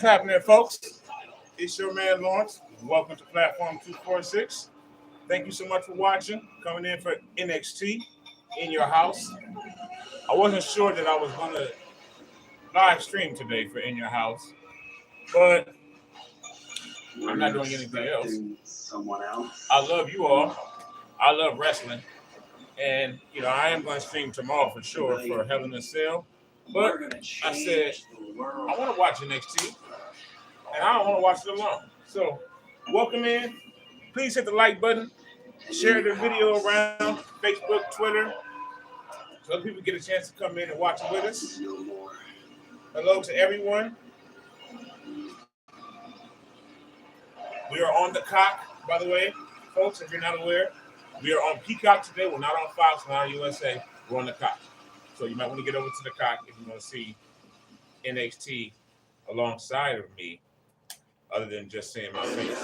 What's happening, folks? It's your man Lawrence. Welcome to Platform 246. Thank you so much for watching, coming in for NXT In Your House. I wasn't sure that I was going to live stream today for In Your House, but I'm not doing anything else. I love you all. I love wrestling. And, I am going to stream tomorrow for sure for Hell in a Cell. But I said, I want to watch NXT, and I don't want to watch it alone. So, welcome in. Please hit the like button. Share the video around Facebook, Twitter, so other people get a chance to come in and watch it with us. Hello to everyone. We are on the cock, by the way, folks, if you're not aware. We are on Peacock today. We're not on Fox, not on USA. We're on the cock. So you might want to get over to the cock if you want to see NXT alongside of me, other than just seeing my face,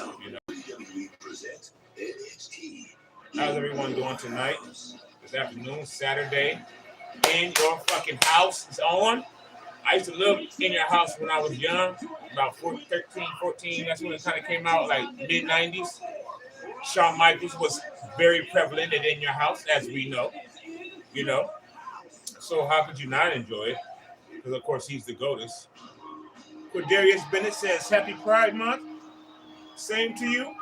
How's everyone doing tonight? This afternoon, Saturday. In Your Fucking House is on. I used to live In Your House when I was young, about 13, 14. That's when it kind of came out, like mid-90s. Shawn Michaels was very prevalent in Your House, as we know. So how could you not enjoy it? Because, of course, he's the GOATest. Quadarius Bennett says, Happy Pride Month. Same to you.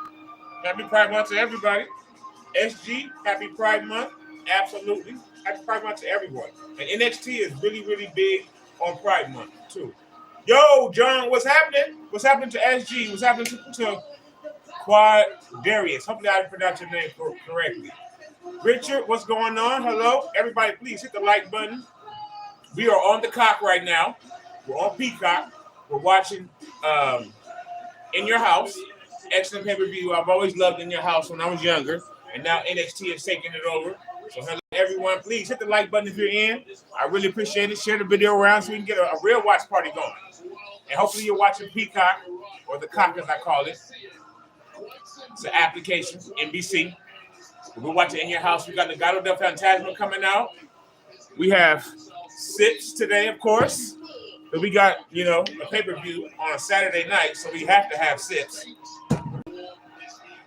Happy Pride Month to everybody. SG, Happy Pride Month. Absolutely. Happy Pride Month to everyone. And NXT is really, really big on Pride Month, too. Yo, John, what's happening? What's happening to SG? What's happening to Quadarius? Hopefully I pronounced your name correctly. Richard, what's going on? Hello. Everybody, please hit the like button. We are on the cock right now. We're on Peacock. We're watching In Your House. Excellent pay-per-view. I've always loved In Your House when I was younger. And now NXT is taking it over. So hello, everyone. Please hit the like button if you're in. I really appreciate it. Share the video around so we can get a real watch party going. And hopefully you're watching Peacock, or the cock as I call it. It's an application, NBC. We're watching In Your House. We got the Gato del Fantasma coming out. We have Sips today, of course. But we got, a pay-per-view on a Saturday night, so we have to have Sips.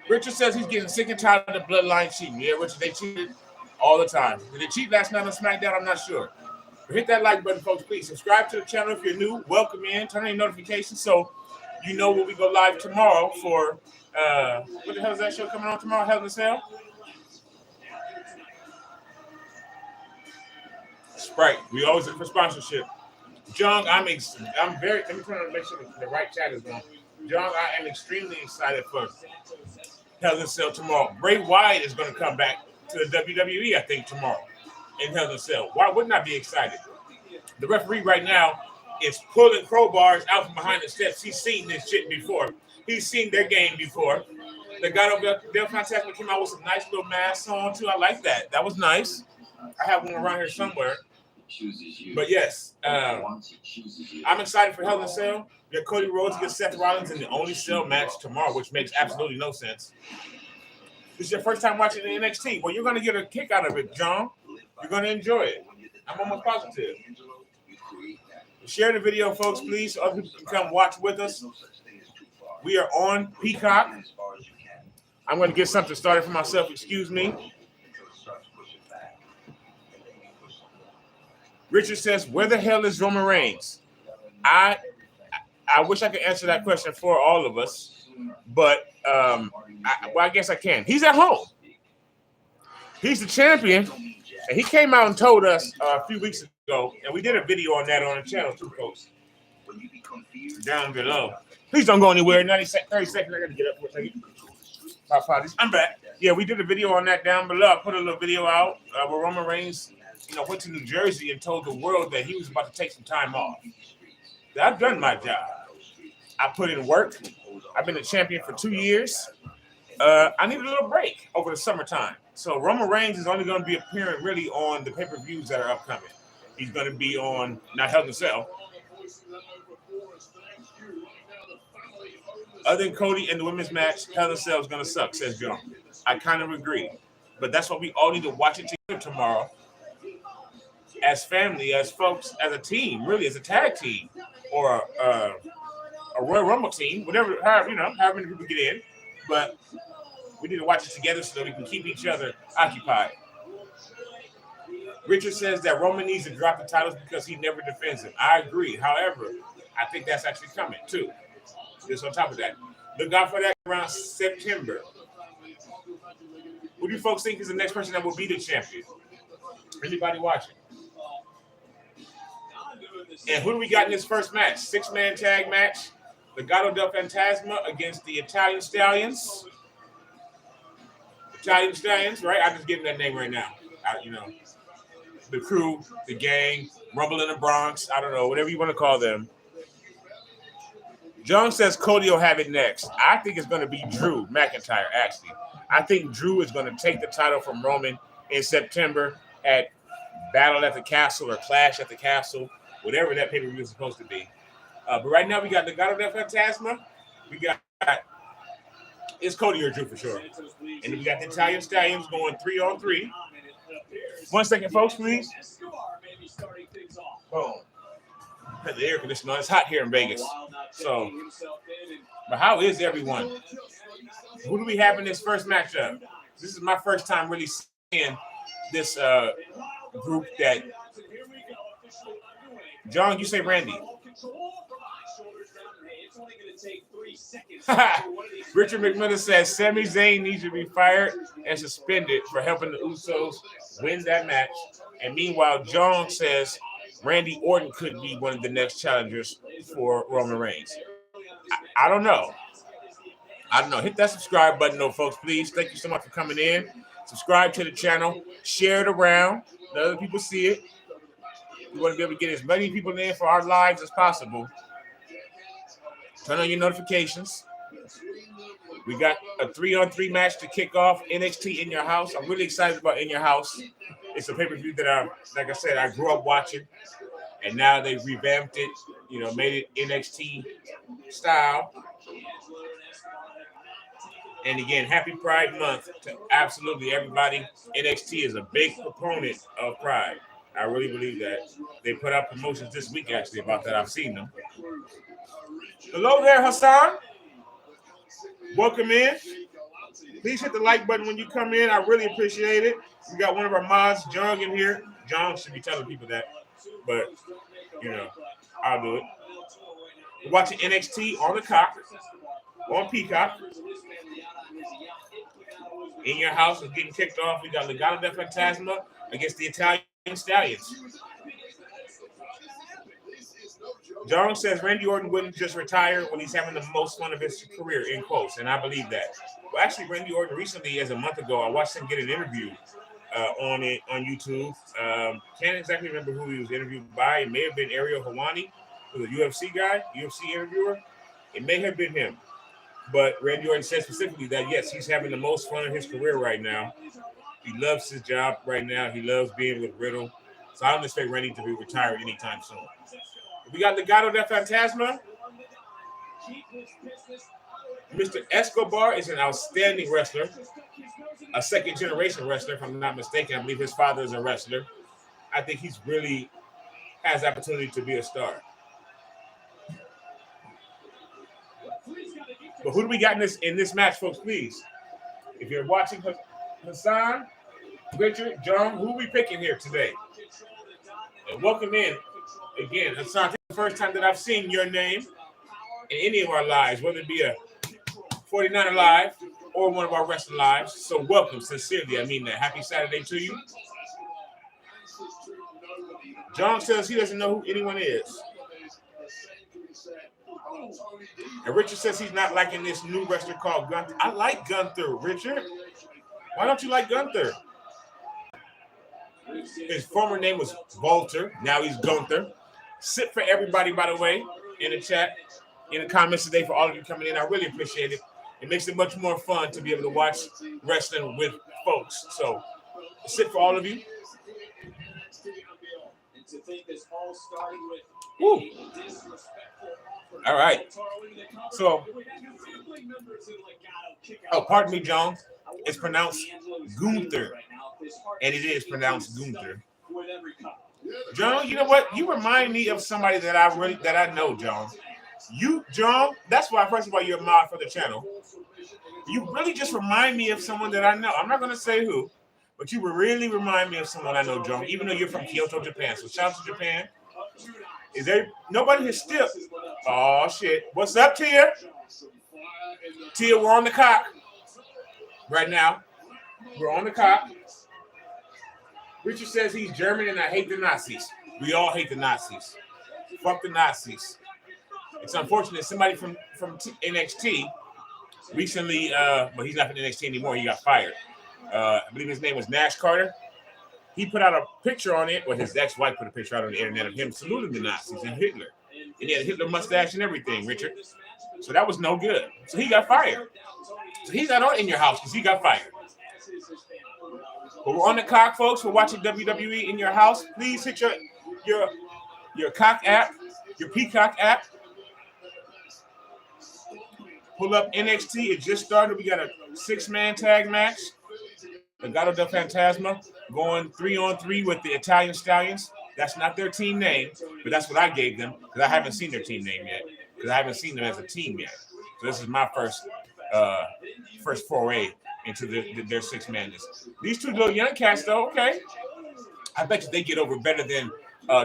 Richard says he's getting sick and tired of the bloodline cheating. Yeah, Richard, they cheated all the time. Did they cheat last night on SmackDown? I'm not sure. But hit that like button, folks. Please subscribe to the channel if you're new. Welcome in. Turn on your notifications so you know when we go live tomorrow for, what the hell is that show coming on tomorrow? Hell in a Cell? Sprite. We always look for sponsorship. John, I'm very, let me turn on make sure the right chat is on. John, I am extremely excited for Hell in a Cell tomorrow. Bray Wyatt is going to come back to the WWE, I think, tomorrow in Hell in a Cell. Why wouldn't I be excited? The referee right now is pulling crowbars out from behind the steps. He's seen this shit before. He's seen their game before. The Gato del Fantasma came out with some nice little masks on, too. I like that. That was nice. I have one around here somewhere. But yes, I'm excited for Hell in a Cell. We got Cody Rhodes against Seth Rollins in the only cell match tomorrow, which makes absolutely no sense. This is your first time watching the NXT. Well, you're going to get a kick out of it, John. You're going to enjoy it. I'm almost positive. Share the video, folks, please, so other people can come watch with us. We are on Peacock. I'm going to get something started for myself. Excuse me. Richard says, where the hell is Roman Reigns? I wish I could answer that question for all of us, but I guess I can. He's at home. He's the champion, and he came out and told us a few weeks ago, and we did a video on that on the channel too, folks. Down below. Please don't go anywhere. 30 seconds. I got to get up for a second. I'm back. Yeah, we did a video on that down below. I put a little video out where Roman Reigns went to New Jersey and told the world that he was about to take some time off. I've done my job. I put in work. I've been a champion for 2 years. I need a little break over the summertime. So Roman Reigns is only going to be appearing really on the pay-per-views that are upcoming. He's going to be on, not Hell in a Cell. Other than Cody and the women's match, Hell in a Cell is going to suck, says John. I kind of agree. But that's why we all need to watch it together tomorrow. As family, as folks, as a team, really, as a tag team, or a Royal Rumble team, whatever, however many people get in. But we need to watch it together so that we can keep each other occupied. Richard says that Roman needs to drop the titles because he never defends them. I agree. However, I think that's actually coming too. Just on top of that, look out for that around September. Who do you folks think is the next person that will be the champion? Anybody watching? And who do we got in this first match? 6-man tag match. Legado del Fantasma against the Italian Stallions. Italian Stallions, right? I'm just giving that name right now. The crew, the gang, Rumble in the Bronx. I don't know, whatever you want to call them. John says Cody will have it next. I think it's going to be Drew McIntyre, actually. I think Drew is going to take the title from Roman in September at Battle at the Castle or Clash at the Castle, whatever that pay-per-view is supposed to be. But right now we got Legado del Fantasma. We got it's Cody or Drew for sure. And then we got the Italian Stallions going 3-on-3. 1 second, folks, please. Boom. The air conditioner. It's hot here in Vegas. So, but how is everyone? Who do we have in this first matchup? This is my first time really seeing this group that. John, you say Randy. Richard McMillan says Sami Zayn needs to be fired and suspended for helping the Usos win that match. And meanwhile, John says Randy Orton could be one of the next challengers for Roman Reigns. I don't know. Hit that subscribe button, though, folks, please. Thank you so much for coming in. Subscribe to the channel. Share it around. Let other people see it. We want to be able to get as many people in for our lives as possible. Turn on your notifications. We got a 3-on-3 match to kick off NXT In Your House. I'm really excited about In Your House. It's a pay-per-view that like I said, I grew up watching. And now they've revamped it, made it NXT style. And again, happy Pride Month to absolutely everybody. NXT is a big proponent of Pride. I really believe that. They put out promotions this week, actually, about that. I've seen them. Hello there, Hassan. Welcome in. Please hit the like button when you come in. I really appreciate it. We got one of our mods, John, in here. John should be telling people that. But, I'll do it. We're watching NXT on Peacock. In Your House is getting kicked off. We got Legado del Fantasma against the Italian Stallions. John says Randy Orton wouldn't just retire when he's having the most fun of his career, in quotes, and I believe that. Well, actually, Randy Orton recently, as a month ago, I watched him get an interview on YouTube. Can't exactly remember who he was interviewed by. It may have been Ariel Helwani, who's a UFC guy, UFC interviewer. It may have been him. But Randy Orton said specifically that, yes, he's having the most fun of his career right now. He loves his job right now. He loves being with Riddle. So I don't expect Randy to be retired anytime soon. We got Legado del Fantasma. Mr. Escobar is an outstanding wrestler, a second-generation wrestler, if I'm not mistaken. I believe his father is a wrestler. I think he's really has the opportunity to be a star. But who do we got in this match, folks, please? If you're watching Hassan, Richard, John, who are we picking here today? And welcome in. Again, Hassan, this is the first time that I've seen your name in any of our lives, whether it be a 49er live or one of our wrestling lives. So welcome, sincerely. I mean that. Happy Saturday to you. John says he doesn't know who anyone is. And Richard says he's not liking this new wrestler called Gunther. I like Gunther, Richard. Why don't you like Gunther? His former name was Walter. Now he's Gunther. Sit for everybody, by the way, in the chat, in the comments today for all of you coming in. I really appreciate it. It makes it much more fun to be able to watch wrestling with folks. So sit for all of you. Woo. All right. So, pardon me, John. It's pronounced Gunther. And it is pronounced Gunther. John, you know what? You remind me of somebody that I know, John. You, John, that's why, first of all, you're a mod for the channel. You really just remind me of someone that I know. I'm not going to say who, but you really remind me of someone I know, John, even though you're from Kyoto, Japan. So shout out to Japan. Is there nobody here still? Oh, shit. What's up, Tia? Tia, we're on the cock right now. We're on the cock. Richard says he's German and I hate the Nazis. We all hate the Nazis. Fuck the Nazis. It's unfortunate somebody from NXT recently, but he's not from NXT anymore. He got fired. I believe his name was Nash Carter. He put out a picture on it, or his ex-wife put a picture out on the internet of him saluting the Nazis and Hitler. And he had a Hitler mustache and everything, Richard. So that was no good. So he got fired. So he's not on In Your House because he got fired. But we're on the cock, folks. We're watching WWE In Your House. Please hit your cock app, your Peacock app. Pull up NXT. It just started. We got a 6-man tag match. Legado del Fantasma going 3-on-3 with the Italian Stallions. That's not their team name, but that's what I gave them because I haven't seen their team name yet. Because I haven't seen them as a team yet. So this is my first foray into their 6-manness. These two little young cats, though, okay. I bet you they get over better than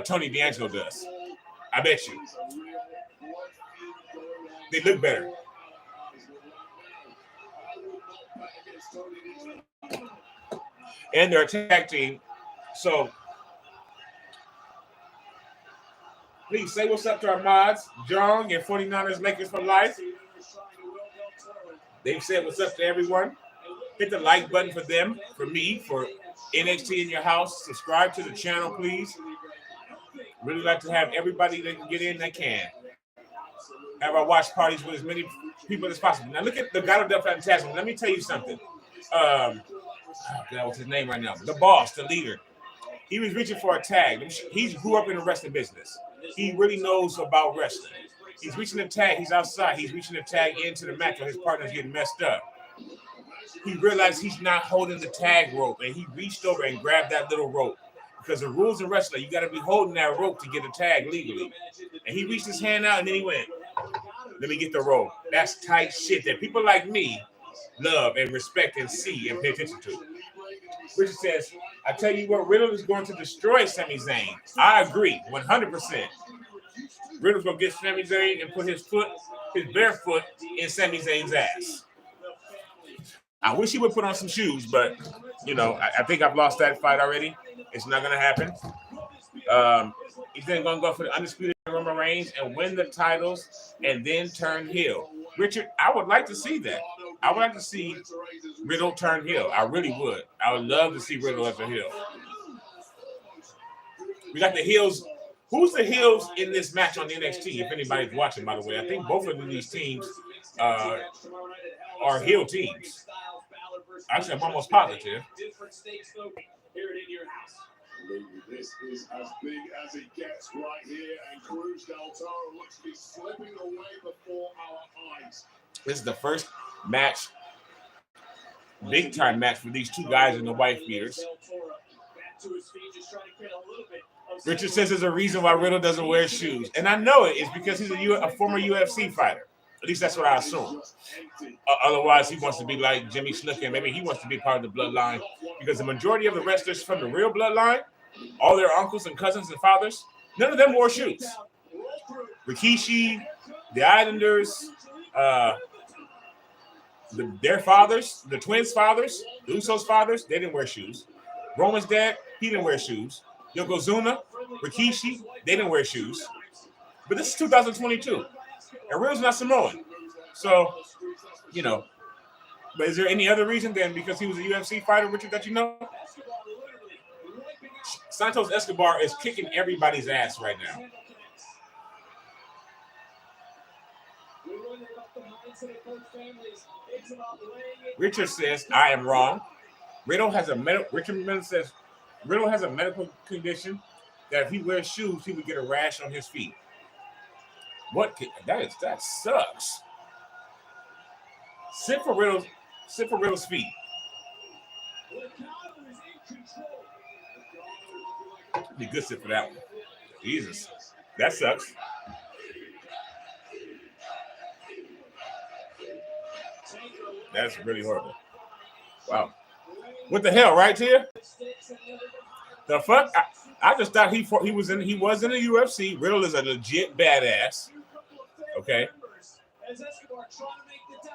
Tony D'Angelo does. I bet you. They look better. And they're a tag team. So please say what's up to our mods, John and 49ers Lakers for life. They've said what's up to everyone. Hit the like button for them, for me, for NXT In Your House. Subscribe to the channel, please. Really like to have everybody that can get in that can. Have our watch parties with as many people as possible. Now look at the Legado del Fantasma. Let me tell you something. What's his name right now? The boss, the leader. He was reaching for a tag. He grew up in the wrestling business. He really knows about wrestling. He's reaching the tag. He's outside. He's reaching the tag into the match when his partner's getting messed up. He realized he's not holding the tag rope, and he reached over and grabbed that little rope. Because the rules of wrestling, you got to be holding that rope to get a tag legally. And he reached his hand out, and then he went, let me get the rope. That's tight shit that people like me love and respect and see and pay attention to. Richard says, I tell you what, Riddle is going to destroy Sami Zayn. I agree, 100%. Riddle's going to get Sami Zayn and put his bare foot in Sami Zayn's ass. I wish he would put on some shoes, but, you know, I think I've lost that fight already. It's not going to happen. He's then going to go for the Undisputed Roman Reigns and win the titles and then turn heel. Richard, I would like to see that. I would like to see Riddle turn heel. I really would. I would love to see Riddle as a heel. We got the heels. Who's the heels in this match on the NXT? If anybody's watching, by the way, I think both of these teams are heel teams. Actually, I'm almost positive. This is as big as it gets right here, and Cruz del Toro looks to be slipping away before our eyes. This is the first match, big time match for these two guys in the white beaters. Richard says there's a reason why Riddle doesn't wear shoes, and I know it is because he's a former UFC fighter. At least that's what I assume. Otherwise, he wants to be like Jimmy Snuka, and maybe he wants to be part of the bloodline, because the majority of the wrestlers from the real bloodline, all their uncles and cousins and fathers, none of them wore shoes. Rikishi, the Islanders, their fathers, the twins' fathers, the Usos' fathers, they didn't wear shoes. Roman's dad, he didn't wear shoes. Yokozuna, Rikishi, they didn't wear shoes. But this is 2022. And Riddle's not Samoan. So, you know. But is there any other reason than because he was a UFC fighter, Richard, that you know? Santos Escobar is kicking everybody's ass right now. Richard says, I am wrong. Richard says Riddle has a medical condition that if he wears shoes, he would get a rash on his feet. That sucks. Sit for Riddle's feet. Be good sit for that one. Jesus. That sucks. That's really horrible. Wow. What the hell, right here? The fuck? I just thought he was in the UFC. Riddle is a legit badass. Okay.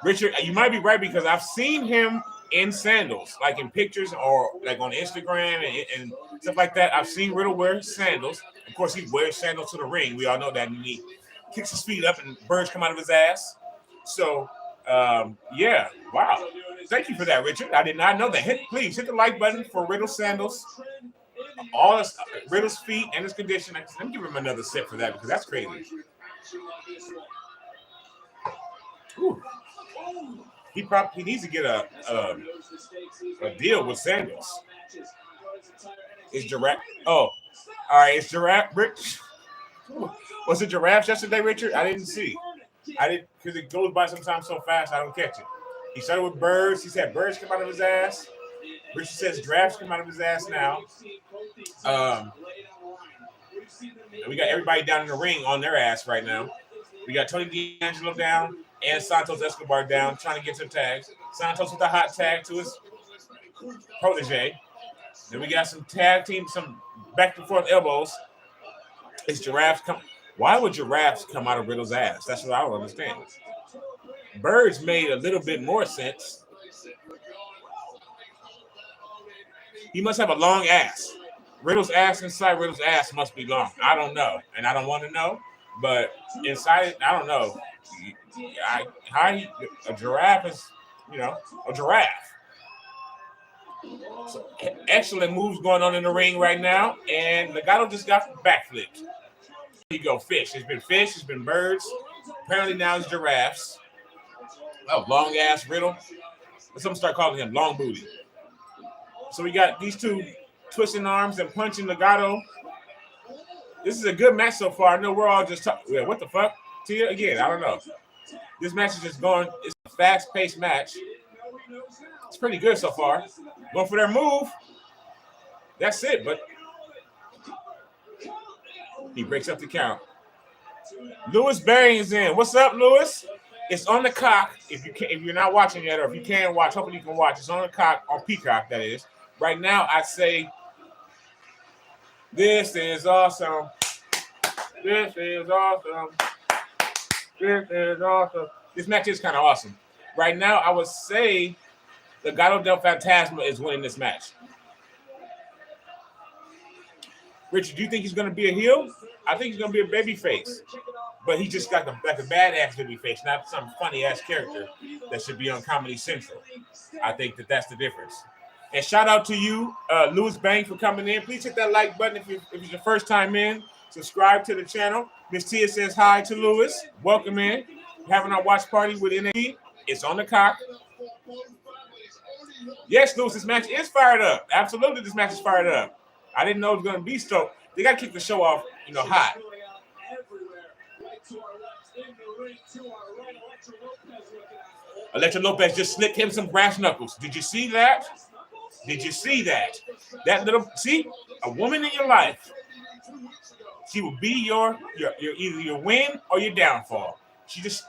Richard, you might be right because I've seen him in sandals, like in pictures or like on Instagram and stuff like that. I've seen Riddle wear sandals. Of course, he wears sandals to the ring. We all know that. And he kicks his feet up and birds come out of his ass. So, yeah. Wow. Thank you for that, Richard. I did not know that. Please hit the like button for Riddle sandals. All his, Riddle's feet and his condition. Let me give him another sip for that because that's crazy. Ooh. He needs to get a deal with sandals. Is Giraffe? Oh, all right. Is Giraffe Rich? Was it Giraffes yesterday, Richard? I didn't see. I didn't because it goes by sometimes so fast I don't catch it. He started with birds. He said birds come out of his ass. Richard says giraffes come out of his ass now. We got everybody down in the ring on their ass right now. We got Tony D'Angelo down and Santos Escobar down, trying to get some tags. Santos with a hot tag to his protege. Then we got some tag team, some back and forth elbows. It's giraffes come. Why would giraffes come out of Riddle's ass? That's what I don't understand. Birds made a little bit more sense. He must have a long ass. Riddle's ass inside Riddle's ass must be long. I don't know, and I don't want to know. But inside it, I don't know. A giraffe is, a giraffe. So, excellent moves going on in the ring right now, and Legado just got backflipped. Here you go, fish. It's been fish. It's been birds. Apparently now it's giraffes. Oh, long ass Riddle. Some start calling him long booty. So we got these two twisting arms and punching Legado. This is a good match so far. I know we're all just talking. Yeah, what the fuck? Tia? Again, I don't know. This match is just going. It's a fast-paced match. It's pretty good so far. Going for their move. That's it, but he breaks up the count. Lewis Barring's in. What's up, Lewis? It's on the cock. If you're not watching yet, or if you can watch, hopefully you can watch. It's on the cock, on Peacock, that is. Right now, I'd say this is awesome. This is awesome. This is awesome. This match is kind of awesome. Right now, I would say Legado del Fantasma is winning this match. Richard, do you think he's going to be a heel? I think he's going to be a babyface. But he just got like a badass babyface, not some funny-ass character that should be on Comedy Central. I think that's the difference. And shout out to you, Louis Bang, for coming in. Please hit that like button if it's your first time in. Subscribe to the channel. Miss Tia says hi to Louis. Welcome in. We're having our watch party with NXT. It's on the cock. Yes, Louis, this match is fired up. Absolutely, this match is fired up. I didn't know it was going to be so. They got to kick the show off, hot. Electra Lopez just slipped him some brass knuckles. Did you see that? Did you see that? That little, a woman in your life. She will be your either your win or your downfall. He just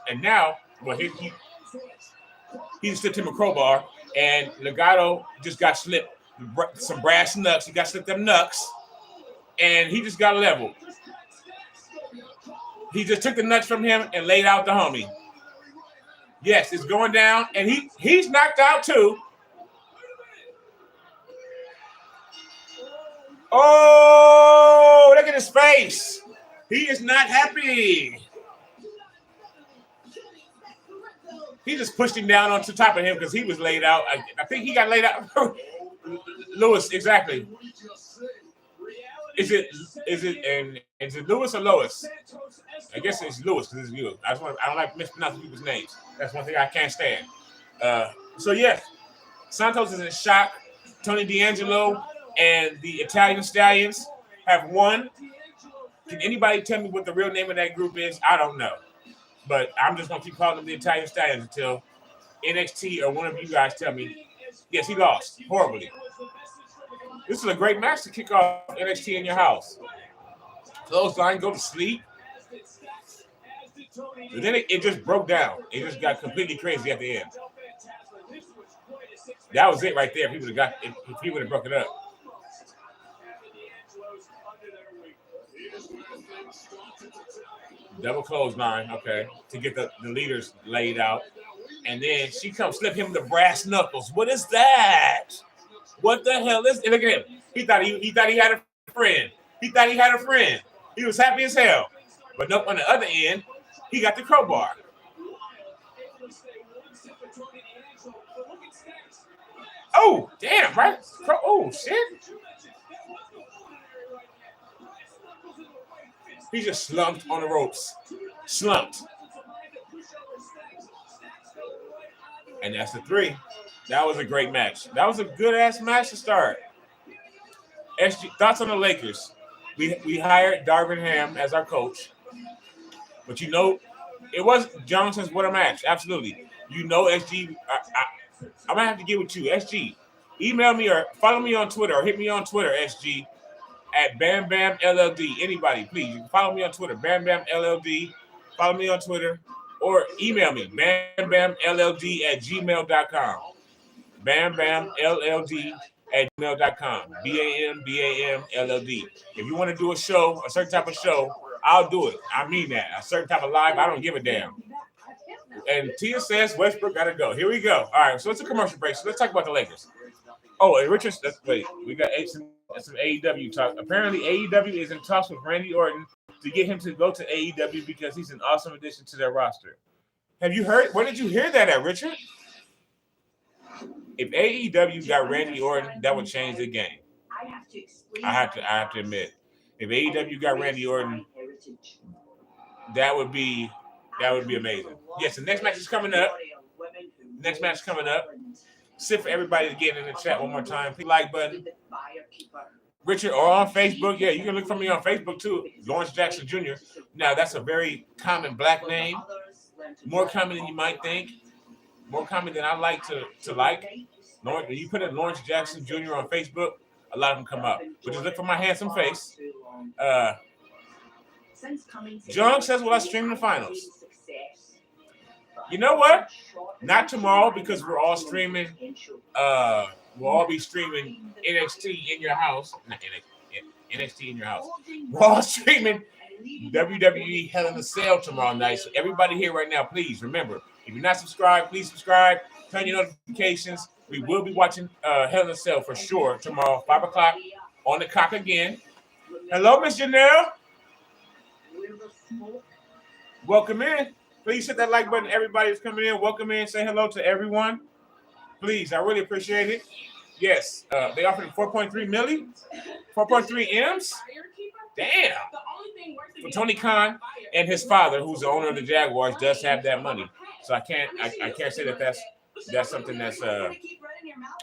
slipped him a crowbar, and Legado just got slipped some brass knucks. He got slipped them knucks, and he just got leveled. He just took the nuts from him and laid out the homie. Yes, it's going down, and he's knocked out too. Oh, look at his face. He is not happy. He just pushed him down onto top of him because he was laid out. I think he got laid out. Lewis, exactly. Is it Lewis or Lois? I guess it's Lewis because it's you. I don't like mispronouncing people's names. That's one thing I can't stand. So yes, Santos is in shock. Tony D'Angelo and the Italian Stallions have won. Can anybody tell me what the real name of that group is? I don't know. But I'm just going to keep calling them the Italian Stallions until NXT or one of you guys tell me. Yes, he lost horribly. This is a great match to kick off NXT In Your House. Clothesline, go to sleep. But then it just broke down. It just got completely crazy at the end. That was it right there. If he would have broke it up. Double clothesline, okay, to get the leaders laid out. And then she comes slip him the brass knuckles. What is that? What the hell is it? Look at him. He thought he had a friend. He thought he had a friend. He was happy as hell. But nope, on the other end, he got the crowbar. Oh, damn, right? Oh, shit. He just slumped on the ropes. Slumped. And that's the 3. That was a great match. That was a good-ass match to start. SG, thoughts on the Lakers? We hired Darvin Ham as our coach. But you know, it was Johnson's what a match. Absolutely. You know, SG, I'm going to have to get with you. SG, email me or follow me on Twitter or hit me on Twitter, SG, at Bam Bam LLD. Anybody, please. You can follow me on Twitter, Bam Bam LLD. Follow me on Twitter or email me, bambamlld@gmail.com. bambamlld@gmail.com. BAMBAMLLD. If you want to do a show, a certain type of show, I'll do it. I mean that. A certain type of live, I don't give a damn. And Tia says Westbrook got to go. Here we go. All right, so it's a commercial break. So let's talk about the Lakers. Oh, and Richard, wait, we got some AEW talk. Apparently, AEW is in talks with Randy Orton to get him to go to AEW because he's an awesome addition to their roster. Have you heard? Where did you hear that at, Richard? If AEW got Randy Orton, that would change the game. I have to admit, if AEW got Randy Orton, that would be amazing. Yes, the next match is coming up. Sit for everybody to get in the chat one more time. Please like button. Richard, or on Facebook. Yeah, you can look for me on Facebook too. Lawrence Jackson Jr. Now, that's a very common black name. More common than you might think. More common than I like to like. Lawrence, when you put in Lawrence Jackson Jr. on Facebook, a lot of them come up. But just look for my handsome face. John says, will I stream the finals? You know what? Not tomorrow because we're all streaming. We'll all be streaming NXT In Your House. Not NXT In Your House. We're all streaming WWE Hell in a Cell tomorrow night. So everybody here right now, please remember, if you're not subscribed, please subscribe. Turn your notifications. We will be watching Hell in a Cell for sure tomorrow, 5 o'clock on the cock again. Hello, Miss Janelle. Welcome in. Please hit that like button. Everybody that's coming in, welcome in. Say hello to everyone. Please, I really appreciate it. Yes, they offered 4.3 milli, 4.3 M's. Damn. For Tony Khan and his father, who's the owner of the Jaguars, does have that money. So I can't say that that's something that's out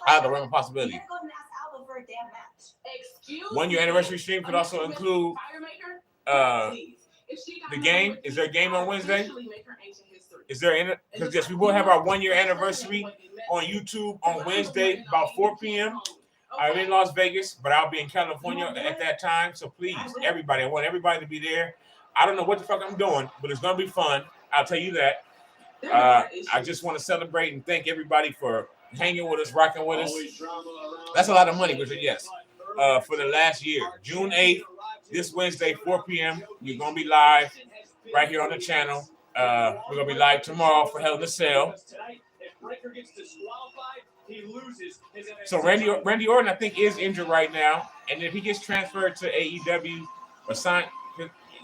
of the realm of possibility. 1 year anniversary stream could also include the game. Is there a game on Wednesday? Is there? Because yes, we will have our 1 year anniversary on YouTube on Wednesday about 4 p.m. I'm in Las Vegas, but I'll be in California at that time. So please, everybody, I want everybody to be there. I don't know what the fuck I'm doing, but it's gonna be fun. I'll tell you that. I just want to celebrate and thank everybody for hanging with us, rocking with us. That's a lot of money, but yes, for the last year, June 8th, this Wednesday, 4 p.m. You're gonna be live right here on the channel. We're gonna be live tomorrow for Hell in a Cell. So Randy Orton, I think, is injured right now, and if he gets transferred to AEW or signed,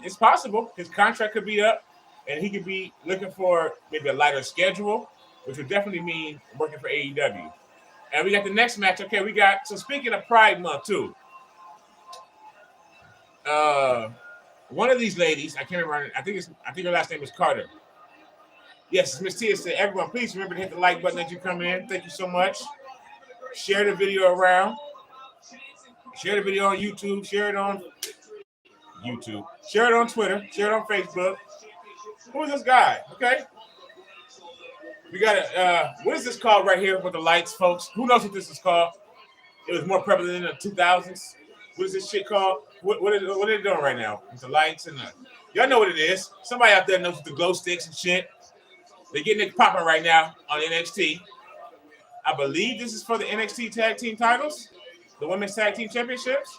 it's possible his contract could be up, and he could be looking for maybe a lighter schedule, which would definitely mean working for AEW. And we got the next match. Okay, so speaking of Pride Month too. One of these ladies, I can't remember. I think her last name is Carter. Yes, Miss Tia said, everyone, please remember to hit the like button as you come in. Thank you so much. Share the video around. Share the video on YouTube. Share it on YouTube. Share it on Twitter. Share it on Facebook. Who is this guy? Okay. We got what is this called right here with the lights, folks? Who knows what this is called? It was more prevalent in the 2000s. What is this shit called? What are they doing right now? With the lights and y'all know what it is. Somebody out there knows the glow sticks and shit. They're getting it popping right now on NXT. I believe this is for the NXT Tag Team titles, the Women's Tag Team Championships.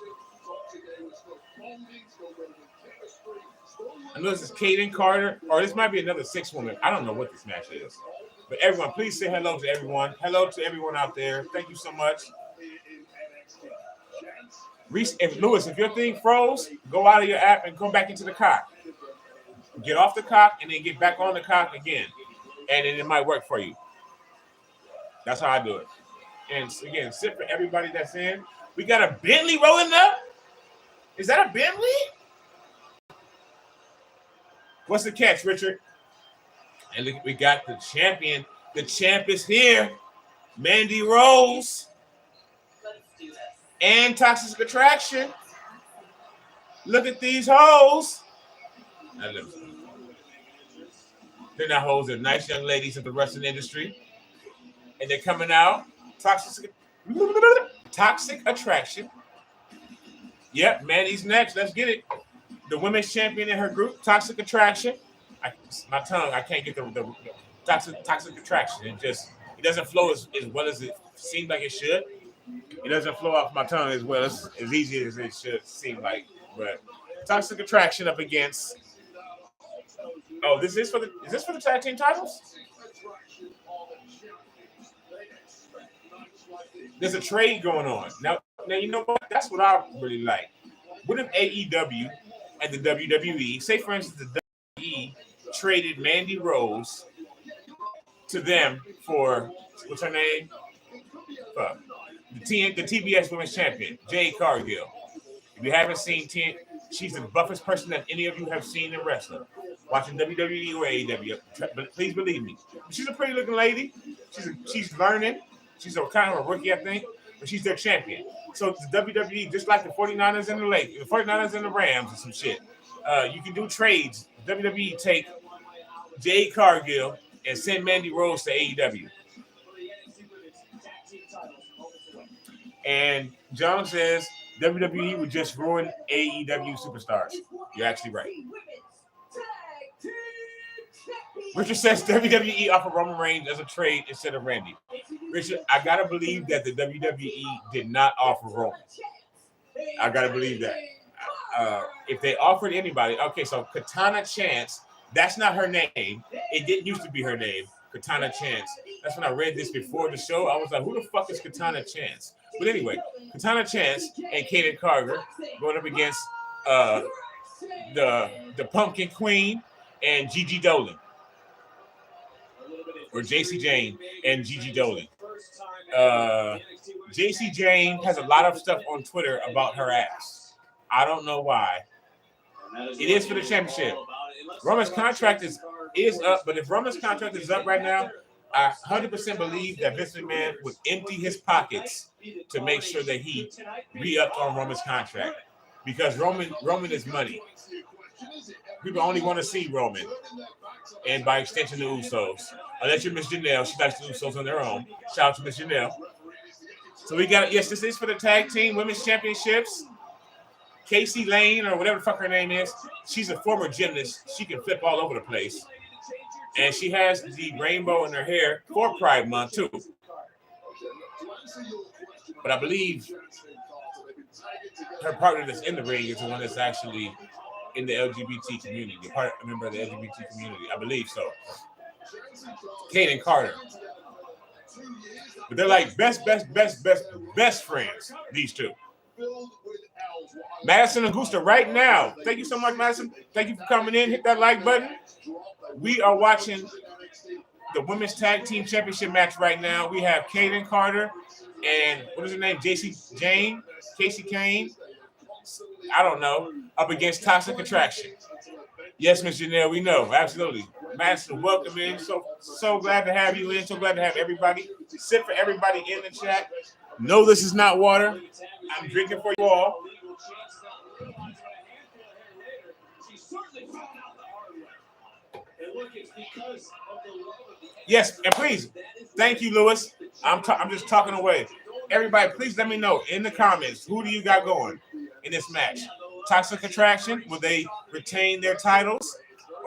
I know this is Kaden Carter, or this might be another 6-woman. I don't know what this match is. But everyone, please say hello to everyone. Hello to everyone out there. Thank you so much. Reese, if your thing froze, go out of your app and come back into the cock. Get off the cock and then get back on the cock again. And then it might work for you. That's how I do it. And again, sit for everybody that's in. We got a Bentley rolling up. Is that a Bentley? What's the catch, Richard? And look, we got the champion. The champ is here. Mandy Rose. And Toxic Attraction. Look at these hoes. They're not hoes. They're nice young ladies of the wrestling industry. And they're coming out. Toxic Attraction. Yep, Mandy's next. Let's get it. The women's champion in her group, Toxic Attraction. My tongue, I can't get the toxic attraction. It doesn't flow as well as it seems like it should. It doesn't flow off my tongue as well as easy as it should seem like. But Toxic Attraction up against. Oh, is this for the tag team titles? There's a trade going on. Now you know what? That's what I really like. What if AEW and the WWE, say for instance, the WWE traded Mandy Rose to them for what's her name? The TBS Women's Champion, Jade Cargill. If you haven't seen she's the buffest person that any of you have seen in wrestling. Watching WWE or AEW, but please believe me, she's a pretty looking lady. She's learning. She's a kind of a rookie, I think, but she's their champion. So the WWE, just like the 49ers and the 49ers and the Rams and some shit, you can do trades. WWE take Jade Cargill and send Mandy Rose to AEW. And John says WWE would just ruin AEW superstars. You're actually right. Richard says WWE offered Roman Reigns as a trade instead of Randy. Richard, I gotta believe that the WWE did not offer Roman. I gotta believe that. If they offered anybody, okay, so Katana Chance, that's not her name. It didn't used to be her name, Katana Chance. That's when I read this before the show. I was like, who the fuck is Katana Chance? But anyway, Katana Chance and Kaden Carter going up against the Pumpkin Queen and Gigi Dolan. Or JC Jane and Gigi Dolan. JC Jane has a lot of stuff on Twitter about her ass. I don't know why. It is for the championship. Roman's contract is up, but if Roman's contract is up right now, I 100% believe that Vince McMahon would empty his pockets to make sure that he re-upped on Roman's contract. Because Roman is money. People only want to see Roman. And by extension, the Usos. Unless you're Miss Janelle, she likes the Usos on their own. Shout out to Miss Janelle. So we got, yes, this is for the tag team women's championships. Casey Lane, or whatever the fuck her name is, she's a former gymnast. She can flip all over the place. And she has the rainbow in her hair for Pride Month, too. But I believe her partner that's in the ring is the one that's actually in the LGBT community, a member of the LGBT community. I believe so. Kaden Carter. But they're like best friends, these two. Madison Augusta right now. Thank you so much, Madison. Thank you for coming in. Hit that like button. We are watching the Women's Tag Team Championship match right now. We have Kaden Carter and what is her name? Casey Kane. I don't know. Up against Toxic Attraction. Yes, Miss Janelle, we know. Absolutely. Madison, welcome in. So glad to have you in. So glad to have everybody. Sit for everybody in the chat. No, this is not water. I'm drinking for you all. Yes, and please, thank you, Lewis. I'm just talking away. Everybody, please let me know in the comments, who do you got going in this match? Toxic Attraction, will they retain their titles?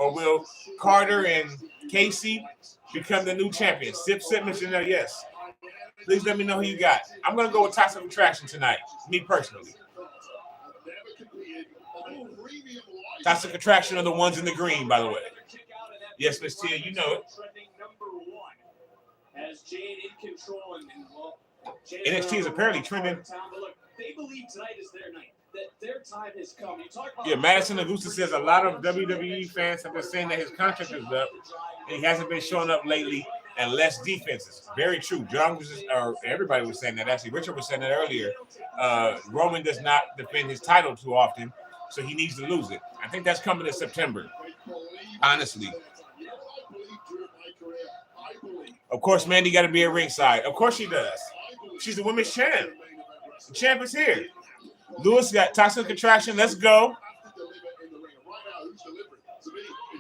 Or will Carter and Casey become the new champions? Sip, Miss Janelle, yes. Please let me know who you got. I'm going to go with Toxic Attraction tonight, me personally. Toxic Attraction are the ones in the green, by the way. Yes, Miss Tia, you know it. NXT is apparently trending. They believe tonight is their night. That their time has come. Yeah, Madison Agusta says a lot of WWE fans have been saying that his contract is up and he hasn't been showing up lately and less defenses. Very true. John was just, or everybody was saying that. Actually, Richard was saying that earlier. Roman does not defend his title too often, so he needs to lose it. I think that's coming in September, honestly. Of course, Mandy got to be at ringside. Of course she does. She's the women's champ. The champ is here. Lewis got Toxic Attraction. Let's go.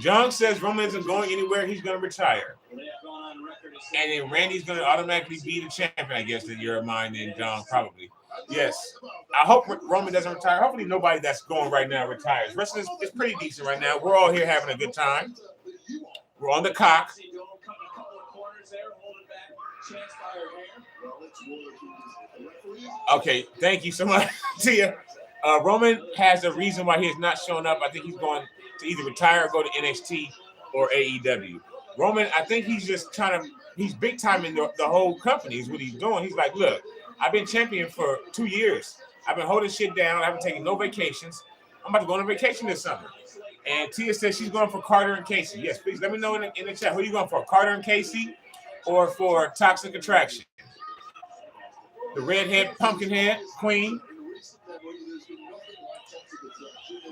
John says Roman isn't going anywhere. He's going to retire. And then Randy's going to automatically be the champion, I guess, in your mind, and John probably. Yes. I hope Roman doesn't retire. Hopefully nobody that's going right now retires. Wrestling is pretty decent right now. We're all here having a good time. We're on the cock. Okay, thank you so much, Tia. Roman has a reason why he is not showing up. I think he's going to either retire or go to NXT or AEW. Roman, I think he's just trying to, he's big time in the whole company is what he's doing. He's like, look, I've been champion for 2 years. I've been holding shit down. I haven't taken no vacations. I'm about to go on a vacation this summer. And Tia says she's going for Carter and Casey. Yes, please let me know in the chat. Who are you going for, Carter and Casey or for Toxic Attraction? The redhead, pumpkinhead, queen.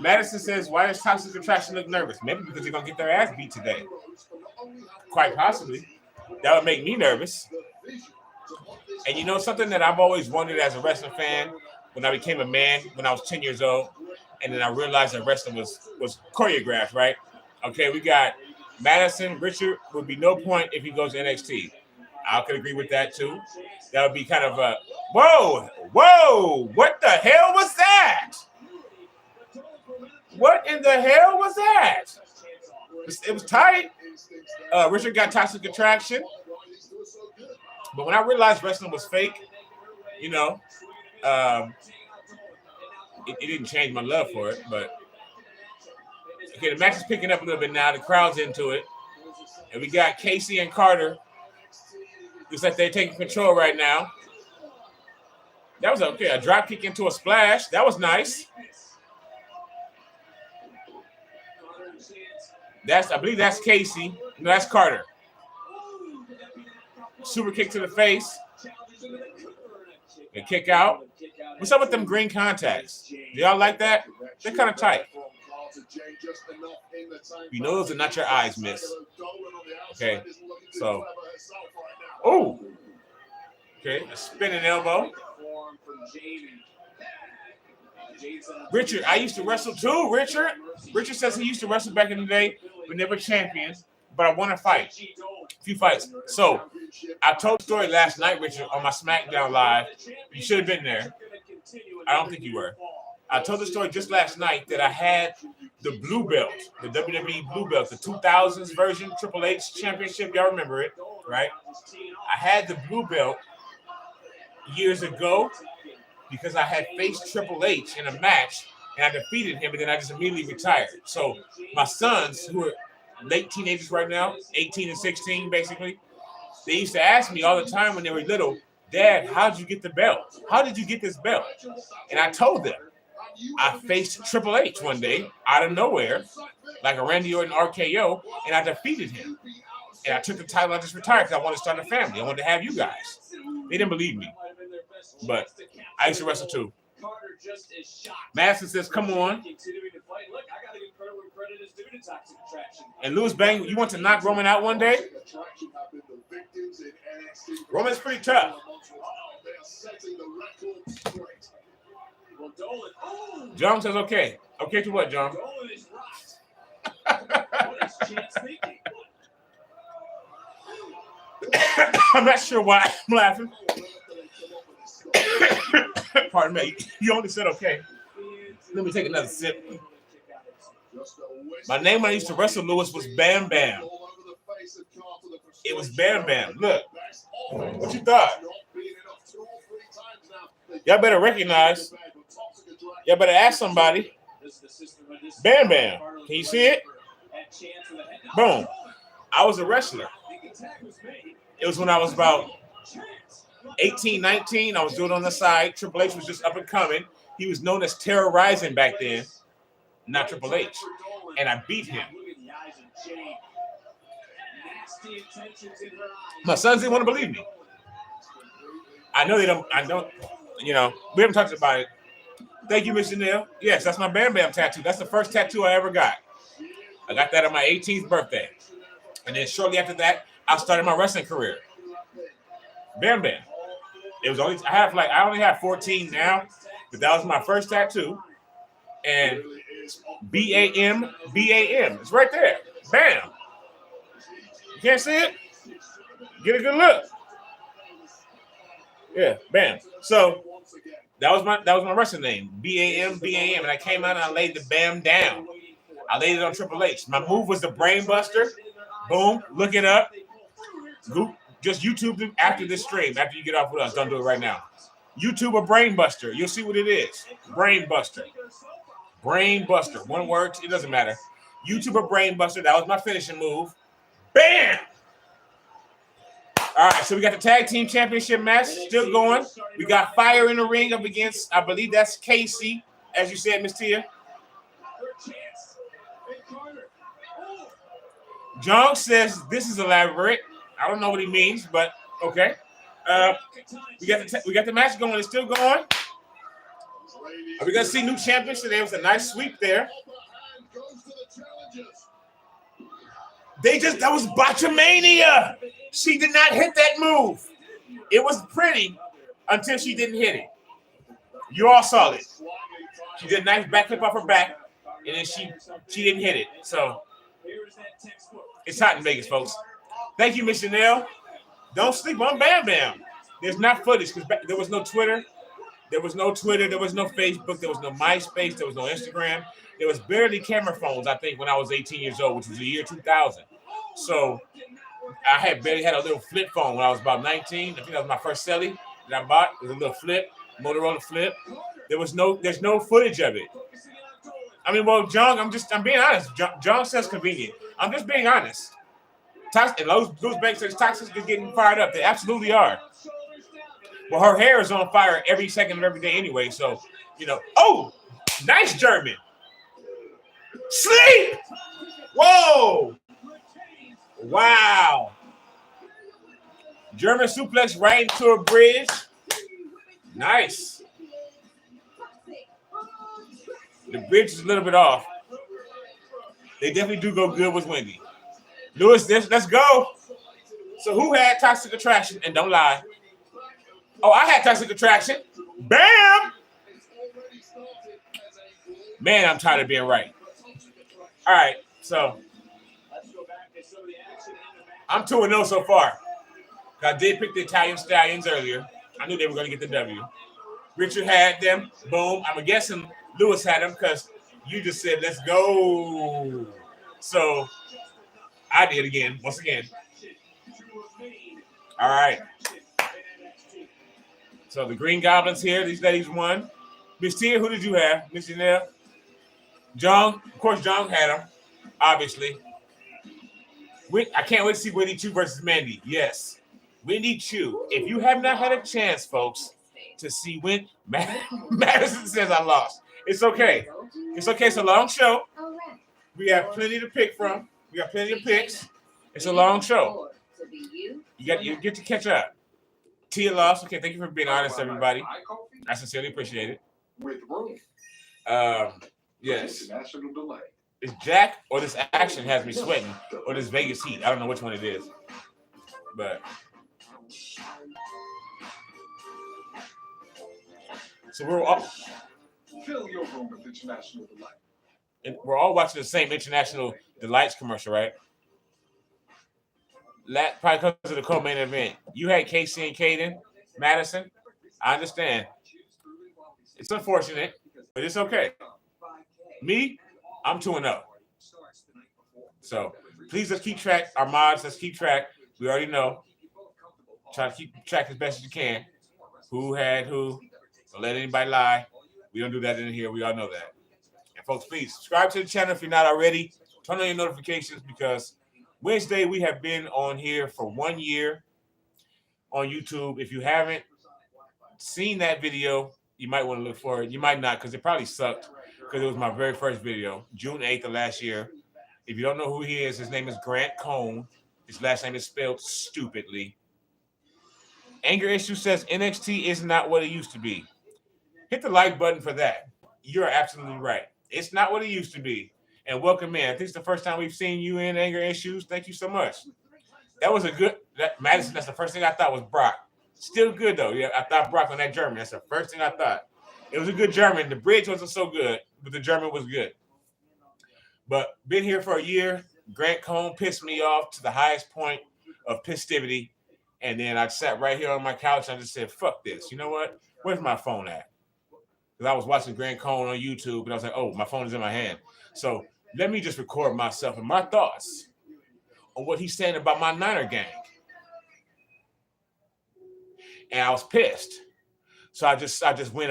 Madison says, why does Toxic Attraction look nervous? Maybe because they're going to get their ass beat today. Quite possibly. That would make me nervous. And you know something that I've always wondered as a wrestling fan when I became a man when I was 10 years old, and then I realized that wrestling was choreographed, right? Okay, we got Madison. Richard would be no point if he goes to NXT. I could agree with that too. That would be kind of a, whoa, what the hell was that? What in the hell was that? It was tight. Richard got Toxic Attraction. But when I realized wrestling was fake, you know, it didn't change my love for it. But, okay, the match is picking up a little bit now. The crowd's into it. And we got Casey and Carter. Looks like they're taking control right now. That was okay. A drop kick into a splash. That was nice. I believe that's Casey. No, that's Carter. Super kick to the face. A kick out. What's up with them green contacts? Do y'all like that? They're kind of tight. You know those are not your eyes, miss. Okay, so. Oh. Okay, a spinning elbow. Richard, I used to wrestle too, Richard. Richard says he used to wrestle back in the day, but never champion. But I won a fight. A few fights. So I told the story last night, Richard, on my SmackDown Live. You should have been there. I don't think you were. I told the story just last night that I had the blue belt, the WWE blue belt, the 2000s version, Triple H championship. Y'all remember it, right? I had the blue belt years ago because I had faced Triple H in a match and I defeated him, and then I just immediately retired. So my sons, who are late teenagers right now, 18 and 16 basically, they used to ask me all the time when they were little, Dad, how did you get the belt? How did you get this belt? And I told them, I faced Triple H one day out of nowhere, like a Randy Orton RKO, and I defeated him. And I took the title, I just retired because I wanted to start a family. I wanted to have you guys. They didn't believe me. But I used to wrestle too. Madison says, come on. And Louis Bang, you want to knock Roman out one day? Roman's pretty tough. John says, okay. Okay to what, John? I'm not sure why I'm laughing. Pardon me. You only said okay. Let me take another sip. My name when I used to wrestle Lewis was Bam Bam. It was Bam Bam. Look. What you thought? Y'all better recognize. Y'all better ask somebody. Bam Bam. Can you see it? Boom. I was a wrestler. It was when I was about 18, 19. I was doing it on the side. Triple H was just up and coming. He was known as Terrorizing back then, not Triple H. And I beat him. My sons didn't want to believe me. I know they don't. I don't. You know, we haven't talked about it. Thank you, Mr. Neal. Yes, that's my Bam Bam tattoo. That's the first tattoo I ever got. I got that on my 18th birthday. And then shortly after that, I started my wrestling career. Bam Bam. It was only I only have 14 now, but that was my first tattoo. And BAM. It's right there. Bam. You can't see it? Get a good look. Yeah, bam. So that was my wrestling name. BAM. And I came out and I laid the Bam down. I laid it on Triple H. My move was the Brain Buster. Boom. Look it up. Just YouTube it after this stream. After you get off with us. Don't do it right now. YouTube a Brain Buster. You'll see what it is. Brain Buster. Brain Buster. One word. It doesn't matter. YouTube a Brain Buster. That was my finishing move. Bam! All right, so we got the tag team championship match still going. We got Fire in the ring up against, I believe that's Casey, as you said, Miss Tia. John says this is elaborate. I don't know what he means, but okay. We got the match going. It's still going. Are we gonna see new champions today? It was a nice sweep there. That was Botchamania. She did not hit that move. It was pretty until she didn't hit it. You all saw it. She did a nice backflip off her back, and then she didn't hit it. So it's hot in Vegas, folks. Thank you, Miss Chanel. Don't sleep on Bam Bam. There's not footage because there was no Twitter. There was no Facebook. There was no MySpace. There was no Instagram. There was barely camera phones, I think, when I was 18 years old, which was the year 2000. So I barely had a little flip phone when I was about 19. I think that was my first celly that I bought. It was a little flip, Motorola flip. There's no footage of it. I mean, well, John, I'm being honest. John says convenient. I'm just being honest. And those banks says Toxic is getting fired up. They absolutely are. Well, her hair is on fire every second of every day anyway. So, oh, nice German. Sleep. Whoa. Wow. German suplex right into a bridge. Nice. The bridge is a little bit off. They definitely do go good with Wendy. Lewis, let's go. So who had Toxic Attraction? And don't lie. Oh, I had Toxic Attraction. Bam! Man, I'm tired of being right. All right, so I'm 2-0 so far. I did pick the Italian Stallions earlier. I knew they were going to get the W. Richard had them. Boom. I'm guessing Lewis had them because you just said, let's go. So I did again, once again. All right. So the Green Goblins here. These ladies won. Miss Tia, who did you have? Miss Janelle? John. Of course, John had them, obviously. I can't wait to see Wendy Choo versus Mandy. Yes. Wendy Choo. If you have not had a chance, folks, to see Madison says I lost. It's okay. It's okay. It's a long show. We have plenty to pick from. We got plenty of picks. It's a long show. You get to catch up. Tia lost. Okay, thank you for being honest, everybody. I sincerely appreciate it. Yes. It's Jack or this action has me sweating or this Vegas heat. I don't know which one it is. But so we're all fill your room with International Delight. And we're all watching the same International Delights commercial, right? Probably because of the co-main event. You had Casey and Caden, Madison. I understand. It's unfortunate, but it's okay. Me, I'm 2-0. So please let's keep track. Our mods, let's keep track. We already know. Try to keep track as best as you can. Who had who. Don't let anybody lie. We don't do that in here. We all know that. And folks, please subscribe to the channel if you're not already. Turn on your notifications because Wednesday we have been on here for 1 year on YouTube. If you haven't seen that video, you might want to look for it. You might not because it probably sucked because it was my very first video, June 8th of last year. If you don't know who he is, his name is Grant Cone. His last name is spelled stupidly. Anger Issue says NXT is not what it used to be. Hit the like button for that. You're absolutely right. It's not what it used to be. And welcome in. I think it's the first time we've seen you in Anger Issues. Thank you so much. That was a good Madison. That's the first thing I thought was Brock. Still good though. Yeah, I thought Brock on that German. That's the first thing I thought. It was a good German. The bridge wasn't so good, but the German was good. But been here for a year. Grant Cone pissed me off to the highest point of pistivity. And then I sat right here on my couch and I just said, fuck this. You know what? Where's my phone at? Because I was watching Grant Cone on YouTube and I was like, oh, my phone is in my hand. So let me just record myself and my thoughts on what he's saying about my Niner gang. And I was pissed. So I just went.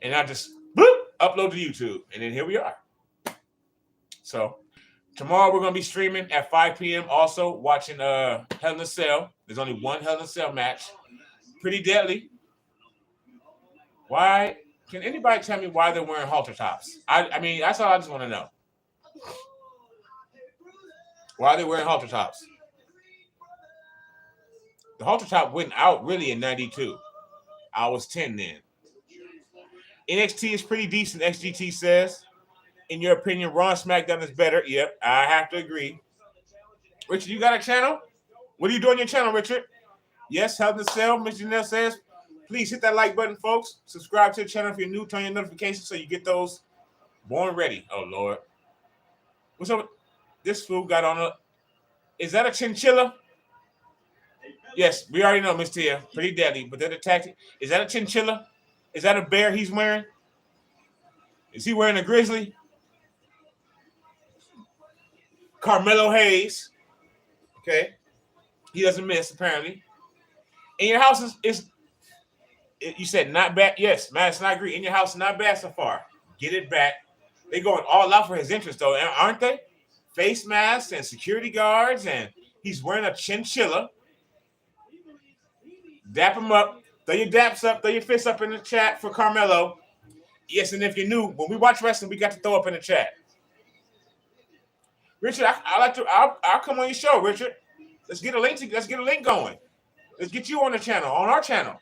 And I just boop, upload to YouTube. And then here we are. So tomorrow we're going to be streaming at 5 p.m. Also watching Hell in a Cell. There's only one Hell in a Cell match. Pretty deadly. Why? Can anybody tell me why they're wearing halter tops? I mean, that's all I just want to know. Why are they wearing halter tops? The halter top went out really in 92. I was 10 then. NXT is pretty decent, XGT says. In your opinion, Raw and SmackDown is better. Yep, I have to agree. Richard, you got a channel? What are you doing on your channel, Richard? Yes, Hell in a Cell, Mr. Janelle says. Please hit that like button, folks. Subscribe to the channel if you're new. Turn your notifications so you get those born ready. Oh, Lord. What's up? This fool got on a... Is that a chinchilla? Yes, we already know, Miss Tia. Pretty deadly, but they're the tactic. Is that a chinchilla? Is that a bear he's wearing? Is he wearing a grizzly? Carmelo Hayes. Okay. He doesn't miss, apparently. In Your House is you said not bad. Yes, Madison, I agree. In Your House, not bad so far. Get it back. They're going all out for his interest, though, aren't they? Face masks and security guards, and he's wearing a chinchilla. Dap him up. Throw your daps up. Throw your fists up in the chat for Carmelo. Yes, and if you're new, when we watch wrestling, we got to throw up in the chat. Richard, I'll come on your show, Richard. Let's get a link going. Let's get you on the channel, on our channel.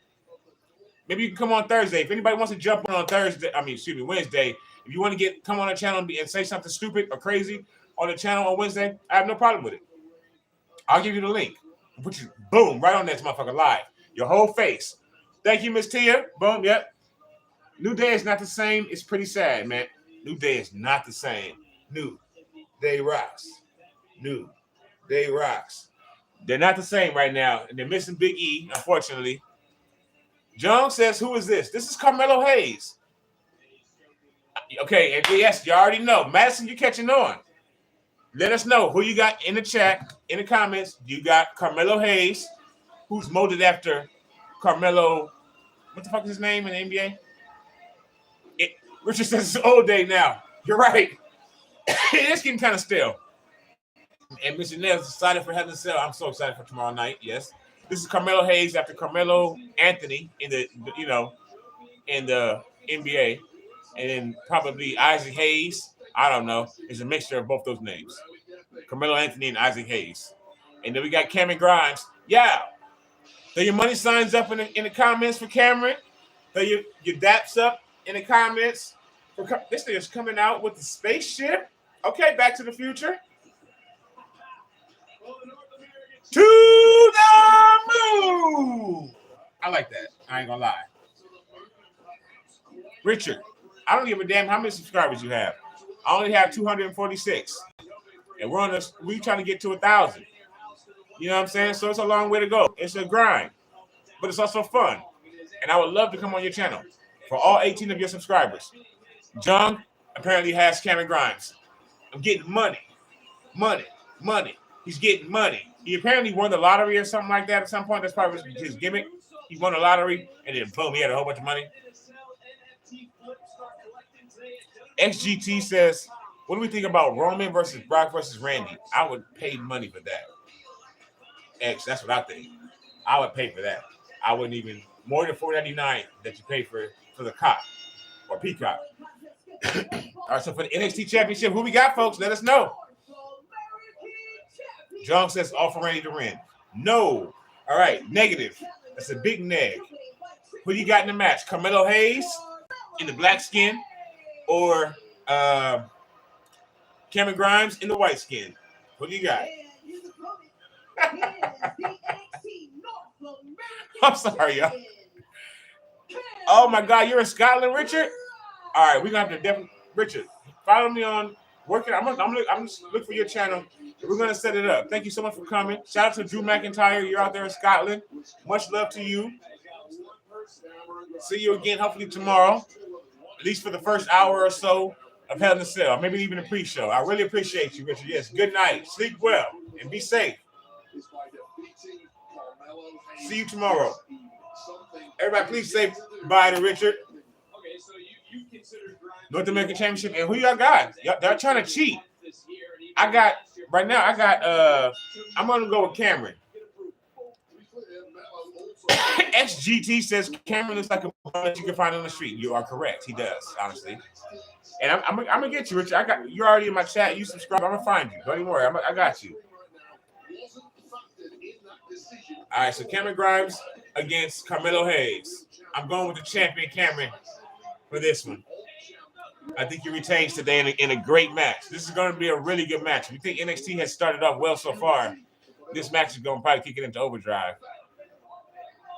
Maybe you can come on Thursday. If anybody wants to jump on Wednesday, if you want to come on the channel and say something stupid or crazy on the channel on Wednesday, I have no problem with it. I'll give you the link. Put you, boom, right on that motherfucker live. Your whole face. Thank you, Miss Tia. Boom, yep. New Day is not the same. It's pretty sad, man. New Day is not the same. New Day rocks. New Day rocks. They're not the same right now. And they're missing Big E, unfortunately. John says, who is this? This is Carmelo Hayes. Okay, and yes, you already know. Madison, you're catching on. Let us know who you got in the chat, in the comments. You got Carmelo Hayes, who's molded after Carmelo. What the fuck is his name in the NBA? Richard says it's old day now. You're right. It is getting kind of stale. And Mr. Nels is excited for Hell in a Cell. I'm so excited for tomorrow night. Yes. This is Carmelo Hayes after Carmelo Anthony in the NBA. And then probably Isaac Hayes. I don't know. It's a mixture of both those names. Carmelo Anthony and Isaac Hayes. And then we got Cameron Grimes. Yeah. Throw your money signs up in the comments for Cameron. Throw your daps up in the comments. This thing is coming out with the spaceship. Okay, Back to the Future. To the moon. I like that. I ain't gonna lie. Richard, I don't give a damn how many subscribers you have. I only have 246. And we trying to get to 1,000. You know what I'm saying? So it's a long way to go. It's a grind. But it's also fun. And I would love to come on your channel for all 18 of your subscribers. John apparently has Cameron Grimes. I'm getting money. Money. He's getting money. He apparently won the lottery or something like that at some point. That's probably his gimmick. he won the lottery and then boom, he had a whole bunch of money. XGT says, what do we think about Roman versus Brock versus Randy? I would pay money for that. X, that's what I think. I would pay for that. I wouldn't even more than $4.99 that you pay for the cock or peacock. All right, so for the NXT Championship, who we got, folks? Let us know. John says all for Randy to win. No. All right, negative. That's a big neg. Who you got in the match? Carmelo Hayes in the black skin or Cameron Grimes in the white skin? Who do you got? I'm sorry, y'all. Oh my God, you're in Scotland, Richard? All right, we're gonna have to definitely, Richard, follow me on working. I'm just look for your channel. We're gonna set it up. Thank you so much for coming. Shout out to Drew McIntyre. You're out there in Scotland. Much love to you. See you again, hopefully tomorrow, at least for the first hour or so of Hell in a Cell, maybe even a pre-show. I really appreciate you, Richard. Yes, good night. Sleep well and be safe. See you tomorrow. Everybody, please say bye to Richard. North American Championship. And who y'all got? They're trying to cheat. I'm gonna go with Cameron. XGT says Cameron looks like a bum that you can find on the street. You are correct. He does, honestly. And I'm gonna get you, Richard. You're already in my chat. You subscribe. I'm gonna find you. Don't even worry. I got you. All right, so Cameron Grimes against Carmelo Hayes. I'm going with the champion Cameron for this one. I think he retains today in a great match. This is going to be a really good match. We think NXT has started off well so far. This match is going to probably kick it into overdrive.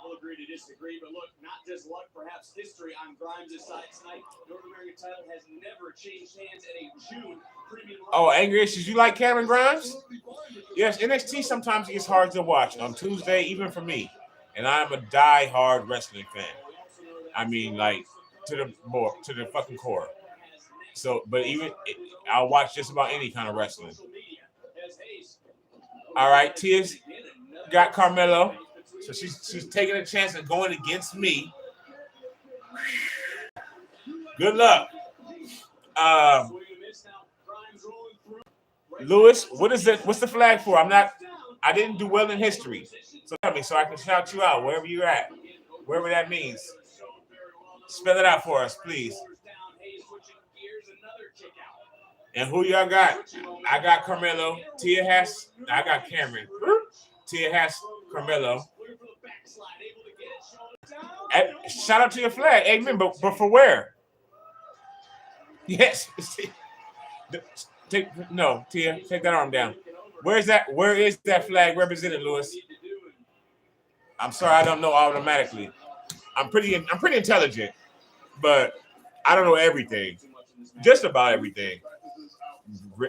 We'll agree to disagree, but look, not just luck, perhaps history on Grimes' side tonight. North American title has never changed hands at a June premium. Oh, Angry Issues, you like Cameron Grimes? Yes, NXT sometimes gets hard to watch on Tuesday, even for me. And I'm a die-hard wrestling fan. I mean, like, to the fucking core. So, but I'll watch just about any kind of wrestling. All right, Tia's got Carmelo. So she's taking a chance of going against me. Good luck. Lewis, what is it? What's the flag for? I didn't do well in history. So tell me so I can shout you out wherever you're at. Wherever that means. Spell it out for us, please. And who y'all got? I got Carmelo. I got Cameron. Tia has Carmelo. Shout out to your flag. Amen. But for where? Yes. Tia, take that arm down. Where is that flag represented, Lewis? I'm sorry, I don't know automatically. I'm pretty intelligent, but I don't know everything. Just about everything.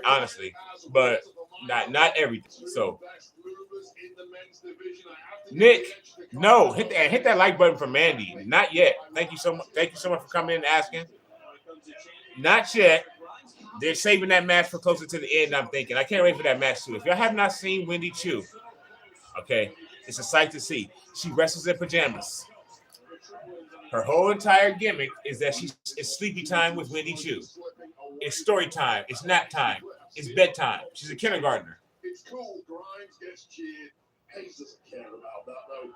Honestly, but not everything. So, Nick, no, hit that like button for Mandy. Not yet. Thank you so much. Thank you so much for coming in and asking. Not yet. They're saving that match for closer to the end. I'm thinking. I can't wait for that match too. If y'all have not seen Wendy Choo, okay, it's a sight to see. She wrestles in pajamas. Her whole entire gimmick is that it's sleepy time with Wendy Choo. It's story time. It's nap time. It's bedtime. She's a kindergartner. It's cool. Grimes gets cheered. Hayes doesn't care about that,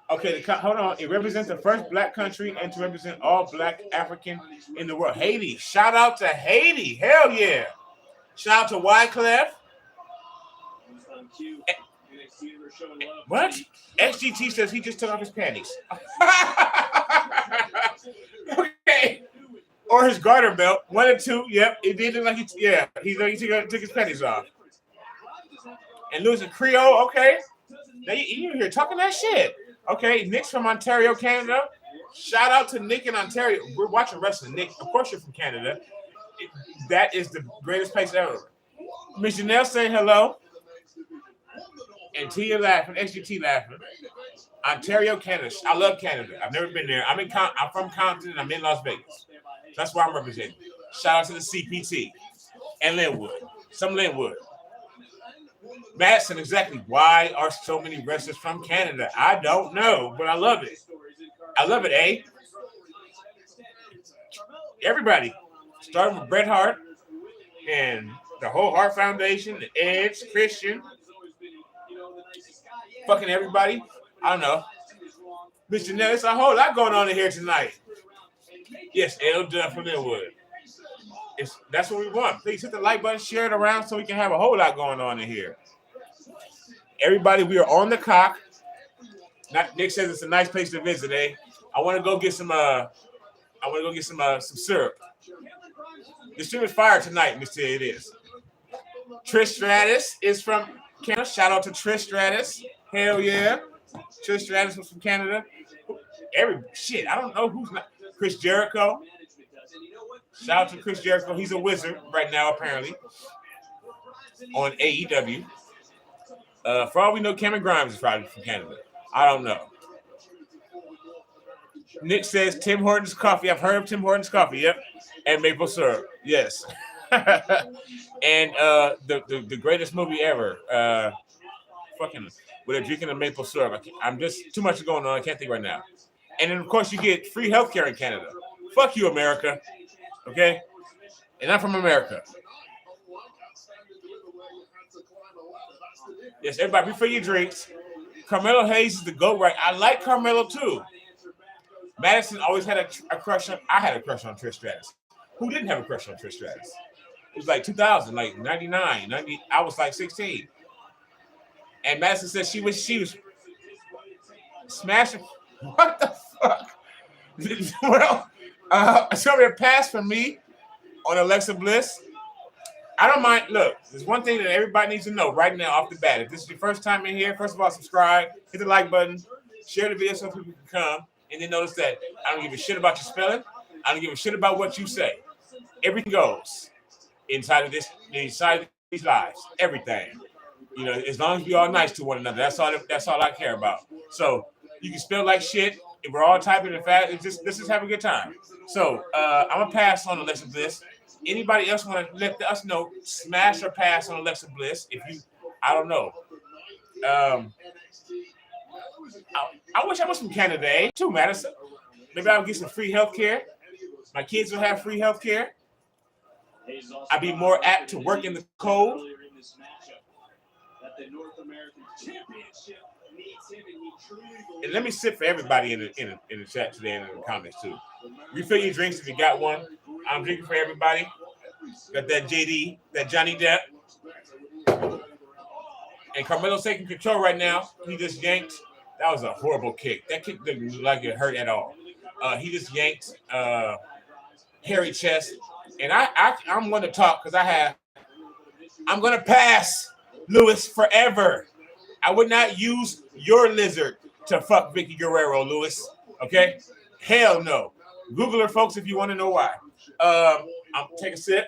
though. Okay, hold on. It represents the first black country and to represent all black African in the world. Haiti. Shout out to Haiti. Hell yeah. Shout out to Wyclef. What? XGT says he just took off his panties. Okay. Or his garter belt. 1 and 2. Yep. It did look like he took his panties off. And Lewis and Creole. Okay. Now you here talking that shit. Okay. Nick's from Ontario, Canada. Shout out to Nick in Ontario. We're watching wrestling. Nick, of course you're from Canada. That is the greatest place ever. Miss Janelle saying hello. And Tia laughing. XGT laughing. Ontario, Canada. I love Canada. I've never been there. I'm from Compton and I'm in Las Vegas. That's why I'm representing. Shout out to the CPT and Linwood. Some Linwood. Madison, exactly. Why are so many wrestlers from Canada? I don't know, but I love it. I love it, eh? Everybody, starting with Bret Hart and the whole Hart Foundation, the Edge, Christian, fucking everybody. I don't know. Mr. Janelle, there's a whole lot going on in here tonight. Yes, L. Dunn from Millwood. That's what we want. Please hit the like button, share it around so we can have a whole lot going on in here. Everybody, we are on the clock. Nick says it's a nice place to visit, eh? I want to go get some some syrup. The stream is fire tonight, Mr. It is. Trish Stratus is from Canada. Shout out to Trish Stratus. Hell yeah. Trish Stratus was from Canada. I don't know who's not. Chris Jericho. Shout out to Chris Jericho. He's a wizard right now, apparently, on AEW. For all we know, Cameron Grimes is probably from Canada. I don't know. Nick says Tim Hortons coffee. I've heard of Tim Hortons coffee. Yep. And maple syrup. Yes. And the greatest movie ever. Fucking with a drinking of maple syrup. I'm just too much going on. I can't think right now. And then of course you get free healthcare in Canada. Fuck you, America. Okay? And I'm from America. Yes, everybody, refill your drinks. Carmelo Hayes is the GOAT, right? I like Carmelo too. Madison always had a crush on. I had a crush on Trish Stratus. Who didn't have a crush on Trish Stratus? It was like 2000, like 99, 90. I was like 16. And Madison said she was smashing. What the fuck? Well, somebody passed for me on Alexa Bliss. I don't mind. Look, there's one thing that everybody needs to know right now off the bat. If this is your first time in here, first of all, subscribe, hit the like button, share the video so people can come, and then notice that I don't give a shit about your spelling. I don't give a shit about what you say. Everything goes inside of these lives. Everything. You know, as long as we all nice to one another, that's all I care about. So you can spell like shit. If we're all typing in fast, let's just have a good time. So I'm gonna pass on Alexa Bliss. Anybody else want to let us know? Smash or pass on Alexa Bliss? If you, I don't know. I wish I was from Canada, eh? Too, Madison. Maybe I'll get some free health care. My kids will have free health care. I'd be more apt to work in the cold. And let me sit for everybody in the chat today and in the comments too. Refill your drinks if you got one. I'm drinking for everybody. Got that JD, that Johnny Depp. And Carmelo's taking control right now. He just yanked. That was a horrible kick. That kick didn't look like it hurt at all. He just yanked hairy chest. And I'm going to talk because I'm going to pass Lewis forever. I would not use your lizard to fuck Vicky Guerrero, Lewis. Okay? Hell no. Google her, folks, if you want to know why. I'll take a sip.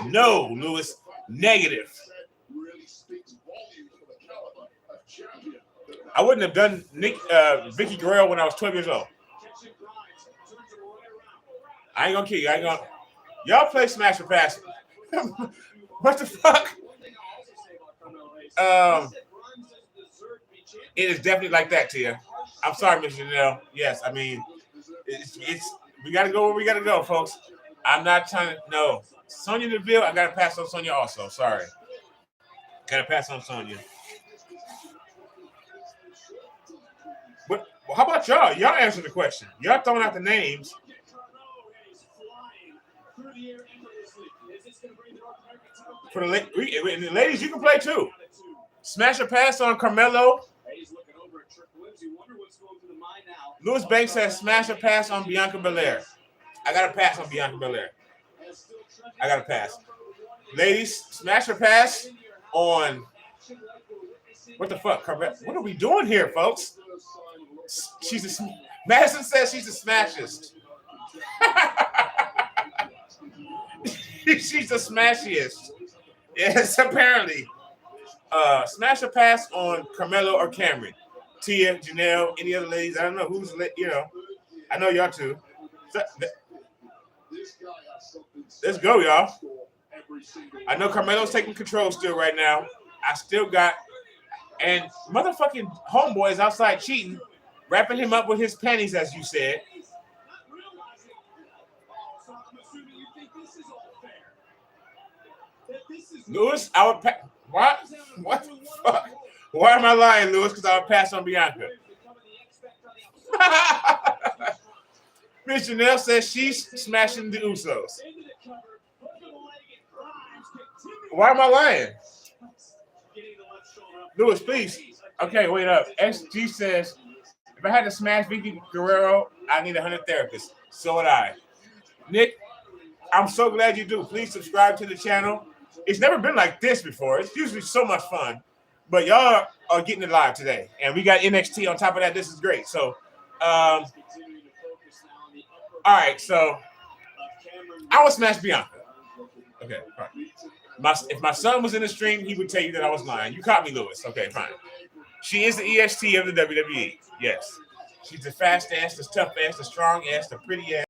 No, Lewis. Negative. I wouldn't have done Vicky Guerrero when I was 12 years old. I ain't gonna kill you. Y'all play Smash or Pass. What the fuck? It is definitely like that, Tia. I'm sorry, Mr. Janelle. Yes, I mean, it's we gotta go where we gotta go, folks. I'm not trying to no. Sonya Deville, I gotta pass on Sonya also. Sorry. Gotta pass on Sonya. But how about y'all? Y'all answer the question. Y'all throwing out the names. For the ladies, you can play too. Smash or pass on Carmelo. Louis Banks says smash or pass on Bianca Belair. I got to pass on Bianca Belair. I got to pass. Ladies, smash or pass on... What the fuck? What are we doing here, folks? Madison says she's a smashist. She's the smashiest. Yes, apparently. Smash or pass on Carmelo or Cameron. Tia, Janelle, any other ladies? I don't know who's, I know y'all too. Let's go, y'all. I know Carmelo's taking control still right now. I still got, and motherfucking homeboy is outside cheating, wrapping him up with his panties, as you said. Lewis, I would what? What the fuck? Why am I lying, Lewis? Because I would pass on Bianca. Miss Janelle says she's smashing the Usos. Why am I lying? Lewis, please. Okay, wait up. SG says, if I had to smash Vicky Guerrero, I need 100 therapists. So would I. Nick, I'm so glad you do. Please subscribe to the channel. It's never been like this before. It's usually so much fun. But y'all are getting it live today. And we got NXT on top of that. This is great. So, all right. So, I would smash Bianca. Okay, fine. If my son was in the stream, he would tell you that I was lying. You caught me, Lewis. Okay, fine. She is the EST of the WWE. Yes. She's the fast ass, the tough ass, the strong ass, the pretty ass,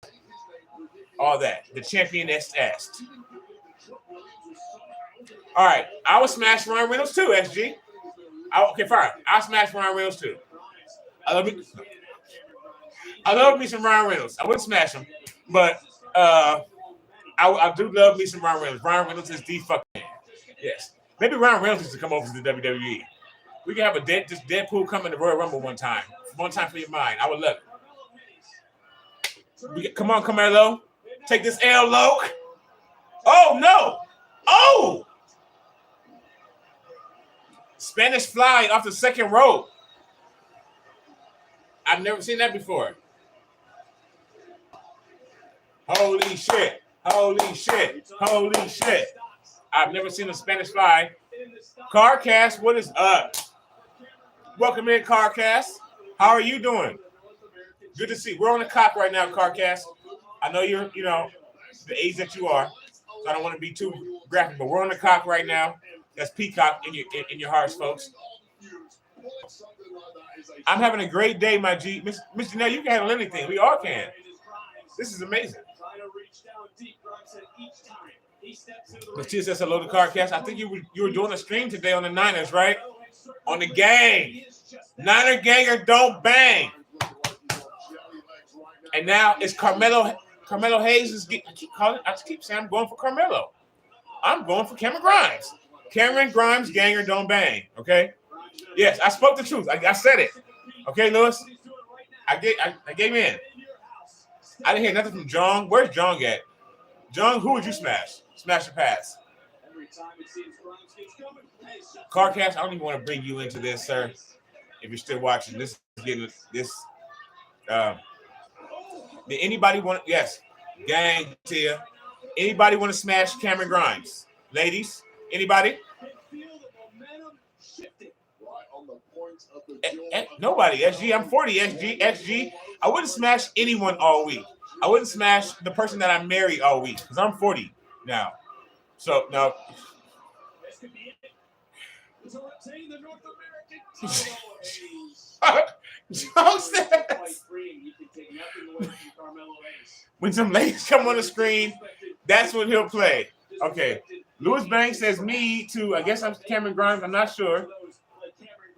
all that. The championess ass. All right. I would smash Ryan Reynolds too, SG. Okay, fine. I'll smash Ryan Reynolds too. I love me some Ryan Reynolds. I wouldn't smash him, but I do love me some Ryan Reynolds. Ryan Reynolds is the fucking man. Yes. Maybe Ryan Reynolds needs to come over to the WWE. We can have just Deadpool come in the Royal Rumble one time. One time for your mind. I would love it. Come on, Carmelo. Take this L, Loke. Oh, no. Oh! Spanish fly off the second row. I've never seen that before. Holy shit. Holy shit. Holy shit. I've never seen a Spanish fly. Carcast, what is up? Welcome in, Carcast. How are you doing? Good to see. We're on the clock right now, Carcast. I know you're, the age that you are, so I don't want to be too graphic, but we're on the clock right now. That's Peacock in your hearts, folks. I'm having a great day, my G. Miss Janelle, you can handle anything. We all can. This is amazing. Mattia says hello to Carcast. I think you were doing a stream today on the Niners, right? On the gang. Niner ganger don't bang. And now it's Carmelo Hayes. I keep saying I'm going for Carmelo. I'm going for Cameron Grimes. Cameron Grimes ganger don't bang. Okay? Yes, I spoke the truth. I said it. Okay, Lewis? I gave in. I didn't hear nothing from John. Where's John at? John, who would you smash? Smash or pass? Carcast, I don't even want to bring you into this, sir. If you're still watching, this is getting this. Did anybody want? Yes, gang, Tia. Anybody want to smash Cameron Grimes? Ladies, anybody? Nobody. SG, I'm 40. SG. I wouldn't smash anyone all week. I wouldn't smash the person that I marry all week because I'm 40 now. So no. Joe says, when some ladies come on the screen, that's when he'll play. Okay. Lewis Banks says me too. I guess I'm Cameron Grimes. I'm not sure.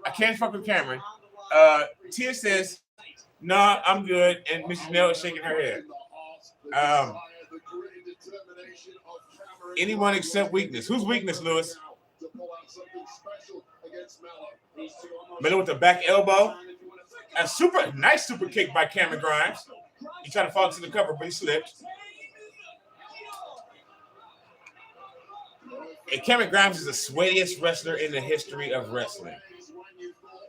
I can't fuck with Cameron. Tia says, nah, I'm good. And Mrs. Nell is shaking her head. Anyone except weakness. Who's weakness, Lewis? Miller with the back elbow. A nice super kick by Cameron Grimes. He tried to fall into the cover, but he slipped. And Cameron Grimes is the sweatiest wrestler in the history of wrestling.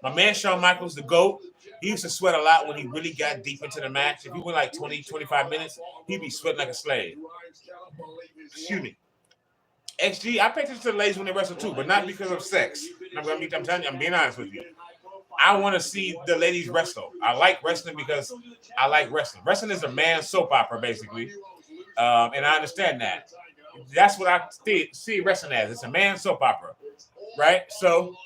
My man Shawn Michaels, the GOAT, he used to sweat a lot when he really got deep into the match. If he went like 20, 25 minutes, he'd be sweating like a slave. Excuse me. XG, I pay attention to the ladies when they wrestle too, but not because of sex. I'm telling you, I'm being honest with you. I want to see the ladies wrestle. I like wrestling because I like wrestling. Wrestling is a man's soap opera, basically. And I understand that. That's what I see wrestling as. It's a man's soap opera, right? So,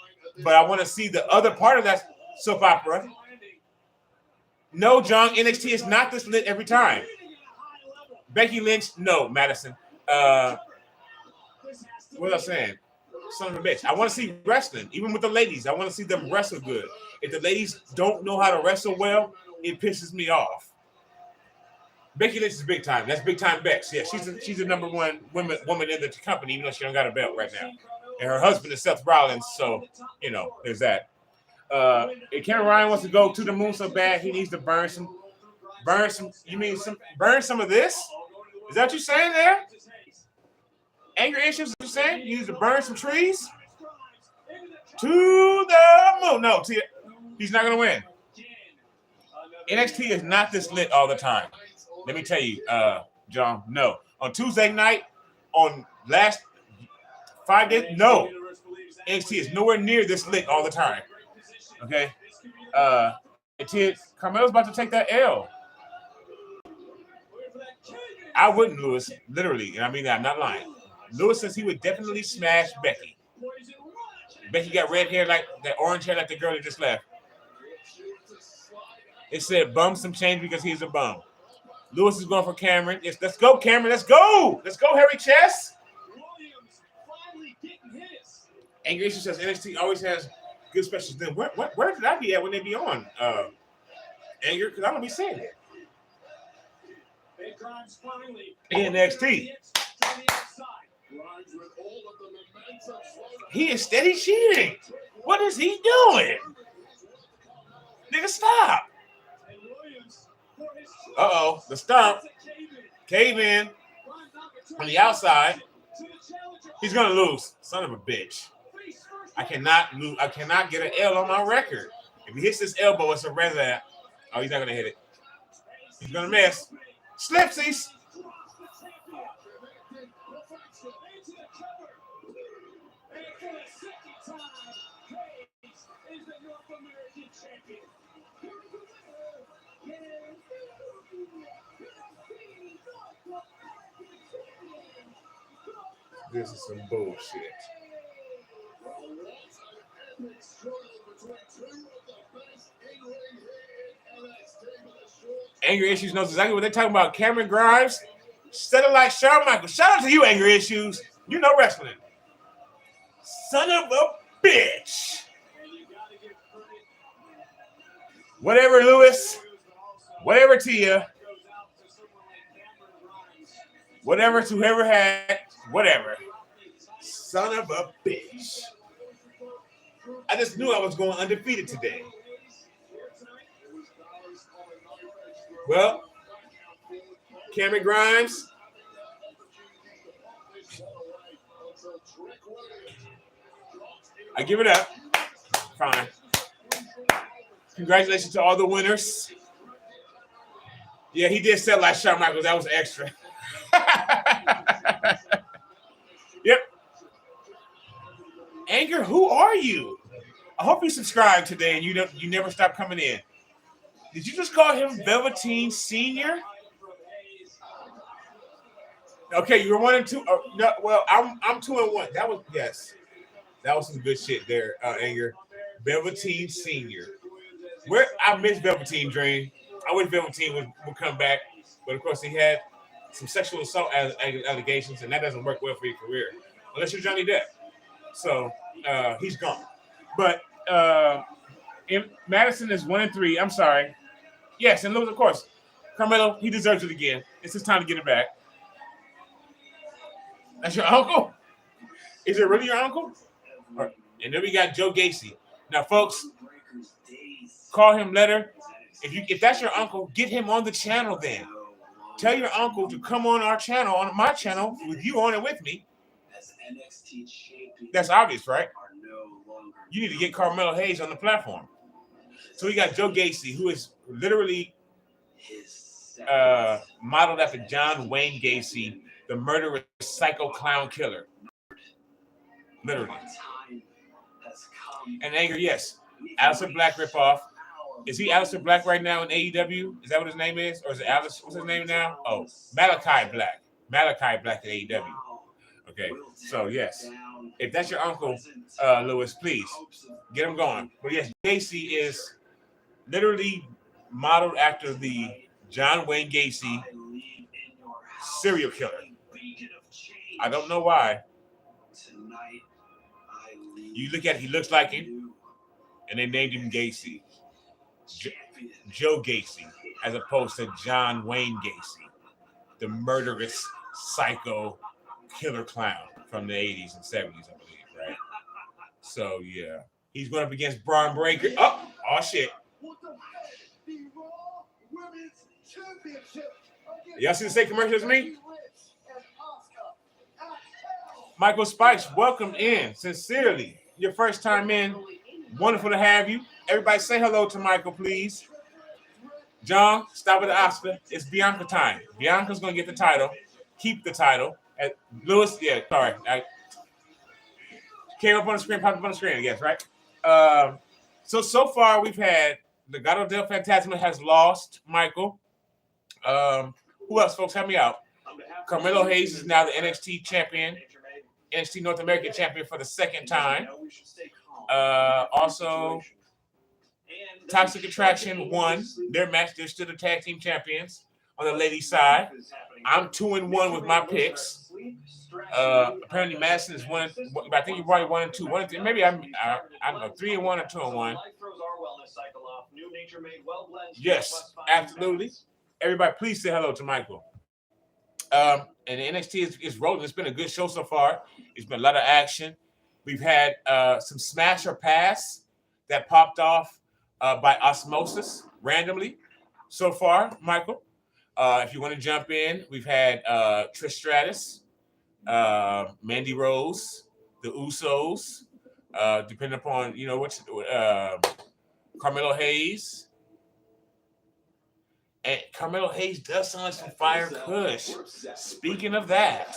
but I want to see the other part of that soap opera. No, John, NXT is not this lit every time. Becky Lynch, no, Madison. What was I saying? Son of a bitch. I want to see wrestling, even with the ladies. I want to see them wrestle good. If the ladies don't know how to wrestle well, it pisses me off. Becky Lynch is big time. That's big time Bex. Yeah, she's the number one woman in the company, even though she don't got a belt right now. And her husband is Seth Rollins, so there's that. If Cameron Ryan wants to go to the moon so bad, he needs to burn some. Burn some of this? Is that what you're saying there? Anger issues? What you saying? You need to burn some trees? To the moon. No, he's not gonna win. NXT is not this lit all the time. Let me tell you, John. No, on Tuesday night, on last 5 days, no. NXT is nowhere near this lit all the time. Okay. Carmelo's about to take that L. I wouldn't, Lewis. Literally, and I mean that. I'm not lying. Lewis says he would definitely smash Becky. Becky got red hair like that, orange hair like the girl that just left. It said bum some change because he's a bum. Lewis is going for Cameron. Yes, let's go, Cameron. Let's go. Let's go, hairy chest. Angry Issue says NXT always has good specials. Then where did I be at when they be on? Anger, because I don't be saying that. NXT. He is steady cheating. What is he doing? Nigga, stop. Uh-oh, the stomp. Cave in on the outside. He's gonna lose. Son of a bitch. I cannot lose. I cannot get an L on my record. If he hits this elbow, it's a red lap. Oh, he's not gonna hit it. He's gonna miss. Slipsies. This is some bullshit. Angry Issues knows exactly what they're talking about. Cameron Grimes, said it like Shawn Michaels. Shout out to you, Angry Issues. You know wrestling. Son of a bitch. Whatever, Lewis. Whatever, Tia. Whatever to whoever had. Whatever. Son of a bitch. I just knew I was going undefeated today. Well, Cameron Grimes. I give it up. Fine. Congratulations to all the winners. Yeah, he did sell like Shawn Michaels. That was extra. Yep. Anger, who are you? I hope you subscribe today and you never stop coming in. Did you just call him Velveteen Senior? Okay, you were 1 and 2. No, well, I'm 2-1. That was some good shit there, Anger. Velveteen Senior. I miss Velveteen Dream. I wish Velveteen would come back, but of course he had some sexual assault allegations, and that doesn't work well for your career unless you're Johnny Depp. So he's gone. But Madison is 1 and 3. I'm sorry. Yes, and look, of course, Carmelo, he deserves it again. It's his time to get it back. That's your uncle? Is it really your uncle? And then we got Joe Gacy. Now, folks, call him letter. If that's your uncle, get him on the channel then. Tell your uncle to come on our channel, on my channel, with you on it with me. That's obvious, right? You need to get Carmelo Hayes on the platform. So we got Joe Gacy, who is literally modeled after John Wayne Gacy, the murderous psycho clown killer. Literally. And Anger, yes. Aleister Black ripoff. Is he Aleister Black right now in AEW? Is that what his name is? Or is it Alice? What's his name now? Oh, Malachi Black. Malachi Black at AEW. Okay, so yes. If that's your uncle, Lewis, please get him going. But yes, Gacy is literally modeled after the John Wayne Gacy serial killer. I don't know why. Tonight, You look at he looks like him, and they named him Gacy. Joe Gacy, as opposed to John Wayne Gacy, the murderous psycho killer clown from the 80s and 70s, I believe, right? So yeah. He's going up against Braun Breaker. Oh shit. Y'all see the same commercial as me? Michael Spikes, welcome in. Sincerely. Your first time in. Wonderful to have you. Everybody say hello to Michael, please. John, stop with the Oscar. It's Bianca time. Bianca's going to get the title. Keep the title. Lewis, yeah, sorry. I came up on the screen, popped up on the screen, I guess, right? So far we've had Legado del Fantasma has lost Michael. Who else, folks? Help me out. Carmelo Hayes is now the NXT champion, NXT North American champion for the second time. Also, Toxic Attraction won their match. They're still the tag team champions on the ladies' side. I'm 2-1 with my picks. Apparently Madison is 1. I think you're probably 1 and 2. 1 and 3. Maybe I don't know, 3-1 or 2-1. Yes, absolutely. Everybody, please say hello to Michael. And the NXT is rolling. It's been a good show so far. It's been a lot of action. We've had some smash or pass that popped off by osmosis randomly so far, Michael. If you want to jump in, we've had Trish Stratus, Mandy Rose, the Usos, depending upon, which Carmelo Hayes. And Carmelo Hayes does sound like some fire kush. Speaking of that.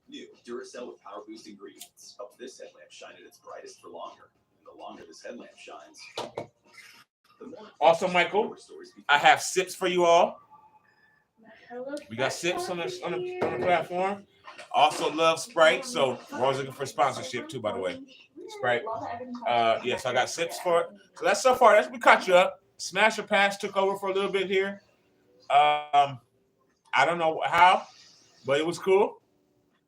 New Duracell with power boost ingredients. Help this headlamp shine at its brightest for longer. And the longer this headlamp shines, the more. Also, Michael, I have sips for you all. We got sips on the platform. Also love Sprite, so we're always looking for sponsorship too, by the way. Sprite. So I got sips for it. So that's so far. We caught you up. Smash or Pass took over for a little bit here. I don't know how, but it was cool.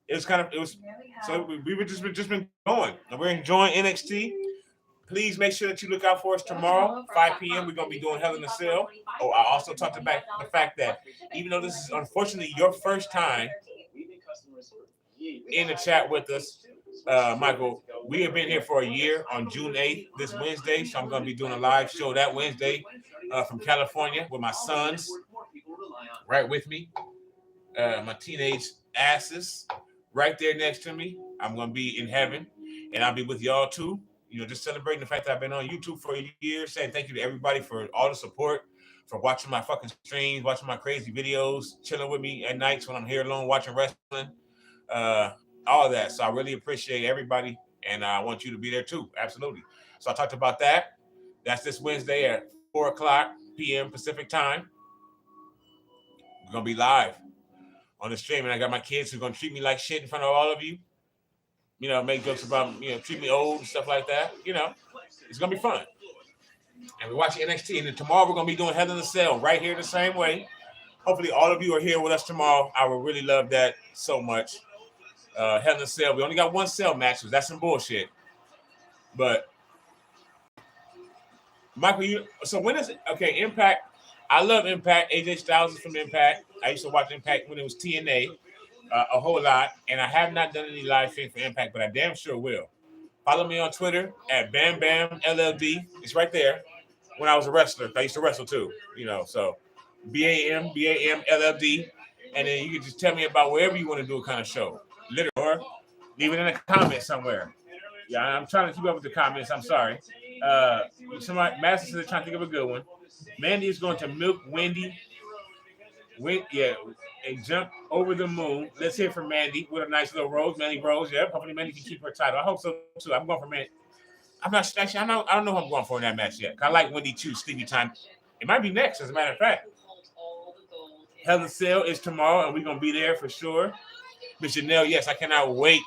So we were just been going. And we're enjoying NXT. Please make sure that you look out for us tomorrow, 5 p.m. We're going to be doing Hell in a Cell. Oh, I also talked about the fact that even though this is unfortunately your first time in the chat with us, Michael, we have been here for a year on June 8th, this Wednesday. So I'm going to be doing a live show that Wednesday from California with my sons right with me. My teenage asses right there next to me. I'm going to be in heaven, and I'll be with y'all too. Just celebrating the fact that I've been on YouTube for a year, saying thank you to everybody for all the support, for watching my fucking streams, watching my crazy videos, chilling with me at nights when I'm here alone watching wrestling, all of that. So I really appreciate everybody, and I want you to be there too. Absolutely. So I talked about that. That's this Wednesday at 4 o'clock p.m. Pacific time. We're going to be live on the stream, and I got my kids who are going to treat me like shit in front of all of you. Make jokes about, treat me old and stuff like that. It's going to be fun. And we're watching NXT. And then tomorrow we're going to be doing Hell in a Cell right here the same way. Hopefully all of you are here with us tomorrow. I would really love that so much. Hell in a Cell. We only got one cell match, so that's some bullshit. But, Michael, so when is it? Okay, Impact. I love Impact. AJ Styles is from Impact. I used to watch Impact when it was TNA. A whole lot, and I have not done any live stream for Impact, but I damn sure will. Follow me on Twitter at Bam Bam LLD. It's right there. When I was a wrestler, I used to wrestle too, so BAM LLD, and then you can just tell me about wherever you want to do a kind of show, literally, or leave it in a comment somewhere. Yeah, I'm trying to keep up with the comments. I'm sorry. Somebody, Master says they're trying to think of a good one. Mandy is going to milk Wendy. And jump over the moon. Let's hear from Mandy with a nice little rose. Mandy Rose, yeah. Hopefully Mandy can keep her title. I hope so too. I'm going for Mandy. I don't know who I'm going for in that match yet. I like Wendy Choo, Sleepy Time. It might be next, as a matter of fact. Hell in a Cell is tomorrow, and we're going to be there for sure. Miss Janelle, yes, I cannot wait.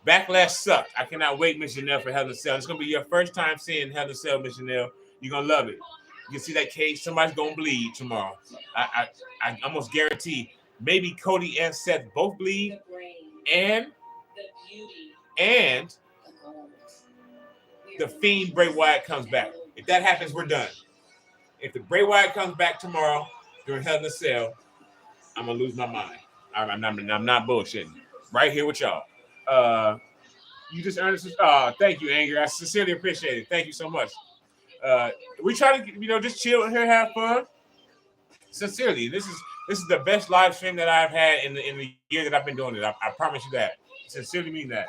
Backlash sucked. I cannot wait, Miss Janelle, for Hell in a Cell. It's going to be your first time seeing Hell in a Cell, Miss Janelle. You're going to love it. You can see that cage. Somebody's going to bleed tomorrow. I almost guarantee maybe Cody and Seth both bleed. And and the Fiend Bray Wyatt comes back. If that happens, we're done. If the Bray Wyatt comes back tomorrow during Hell in a Cell, I'm gonna lose my mind. I'm not bullshitting. Right here with y'all. You just earned this. Thank you, Anger. I sincerely appreciate it. Thank you so much. We try to, just chill in here, have fun. Sincerely, this is the best live stream that I've had in the year that I've been doing it. I promise you that. Sincerely mean that.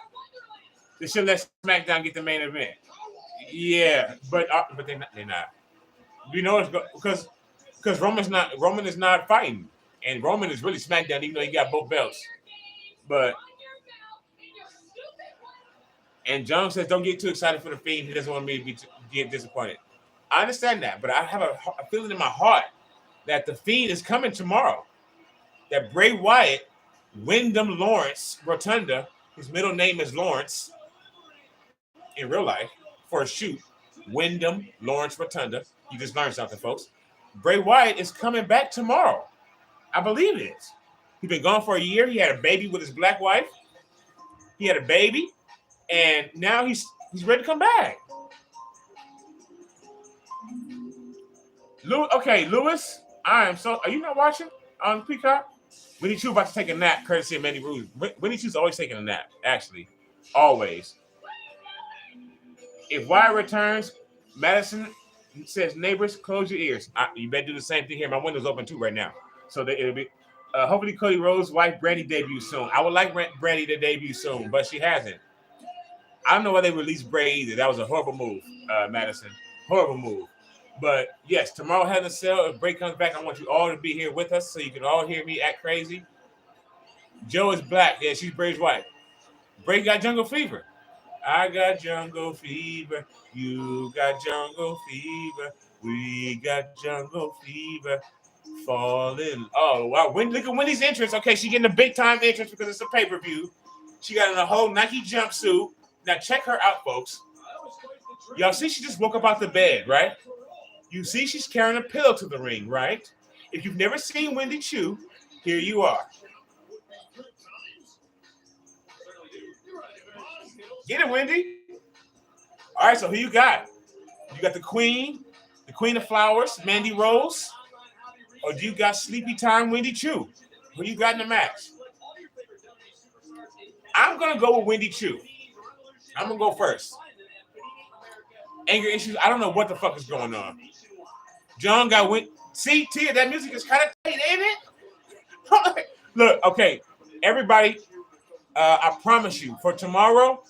They should let SmackDown get the main event. Yeah, but they're not. You know, it's because Roman is not fighting, and Roman is really SmackDown, even though he got both belts. And John says, "Don't get too excited for the Fiend. He doesn't want me to get disappointed." I understand that, but I have a feeling in my heart that the Fiend is coming tomorrow. That Bray Wyatt, Wyndham Lawrence Rotunda, his middle name is Lawrence in real life, for a shoot, Wyndham Lawrence Rotunda. You just learned something, folks. Bray Wyatt is coming back tomorrow. I believe it is. He's been gone for a year. He had a baby with his black wife. He had a baby, and now he's ready to come back. Lewis, are you not watching on Peacock? Wendy Choo about to take a nap, courtesy of Mandy Rouge. Wendy Choo's always taking a nap, actually. Always. If Wyatt returns, Madison says, neighbors, close your ears. You better do the same thing here. My window's open too right now. So it'll be, hopefully Cody Rhodes' wife, Brandy, debuts soon. I would like Brandy to debut soon, but she hasn't. I don't know why they released Bray either. That was a horrible move, Madison. Horrible move. But yes, tomorrow Hell in a Cell. If Bray comes back, I want you all to be here with us so you can all hear me act crazy. Joe is black. Yeah, she's Bray's wife. Bray got jungle fever. I got jungle fever. You got jungle fever. We got jungle fever. Falling. Oh, wow. Look at Wendy's entrance. Okay, she's getting a big time entrance because it's a pay-per-view. She got in a whole Nike jumpsuit. Now check her out, folks. Y'all see she just woke up out the bed, right? You see she's carrying a pillow to the ring, right? If you've never seen Wendy Choo, here you are. Get it, Wendy. All right, so who you got? You got the Queen of Flowers, Mandy Rose, or do you got Sleepy Time Wendy Choo? Who you got in the match? I'm going to go with Wendy Choo. I'm going to go first. Anger issues, I don't know what the fuck is going on. John got see, Tia, that music is kind of tight, ain't it? Look, okay, everybody, I promise you, for tomorrow.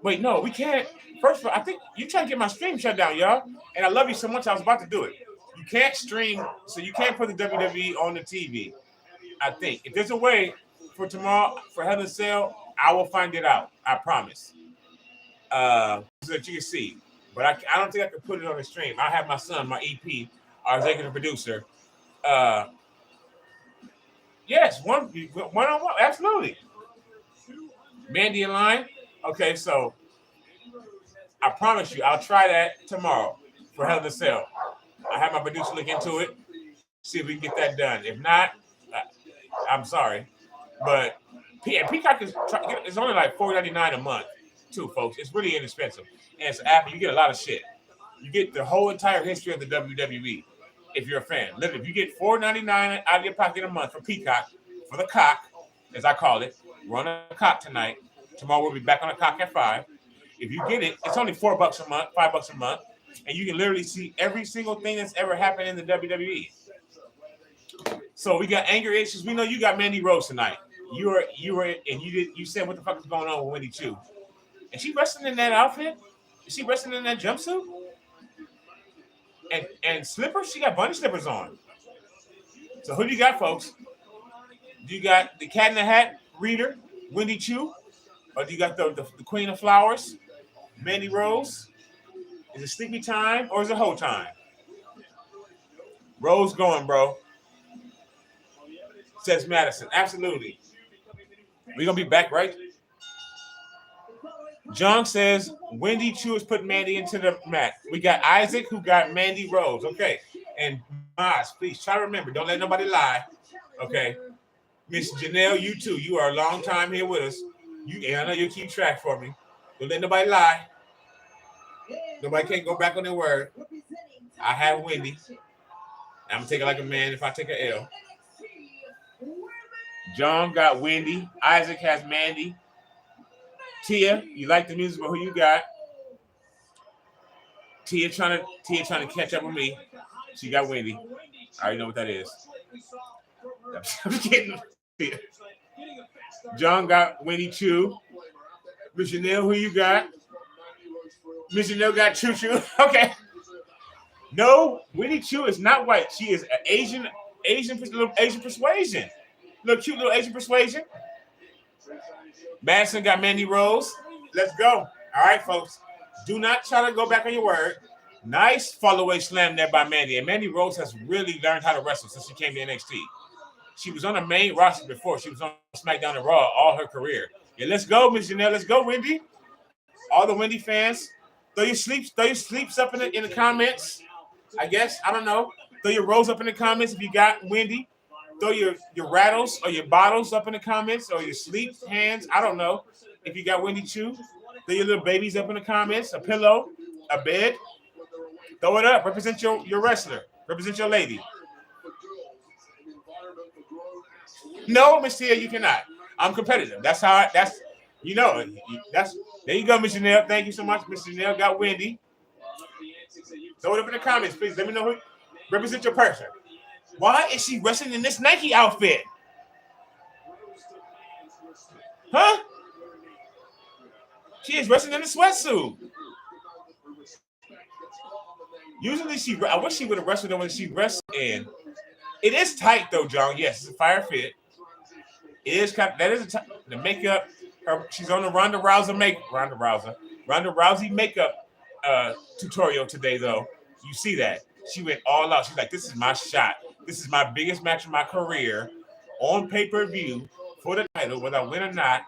Wait, no, we can't. First of all, I think you trying to get my stream shut down, y'all. And I love you so much, I was about to do it. You can't stream, so you can't put the WWE on the TV. I think. If there's a way for tomorrow, for Hell in a Cell, I will find it out. I promise. So that you can see. But I don't think I can put it on the stream. I have my son, my EP, our executive producer. Yes, one-on-one, absolutely. Mandy in line. Okay, so I promise you, I'll try that tomorrow for Hell in a Cell. I have my producer look into it, see if we can get that done. If not, I'm sorry. But Peacock is only like $4.99 a month, too, folks. It's really inexpensive. And it's after you get a lot of shit. You get the whole entire history of the WWE if you're a fan. Literally, if you get $4.99 out of your pocket a month for Peacock, for the cock, as I call it, we're on a cock tonight. Tomorrow we'll be back on a cock at 5. If you get it, it's only $4 a month, $5 a month, and you can literally see every single thing that's ever happened in the WWE. So we got anger issues. We know you got Mandy Rose tonight. You said what the fuck is going on with Wendy Choo? And she wrestling in that outfit? Is she wrestling in that jumpsuit? And slippers? She got bunny slippers on. So who do you got, folks? Do you got the Cat in the Hat reader, Wendy Choo? Or do you got the Queen of Flowers, Mandy Rose? Is it Sleepy Time or is it Whole Time? Rose going, bro. Says Madison. Absolutely. We're going to be back, right? John says Wendy Choo is putting Mandy into the mat. We got Isaac who got Mandy Rose. Okay. And Maz, please try to remember. Don't let nobody lie. Okay. Miss Janelle, you too. You are a long time here with us. And I know you keep track for me. Don't let nobody lie. Nobody can't go back on their word. I have Wendy. I'm gonna take it like a man if I take an L. John got Wendy. Isaac has Mandy. Tia, you like the music, but who you got? Tia trying to catch up with me. She got Wendy. I already know what that is. I'm just kidding. John got Wendy Choo. Miss Janelle, who you got? Miss Janelle got Choo Choo. Okay. No, Wendy Choo is not white. She is an little Asian persuasion. Little cute little Asian persuasion. Madison got Mandy Rose. Let's go. All right, folks. Do not try to go back on your word. Nice follow-away slam there by Mandy. And Mandy Rose has really learned how to wrestle since she came to NXT. She was on the main roster before. She was on SmackDown and Raw all her career. Yeah, let's go, Miss Janelle. Let's go, Wendy. All the Wendy fans, throw your sleeps up in the comments. I guess. I don't know. Throw your rolls up in the comments if you got Wendy. Throw your rattles or your bottles up in the comments or your sleep hands. I don't know. If you got Wendy Choo, throw your little babies up in the comments. A pillow, a bed. Throw it up. Represent your wrestler. Represent your lady. No, Miss Tia, you cannot. I'm competitive. That's there you go, Miss Janelle. Thank you so much. Miss Janelle got Wendy. Throw it up in the comments, please. Let me know who represent your person. Why is she wrestling in this Nike outfit? Huh? She is wrestling in a sweatsuit. Usually I wish she would have wrestled when she wrestled in. It is tight though, John. Yes, it's a fire fit. It is the makeup. She's on the Ronda Rousey makeup tutorial today though. You see that. She went all out. She's like, this is my shot. This is my biggest match of my career on pay-per-view for the title, whether I win or not.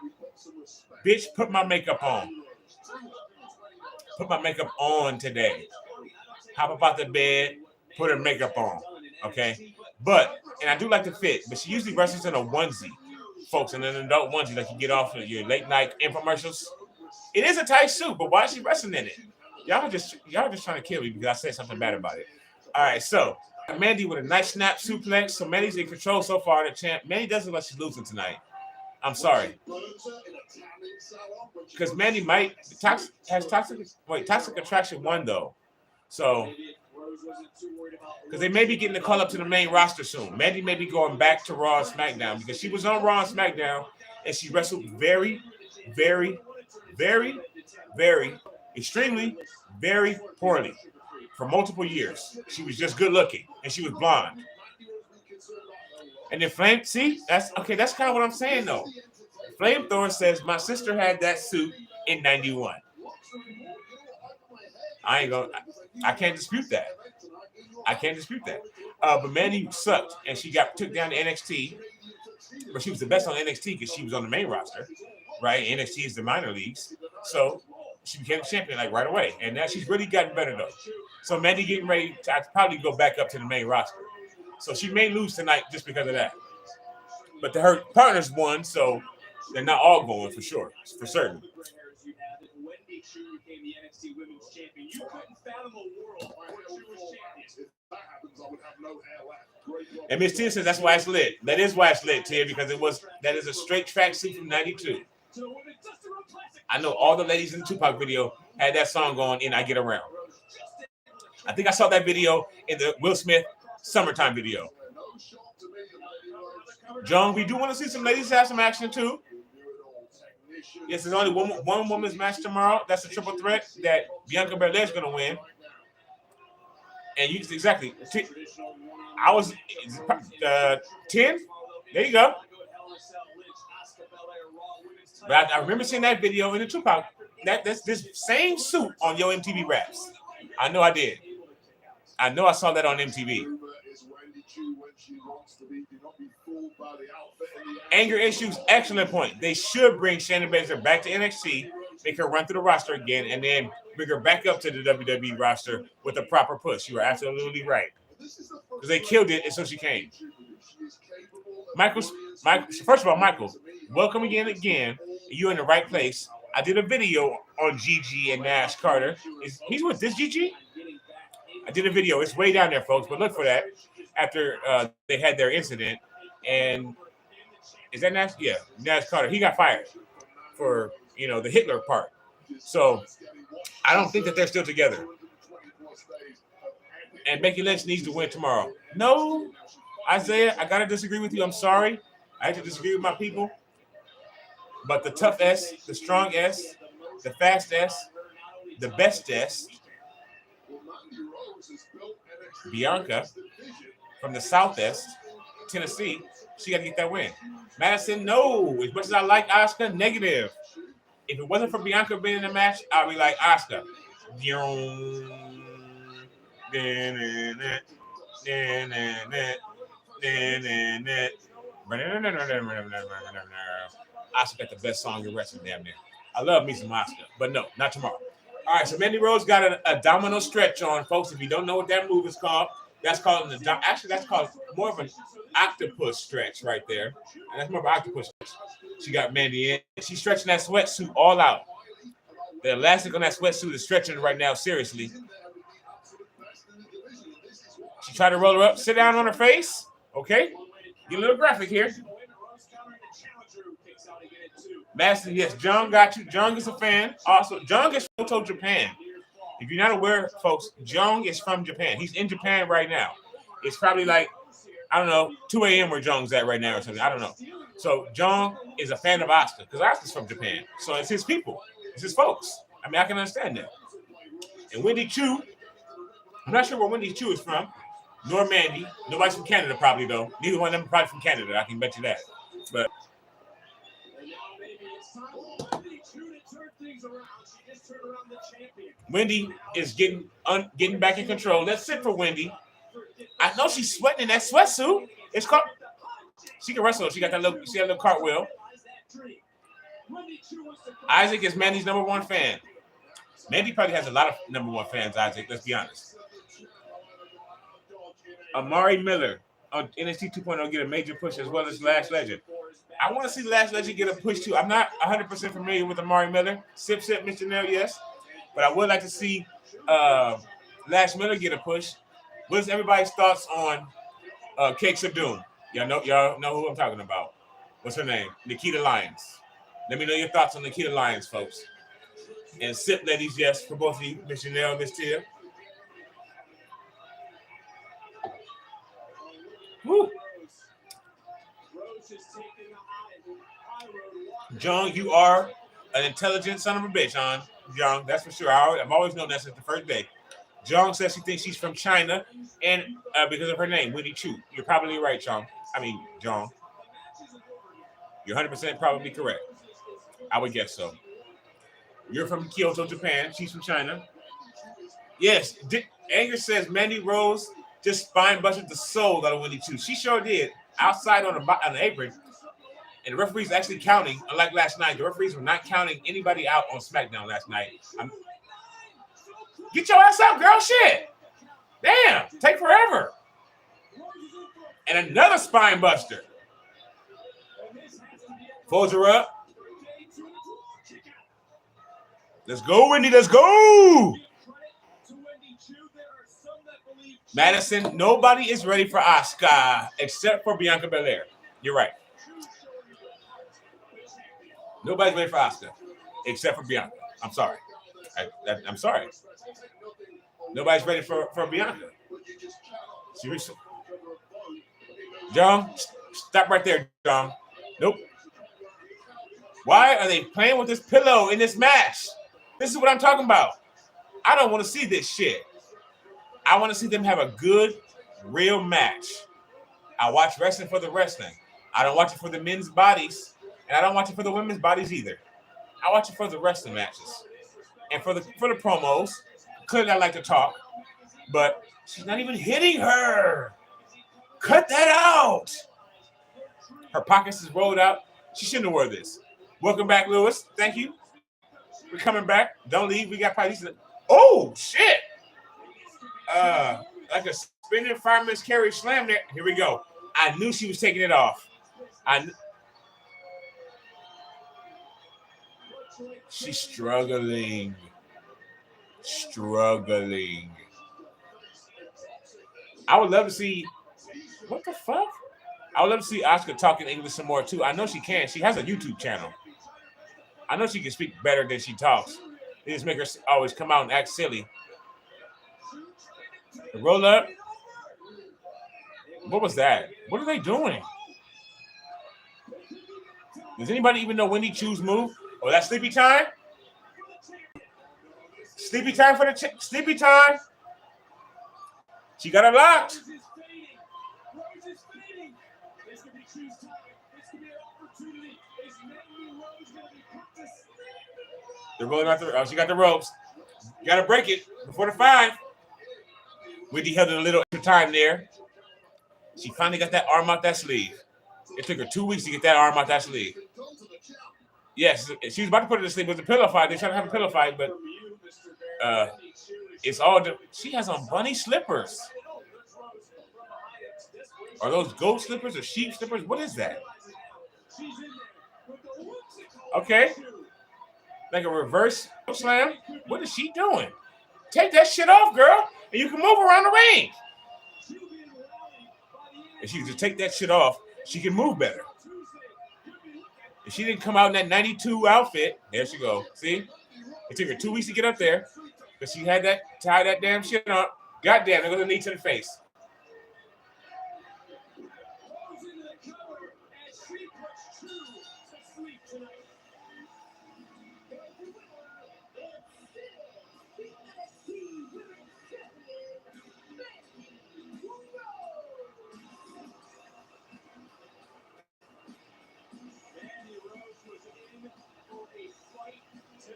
Bitch, put my makeup on. Put my makeup on today. Hop up out the bed, put her makeup on. Okay? And I do like the fit, but she usually wrestles in a onesie, folks, in an adult onesie like you get off of your late night infomercials. It is a tight suit, but why is she wrestling in it? Y'all just trying to kill me because I said something bad about it. All right, so Mandy with a nice snap suplex. So Mandy's in control so far. The champ. Mandy doesn't let she's losing tonight. I'm sorry. Because Mandy has toxic attraction 1 though. So because they may be getting the call up to the main roster soon. Mandy may be going back to Raw and SmackDown because she was on Raw and SmackDown and she wrestled very, very, very, very, extremely, very poorly for multiple years. She was just good looking and she was blonde. And then that's kind of what I'm saying though. Flamethrower says my sister had that suit in 91. I can't dispute that. But Mandy sucked and she got took down to NXT. But she was the best on NXT because she was on the main roster, right? NXT is the minor leagues. So she became champion like right away. And now she's really gotten better though. So Mandy getting ready to probably go back up to the main roster. So she may lose tonight just because of that. But her partners won, so they're not all going for sure, for certain. Wendy Choo became the NXT Women's Champion. You couldn't fathom a world where she was champion. If that happens, I would have no hair left. And Miss Tia says that's why it's lit. That is why it's lit, Tia, because that is a straight track suit from 92. I know all the ladies in the Tupac video had that song going in I Get Around. I think I saw that video in the Will Smith Summertime video. John, we do want to see some ladies have some action too. Yes, there's only one women's match tomorrow. That's a triple threat that Bianca Belair is going to win. And exactly. I was 10. There you go. But I remember seeing that video in the Tupac. That's this same suit on your MTV Raps. I know I did. I know I saw that on MTV. Anger issues, excellent point. They should bring Shannon Baszler back to NXT, make her run through the roster again, and then bring her back up to the WWE roster with a proper push. You are absolutely right. Because they killed it, and so she came. Michael, first of all, Michael, welcome again. you're in the right place. I did a video on Gigi and Nash Carter. He's with this Gigi? I did a video. It's way down there, folks, but look for that after they had their incident. And is that Nash? Yeah, Nash Carter. He got fired for, the Hitler part. So I don't think that they're still together. And Becky Lynch needs to win tomorrow. No, Isaiah, I got to disagree with you. I'm sorry. I have to disagree with my people. But the tough S, the strong S, the fast S, the best S, Bianca from the Southwest, Tennessee, she got to get that win. Madison, no. As much as I like Asuka, negative. If it wasn't for Bianca being in the match, I'd be like, Asuka. Asuka got the best song in wrestling, damn near. I love me some Asuka, but no, not tomorrow. All right, so Mandy Rose got a domino stretch on, folks. If you don't know what that move is called, that's called that's called more of an octopus stretch right there. And that's more of an octopus stretch. She got Mandy in. She's stretching that sweatsuit all out. The elastic on that sweatsuit is stretching right now, seriously. She tried to roll her up, sit down on her face. Okay, get a little graphic here. Madison, yes, John got you. John is a fan. Also, John is from Japan. If you're not aware, folks, John is from Japan. He's in Japan right now. It's probably like, I don't know, 2 a.m. where John's at right now or something. I don't know. So John is a fan of Asuka because Asuka's from Japan. So it's his people. It's his folks. I mean, I can understand that. And Wendy Choo, I'm not sure where Wendy Choo is from, nor Mandy. Nobody's from Canada probably, though. Neither one of them are probably from Canada. I can bet you that. But Wendy is getting back in control. That's it for Wendy. I know she's sweating in that sweatsuit. It's called. She can wrestle. She got that little cartwheel. Isaac is Mandy's #1 fan. Mandy probably has a lot of #1 fans, Isaac. Let's be honest. Amari Miller on NXT 2.0 get a major push as well as Lash Legend. I want to see Lash Legend get a push too. I'm not 100% familiar with Amari Miller. Sip, Mr. Nell, yes. But I would like to see Lash Miller get a push. What's everybody's thoughts on Cakes of Doom? Y'all know who I'm talking about. What's her name? Nikita Lyons. Let me know your thoughts on Nikita Lyons, folks. And Sip, ladies, yes, for both of you, Miss Janelle, Miss Tia. Woo. John, you are an intelligent son of a bitch, John. That's for sure. I've always known that since the first day. John says she thinks she's from China, and because of her name, Wendy Choo. You're probably right, John. You're 100% probably correct. I would guess so. You're from Kyoto, Japan. She's from China. Yes. Anger says Mandy Rose just spine busted the soul out of Wendy Choo. She sure did. Outside on the apron. And the referees actually counting. Unlike last night, the referees were not counting anybody out on SmackDown last night. Get your ass up, girl. Shit. Damn. Take forever. And another spine buster. Folds her up. Let's go, Wendy. Let's go. Madison, nobody is ready for Asuka except for Bianca Belair. You're right. Nobody's ready for Asuka except for Bianca. I'm sorry. I'm sorry. Nobody's ready for Bianca. Seriously. John, stop right there, John. Nope. Why are they playing with this pillow in this match? This is what I'm talking about. I don't want to see this shit. I want to see them have a good, real match. I watch wrestling for the wrestling. I don't watch it for the men's bodies, and I don't watch it for the women's bodies either. I watch it for the wrestling matches and for the promos. Clearly, I like to talk, but she's not even hitting her. Cut that out. Her pockets is rolled out. She shouldn't have worn this. Welcome back, Lewis. Thank you. We're coming back. Don't leave. We got probably these. Oh shit! Like a spinning fireman's carry slam there. Here we go. I knew she was taking it off. She's struggling. Struggling. I would love to see. What the fuck? I would love to see Asuka talking English some more too. I know she can. She has a YouTube channel. I know she can speak better than she talks. They just make her always come out and act silly. The roll up. What was that? What are they doing? Does anybody even know Wendy Choo's move? Oh, that's sleepy time? Sleepy time for the sleepy time. She got it locked. They're rolling out the. Oh, she got the ropes. You got to break it before the 5. Wendy held it a little extra time there. She finally got that arm out that sleeve. It took her 2 weeks to get that arm out that sleeve. Yes, she was about to put it to sleep. It was a pillow fight. They tried to have a pillow fight, but it's all. She has on bunny slippers. Are those goat slippers or sheep slippers? What is that? Okay. Like a reverse slam? What is she doing? Take that shit off, girl, and you can move around the ring. If she could just take that shit off, she can move better. If she didn't come out in that 92 outfit, there she go. See? It took her 2 weeks to get up there, but she had that, tie that damn shit up. Goddamn, there goes a knee to the face.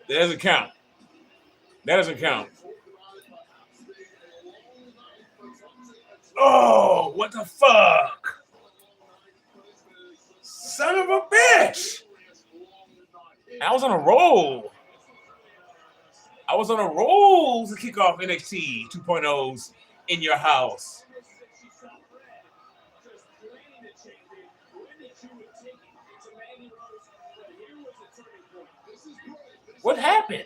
That doesn't count. That doesn't count. Oh, what the fuck? Son of a bitch. I was on a roll. I was on a roll to kick off NXT 2.0's In Your House. What happened?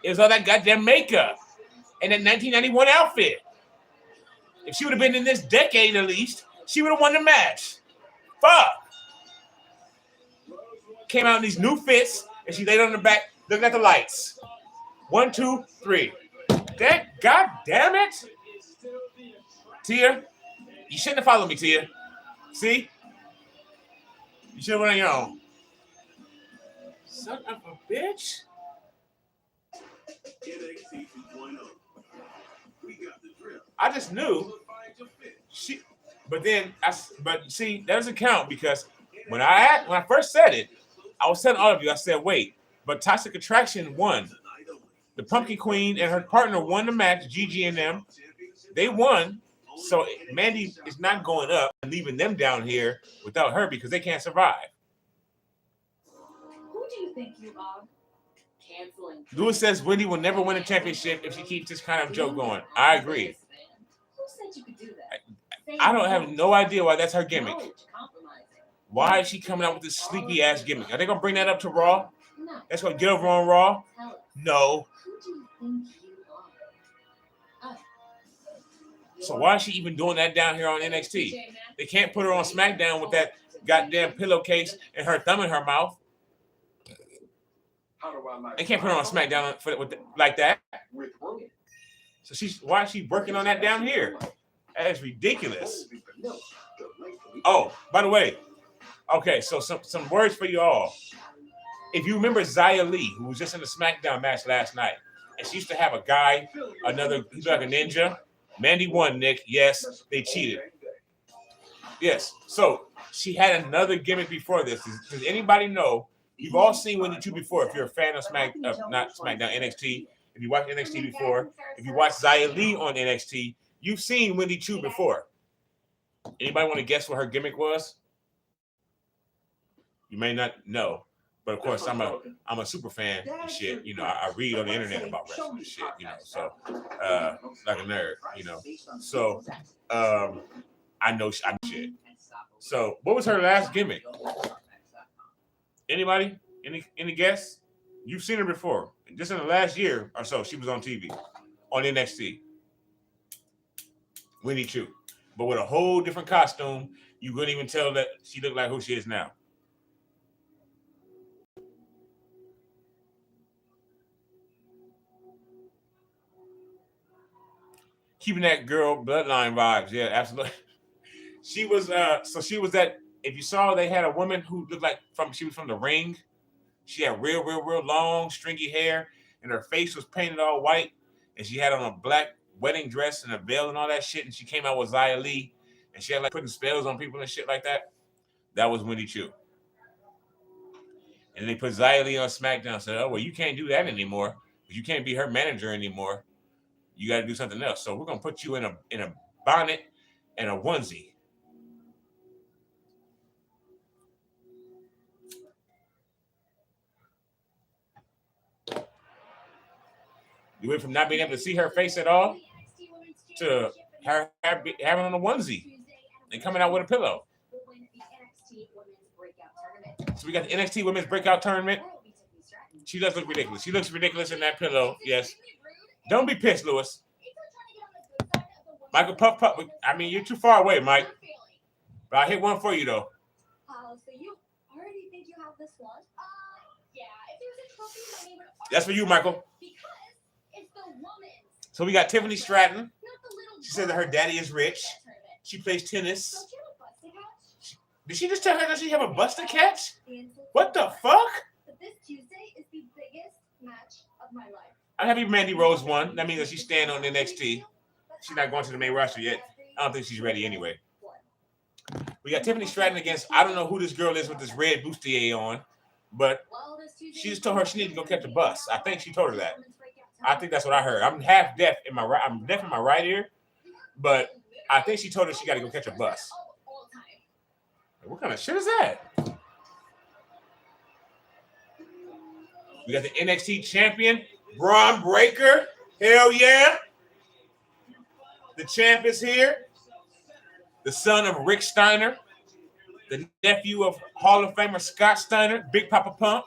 It was all that goddamn makeup and that 1991 outfit. If she would have been in this decade at least, she would have won the match. Fuck. Came out in these new fits and she laid on the back looking at the lights. 1, 2, 3. That god damn it. Tia, you shouldn't have followed me, Tia. See? You should have went on your own. Son of a bitch. I just knew she, but see, that doesn't count because when I first said it, I was telling all of you, I said, wait, but Toxic Attraction won. The Pumpkin Queen and her partner won the match, Gigi and them. They won. So Mandy is not going up and leaving them down here without her because they can't survive. Who do you think you are? Canceling. Lewis says Wendy will never win a championship if she keeps this kind of joke going. I agree. Who said you could do that? I don't have no idea why that's her gimmick. Why is she coming out with this sleepy ass gimmick? Are they gonna bring that up to Raw? No. That's gonna get over on Raw? No. Who do you think you are? So why is she even doing that down here on NXT? They can't put her on SmackDown with that goddamn pillowcase and her thumb in her mouth. They can't put her on SmackDown like that. So why is she working on that down here? That is ridiculous. Oh, by the way, okay, so some words for you all. If you remember Xia Li, who was just in the SmackDown match last night, and she used to have a guy, he's like a ninja. Mandy won, Nick. Yes, they cheated. Yes, so she had another gimmick before this. Does anybody know? You've all seen Wendy Choo before. If you're a fan of not SmackDown, NXT. If you watch NXT before, if you watch Xia Li on NXT, you've seen Wendy Choo before. Anybody want to guess what her gimmick was? You may not know, but of course I'm a super fan and shit. You know, I read on the internet about wrestling and shit. You know, so like a nerd. You know, so I know shit. So what was her last gimmick? Anybody? Any guess? You've seen her before. Just in the last year or so, she was on TV on NXT. Wendy Choo, but with a whole different costume. You couldn't even tell that she looked like who she is now. Keeping that girl bloodline vibes, yeah, absolutely. She was she was that. If you saw, they had a woman who looked like she was from the Ring. She had real long, stringy hair, and her face was painted all white, and she had on a black wedding dress and a veil and all that shit. And she came out with Xia Li, and she had like putting spells on people and shit like that. That was Wendy Choo. And they put Xia Li on SmackDown. Said, "Oh well, you can't do that anymore. You can't be her manager anymore. You got to do something else. So we're gonna put you in a bonnet and a onesie." You went from not being able to see her face at all to her having on a onesie and coming out with a pillow. So we got the NXT Women's Breakout Tournament. She does look ridiculous. She looks ridiculous in that pillow. Yes. Don't be pissed, Lewis. Michael Puff. I mean, you're too far away, Mike. But I hit one for you, though. So you already think you have this one? Yeah. If there's a trophy, my name would. That's for you, Michael. Because it's the woman's. So we got Tiffany Stratton. She said that her daddy is rich. She plays tennis. Did she just tell her that she have a bus to catch? What the fuck? But this Tuesday is the biggest match of my life. I'm happy Mandy Rose won. That means that she's staying on NXT. She's not going to the main roster yet. I don't think she's ready anyway. We got Tiffany Stratton against, I don't know who this girl is with this red bustier on, but she just told her she needed to go catch a bus. I think she told her that. I think that's what I heard. I'm half deaf in my right. I'm deaf in my right ear, but I think she told her she got to go catch a bus. What kind of shit is that? We got the NXT champion, Braun Breaker. Hell yeah. The champ is here. The son of Rick Steiner. The nephew of Hall of Famer Scott Steiner. Big Papa Pump.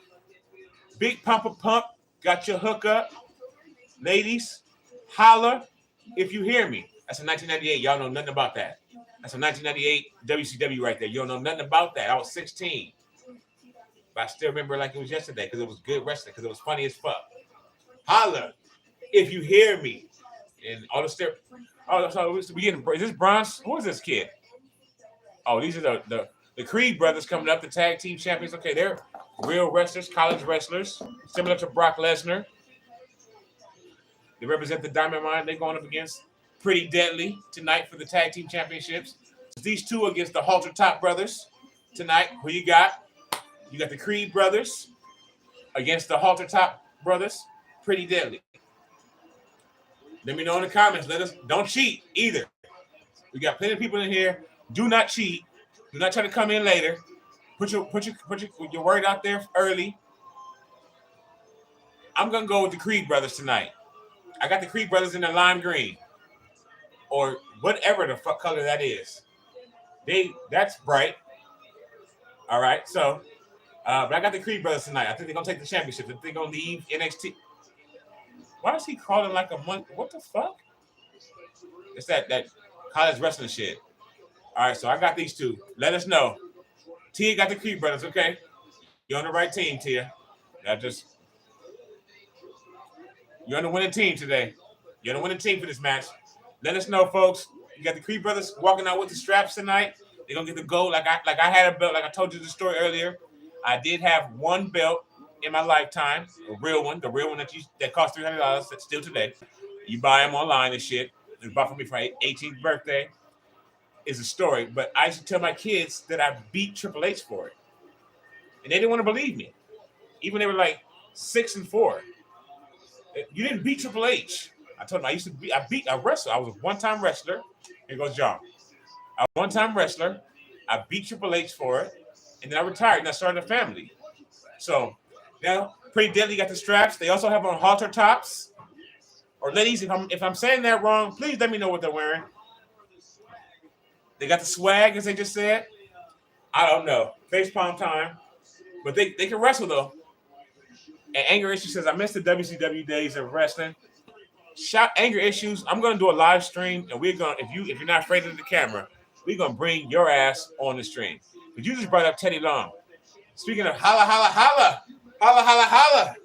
Big Papa Pump got your hook up. Ladies, holla if you hear me. That's a 1998. Y'all know nothing about that. That's a 1998 WCW right there. You don't know nothing about that. I was 16. But I still remember it like it was yesterday because it was good wrestling, because it was funny as fuck. Holla if you hear me. And all the step. Oh, so we getting, is this Bronze? Who is this kid? Oh, these are the Creed brothers coming up, the tag team champions. Okay, they're real wrestlers, college wrestlers, similar to Brock Lesnar. They represent the Diamond Mine. They're going up against Pretty Deadly tonight for the tag team championships. These two against the Halter Top brothers tonight. Who you got? You got the Creed brothers against the Halter Top brothers. Pretty Deadly. Let me know in the comments. Let us don't cheat either. We got plenty of people in here. Do not cheat. Do not try to come in later. Put your word out there early. I'm gonna go with the Creed brothers tonight. I got the Creed brothers in the lime green, or whatever the fuck color that is. That's bright. All right, so but I got the Creed brothers tonight. I think they're gonna take the championship. I think they're gonna leave NXT. Why is he calling like a month? What the fuck? It's that college wrestling shit. All right, so I got these two. Let us know. Tia got the Creed brothers, okay? You're on the right team, Tia. You're on the winning team today. You're on the winning team for this match. Let us know, folks. You got the Creed brothers walking out with the straps tonight. They're gonna get the gold. Like I had a belt. Like I told you the story earlier. I did have one belt in my lifetime, the real one that cost $300. That's still today. You buy them online and shit. It was bought for me for my 18th birthday. Is a story, but I used to tell my kids that I beat Triple H for it, and they didn't want to believe me. Even they were like 6 and 4. You didn't beat Triple H. I told them I beat a wrestler. I was a one-time wrestler. Here goes John. I was a one-time wrestler. I beat Triple H for it, and then I retired and I started a family. So now, Pretty Deadly got the straps. They also have on halter tops. Or ladies, if I'm saying that wrong, please let me know what they're wearing. They got the swag, as they just said. I don't know. Face palm time. But they can wrestle though. And Anger Issues says, I miss the WCW days of wrestling. Shout Anger Issues. I'm gonna do a live stream, and we're gonna, if you're not afraid of the camera, we're gonna bring your ass on the stream. But you just brought up Teddy Long. Speaking of holla, holla, holla, holla, holla, holla,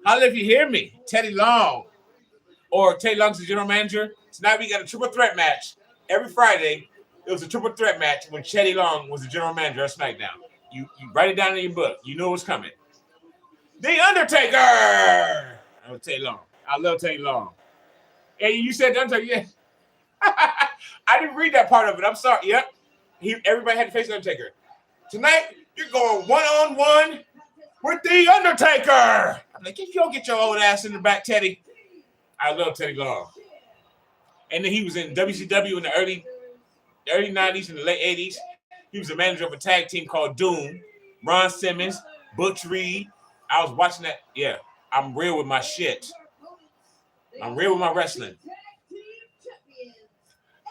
holla if you hear me, Teddy Long. Or Teddy Long's the general manager. Tonight we got a triple threat match. Every Friday, it was a triple threat match when Teddy Long was the general manager of SmackDown. You write it down in your book. You know what's coming. The Undertaker! I love Teddy Long. I love Teddy Long. Hey, you said The Undertaker, yeah. I didn't read that part of it. I'm sorry. Yep. Everybody had to face The Undertaker. Tonight, you're going one-on-one with The Undertaker. I'm like, if you don't get your old ass in the back, Teddy. I love Teddy Long. And then he was in WCW in the early 90s and the late 80s. He was a manager of a tag team called Doom. Ron Simmons, Butch Reed. I was watching that. Yeah, I'm real with my shit. I'm real with my wrestling.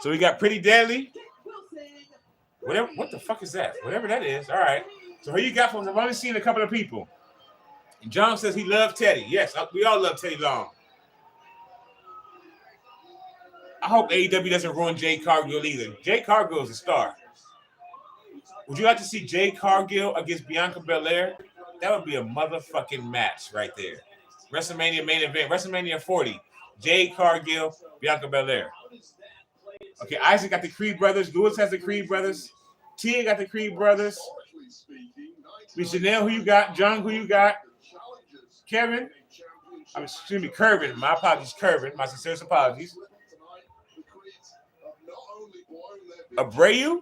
So we got Pretty Deadly. Whatever. What the fuck is that? Whatever that is. All right. So who you got from? I've only seen a couple of people. And John says he loved Teddy. Yes, we all love Teddy Long. I hope AEW doesn't ruin Jade Cargill either. Jade Cargill is a star. Would you like to see Jade Cargill against Bianca Belair? That would be a motherfucking match right there. WrestleMania main event, WrestleMania 40. Jade Cargill, Bianca Belair. Okay, Isaac got the Creed brothers. Lewis has the Creed brothers. Tia got the Creed brothers. Chanel, who you got? John, who you got? Kevin? Excuse me, Kervin. My apologies, Kervin. My sincerest apologies. Abreu?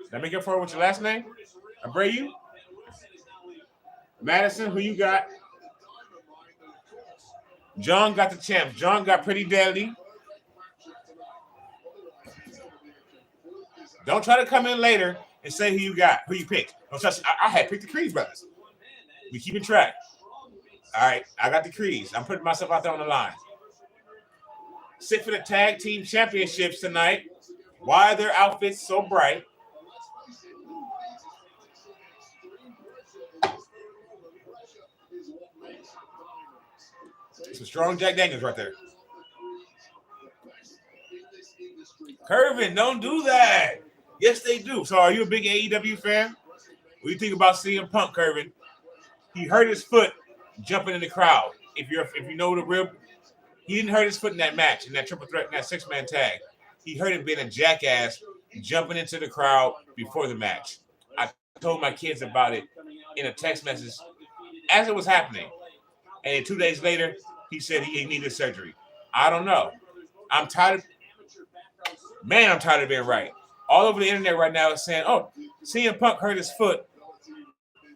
Did I make it forward with your last name? Abreu? Madison, who you got? John got the champ. John got Pretty Deadly. Don't try to come in later and say who you got, who you picked. I had picked the Creed brothers. We keeping track. All right, I got the Creeds. I'm putting myself out there on the line. Sit for the tag team championships tonight. Why are their outfits so bright? Some strong Jack Daniels right there. Kervin, don't do that. Yes, they do. So are you a big AEW fan? What do you think about CM Punk, Kervin? He hurt his foot jumping in the crowd. If you know the real, he didn't hurt his foot in that match, in that triple threat, in that six-man tag. He hurt him being a jackass, jumping into the crowd before the match. I told my kids about it in a text message as it was happening. And 2 days later, he said he needed surgery. I don't know. I'm tired of being right. All over the internet right now is saying, oh, CM Punk hurt his foot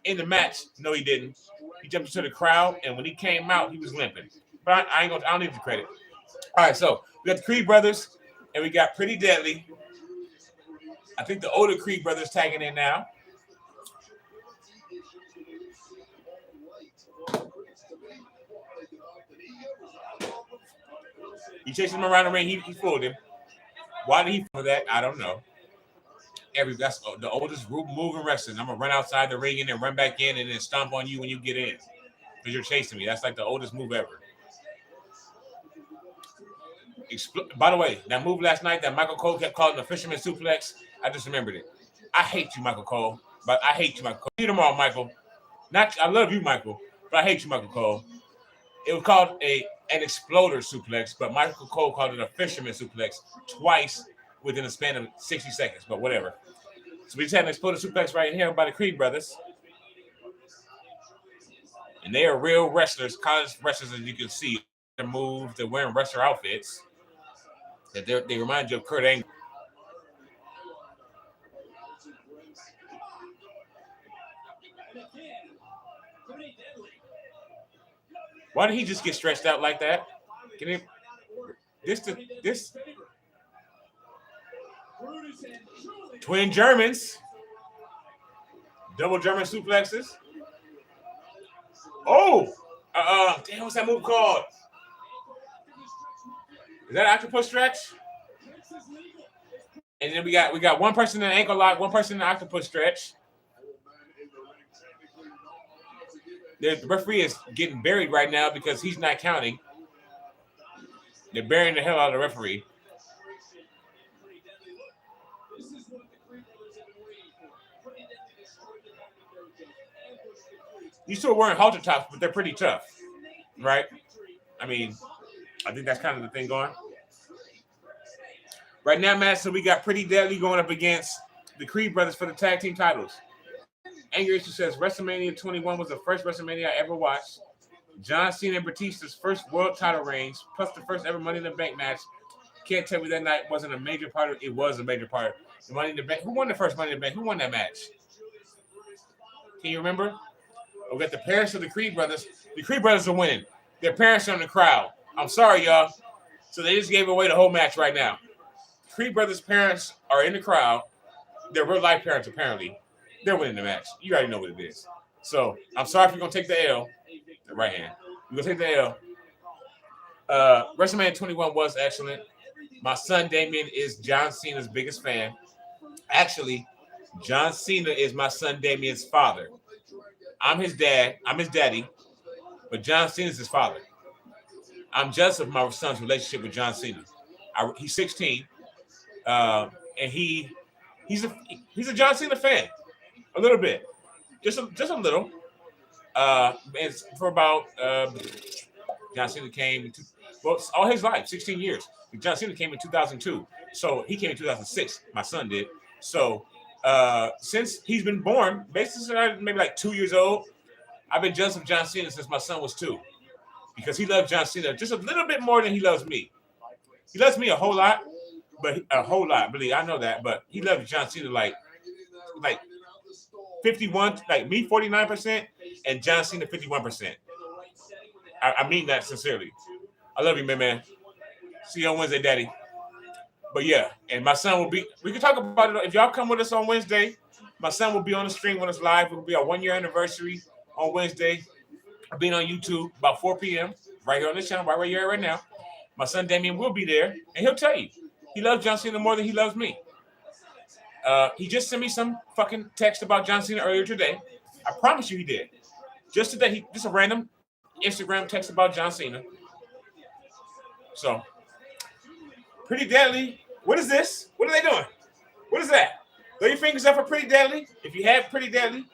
in the match. No, he didn't. He jumped into the crowd, and when he came out, he was limping. But I don't need the credit. All right, so we got the Creed brothers, and we got Pretty Deadly. I think the older Creed brothers tagging in now. He chased him around the ring. He fooled him. Why did he for that? I don't know. That's the oldest move in wrestling. I'm gonna run outside the ring and then run back in and then stomp on you when you get in because you're chasing me. That's like the oldest move ever. By the way, that move last night that Michael Cole kept calling the fisherman suplex, I just remembered it. I hate you, Michael Cole. But I hate you, Michael Cole. See you tomorrow, Michael. I love you, Michael, but I hate you, Michael Cole. It was called an exploder suplex, but Michael Cole called it a fisherman suplex twice within a span of 60 seconds, but whatever. So we just had an exploder suplex right here by the Creed brothers. And they are real wrestlers, college wrestlers, as you can see. Their moves, they're wearing wrestler outfits. That they remind you of Kurt Angle. Why did he just get stretched out like that? This twin Germans, double German suplexes. Oh, damn, what's that move called? Is that octopus stretch? And then we got one person in the ankle lock, one person in the octopus stretch. The referee is getting buried right now because he's not counting. They're burying the hell out of the referee. These two are wearing halter tops, but they're pretty tough, right? I mean, I think that's kind of the thing going. Right now, Matt, so we got Pretty Deadly going up against the Creed brothers for the tag team titles. Angry Issue says WrestleMania 21 was the first WrestleMania I ever watched. John Cena and Batista's first world title reigns, plus the first ever Money in the Bank match. Can't tell me that night wasn't a major part of it. It was a major part. The Money in the Bank. Who won the first Money in the Bank? Who won that match? Can you remember? We got the parents of the Creed brothers. The Creed brothers are winning. Their parents are in the crowd. I'm sorry, y'all. So they just gave away the whole match right now. Creed brothers' parents are in the crowd. They're real life parents, apparently. They're winning the match. You already know what it is. So I'm sorry if you're gonna take the L. The right hand. You're gonna take the L. WrestleMania 21 was excellent. My son Damien is John Cena's biggest fan. Actually, John Cena is my son Damien's father. I'm his dad. I'm his daddy. But John Cena is his father. I'm jealous of my son's relationship with John Cena. He's 16, and he's a John Cena fan, a little bit, just a little. And for about John Cena came all his life, 16 years. John Cena came in 2002, so he came in 2006. My son did. So since he's been born, basically maybe like 2 years old, I've been jealous of John Cena since my son was 2, because he loves John Cena just a little bit more than he loves me. He loves me a whole lot, really, I know that, but he loves John Cena like 51, like me 49%, and John Cena 51%. I mean that sincerely. I love you, man. See you on Wednesday, Daddy. But yeah, and my son will be. We can talk about it if y'all come with us on Wednesday. My son will be on the stream with us live. It will be our 1 year anniversary on Wednesday. I'll be on YouTube about 4 p.m. right here on this channel, right where you're at right now. My son Damien will be there, and he'll tell you he loves John Cena more than he loves me. He just sent me some fucking text about John Cena earlier today. I promise you he did. Just today, just a random Instagram text about John Cena. So, Pretty Deadly. What is this? What are they doing? What is that? Throw your fingers up for Pretty Deadly. If you have Pretty Deadly,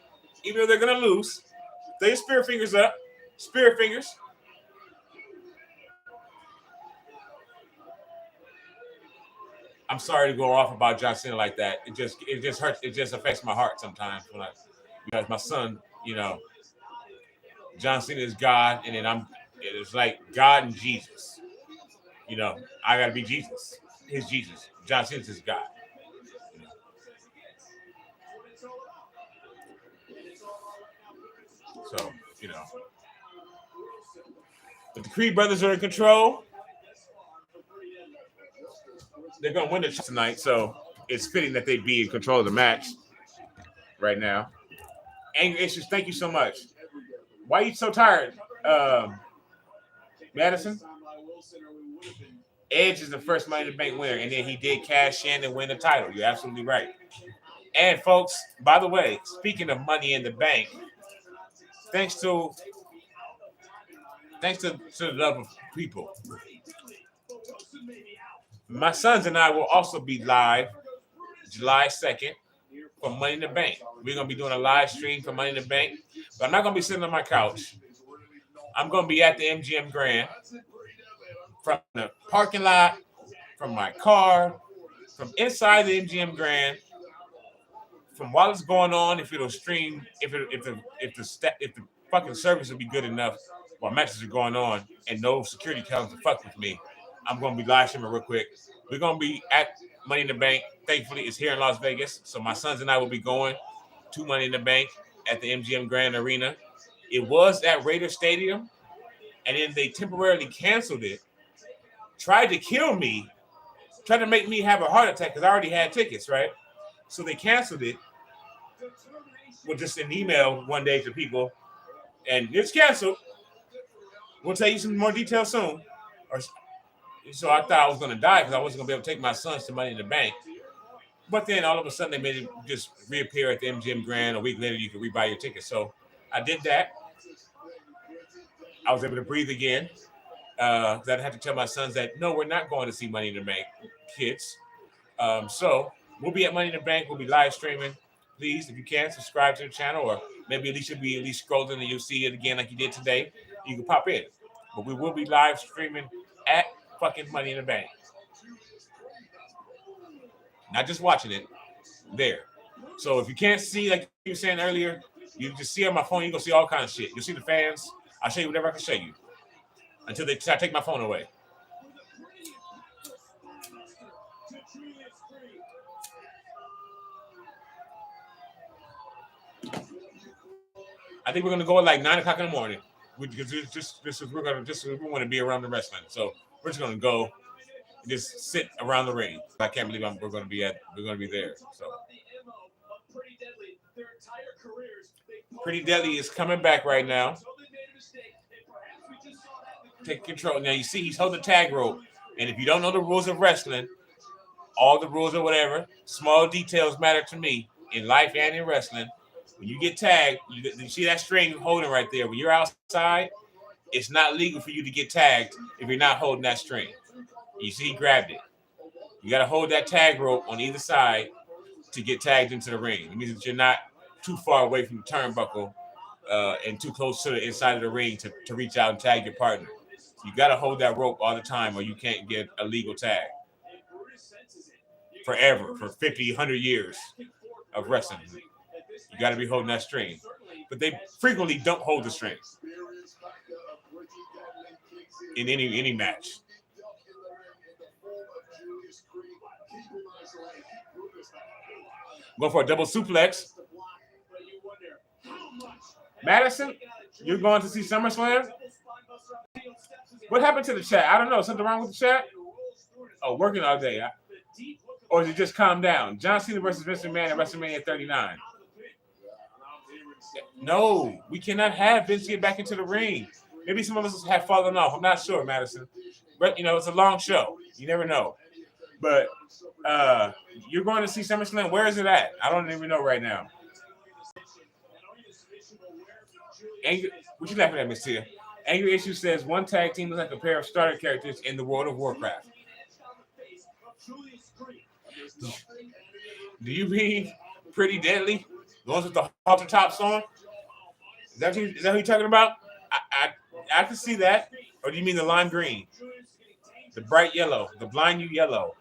even though they're going to lose, throw your spirit fingers up. Spirit fingers. I'm sorry to go off about John Cena like that. It just hurts. It just affects my heart sometimes because my son, John Cena is God, and then it's like God and Jesus. I gotta be Jesus. His Jesus. John Cena's his God. So, but the Creed brothers are in control. They're gonna win the tonight, so it's fitting that they be in control of the match right now. Angry Issues, thank you so much. Why are you so tired, Madison? Edge is the first Money in the Bank winner, and then he did cash in and win the title. You're absolutely right. And folks, by the way, speaking of Money in the Bank, thanks to the love of people, my sons and I will also be live July 2nd for Money in the Bank. We're going to be doing a live stream for Money in the Bank, but I'm not going to be sitting on my couch. I'm going to be at the MGM Grand from the parking lot, from my car, from inside the MGM Grand, from while it's going on, if it'll stream, if the fucking service will be good enough while matches are going on and no security comes to fuck with me, I'm going to be live streaming real quick. We're going to be at Money in the Bank. Thankfully, it's here in Las Vegas. So my sons and I will be going to Money in the Bank at the MGM Grand Arena. It was at Raider Stadium, and then they temporarily canceled it, tried to kill me, tried to make me have a heart attack because I already had tickets, right? So they canceled it with just an email one day to people, and it's canceled. We'll tell you some more details soon. So I thought I was going to die because I wasn't going to be able to take my sons to Money in the Bank. But then all of a sudden they made it just reappear at the MGM Grand. A week later, you could rebuy your ticket. So I did that. I was able to breathe again. I had to tell my sons that no, we're not going to see Money in the Bank, kids. So we'll be at Money in the Bank. We'll be live streaming. Please, if you can, subscribe to the channel, or maybe at least you'll be at least scrolling and you'll see it again like you did today. You can pop in. But we will be live streaming at fucking Money in the Bank. Not just watching it, there. So if you can't see, like you were saying earlier, you just see on my phone, you're going to see all kinds of shit. You'll see the fans. I'll show you whatever I can show you until they try to take my phone away. I think we're gonna go at like 9 o'clock in the morning. We want to be around the wrestling, so we're just gonna go and just sit around the ring. I can't believe we're gonna be there. So Pretty Deadly is coming back right now. Take control. Now you see he's holding the tag rope, and if you don't know the rules of wrestling, all the rules or whatever, small details matter to me in life and in wrestling. When you get tagged, you see that string holding right there. When you're outside, it's not legal for you to get tagged if you're not holding that string. You see, he grabbed it. You got to hold that tag rope on either side to get tagged into the ring. It means that you're not too far away from the turnbuckle and too close to the inside of the ring to reach out and tag your partner. You got to hold that rope all the time or you can't get a legal tag. Forever, for 50, 100 years of wrestling. You got to be holding that string. But they frequently don't hold the string in any match. Go for a double suplex. Madison, you're going to see SummerSlam? What happened to the chat? I don't know. Something wrong with the chat? Oh, working all day. Or did it just calm down? John Cena versus Vince McMahon at WrestleMania 39. No, we cannot have Vince get back into the ring. Maybe some of us have fallen off. I'm not sure, Madison. But, it's a long show. You never know. But you're going to see SummerSlam. Where is it at? I don't even know right now. What you laughing at, Miss Tia? Angry Issue says, one tag team is like a pair of starter characters in the World of Warcraft. Do you mean Pretty Deadly? The ones with the halter tops on? Is that who you're talking about? I can see that. Or do you mean the lime green? The bright yellow. The blind you yellow.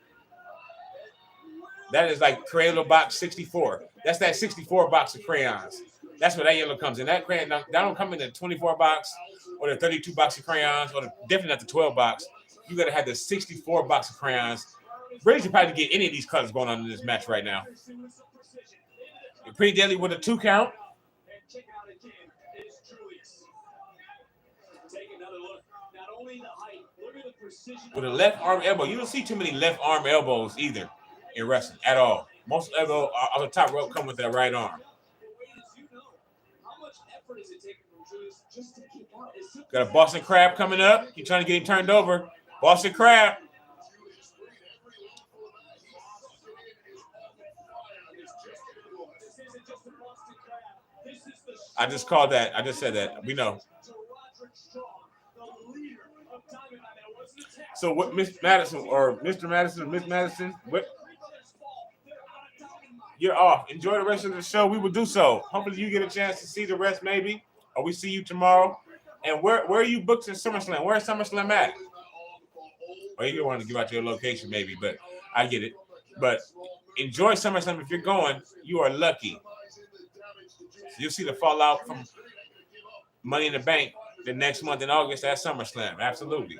That is like Crayola box 64. That's that 64 box of crayons. That's where that yellow comes in. That crayon, that don't come in the 24 box or the 32 box of crayons or definitely not the 12 box. You got to have the 64 box of crayons. Brady should probably get any of these colors going on in this match right now. Pretty Deadly with a 2 count. With a left arm elbow. You don't see too many left arm elbows either in wrestling at all. Most elbow on the top rope come with that right arm. Got a Boston Crab coming up. He's trying to get him turned over. Boston Crab. I just called that. I just said that. We know. So what, Miss Madison or Mr. Madison or Miss Madison, what? You're off. Enjoy the rest of the show. We will do so. Hopefully you get a chance to see the rest maybe, or we see you tomorrow. And where are you booked in SummerSlam? Where's SummerSlam at? Or you want to give out your location maybe, but I get it. But enjoy SummerSlam. If you're going, you are lucky. You'll see the fallout from Money in the Bank the next month in August at SummerSlam. Absolutely.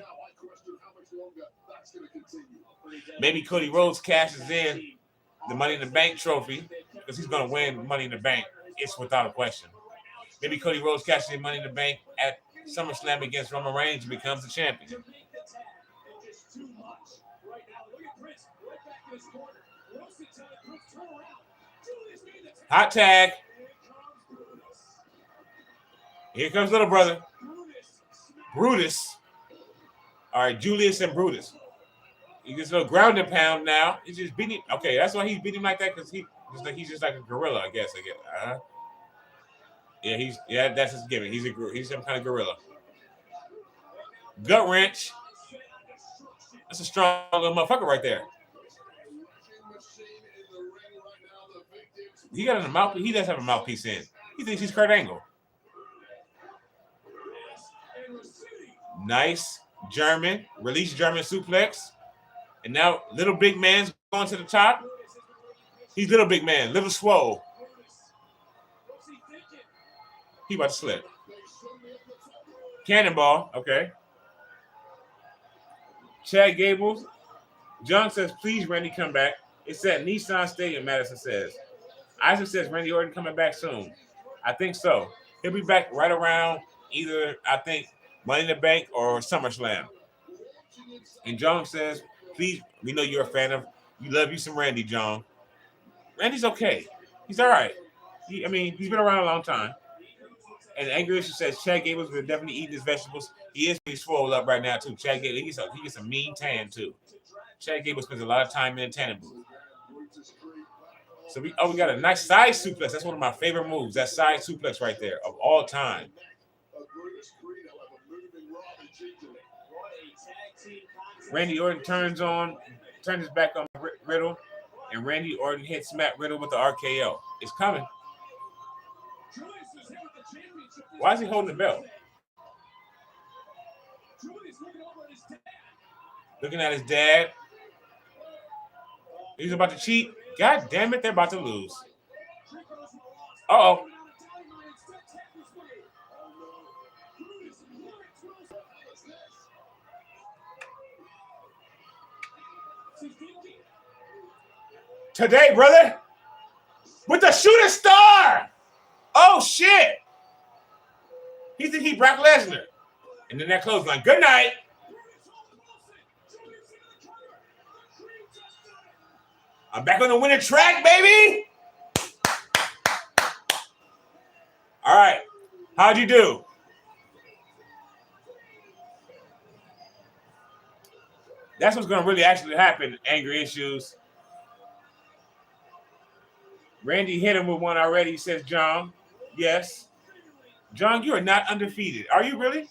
Maybe Cody Rhodes cashes in the Money in the Bank trophy because he's going to win Money in the Bank. It's without a question. Maybe Cody Rhodes cashes in Money in the Bank at SummerSlam against Roman Reigns and becomes the champion. Hot tag. Here comes little brother. Brutus. All right, Julius and Brutus. He gets a little ground and pound now. He's just beating. Okay, that's why he's beating like that because he's just like a gorilla, I guess. Yeah, that's his gimmick. He's some kind of gorilla. Gut wrench. That's a strong little motherfucker right there. He got a mouthpiece. He does have a mouthpiece in. He thinks he's Kurt Angle. Nice German. Release German suplex. And now little big man's going to the top. He's little big man. Little swole. He about to slip. Cannonball. Okay. Chad Gables. John says, please, Randy, come back. It's at Nissan Stadium, Madison says. Isaac says, Randy Orton coming back soon. I think so. He'll be back right around either, I think, Money in the Bank or SummerSlam. And John says, please, we know you're a fan of, you love you some Randy, John. Randy's okay. He's all right. He's been around a long time. And Angry Issue says, Chad Gables will definitely eat his vegetables. He is pretty swole up right now, too. Chad Gables, he gets a mean tan, too. Chad Gables spends a lot of time in the tanning booth. So we got a nice side suplex. That's one of my favorite moves. That side suplex right there of all time. Randy Orton turns his back on Riddle, and Randy Orton hits Matt Riddle with the RKO. It's coming. Why is he holding the belt? Looking at his dad. He's about to cheat. God damn it, they're about to lose. Uh-oh. Today, brother, with the shooting star. Oh, shit. He think he Brock Lesnar. And then that clothesline. Good night. I'm back on the winning track, baby. All right. How'd you do? That's what's going to really actually happen, Angry Issues. Randy hit him with one already, says John. Yes. John, you are not undefeated. Are you really?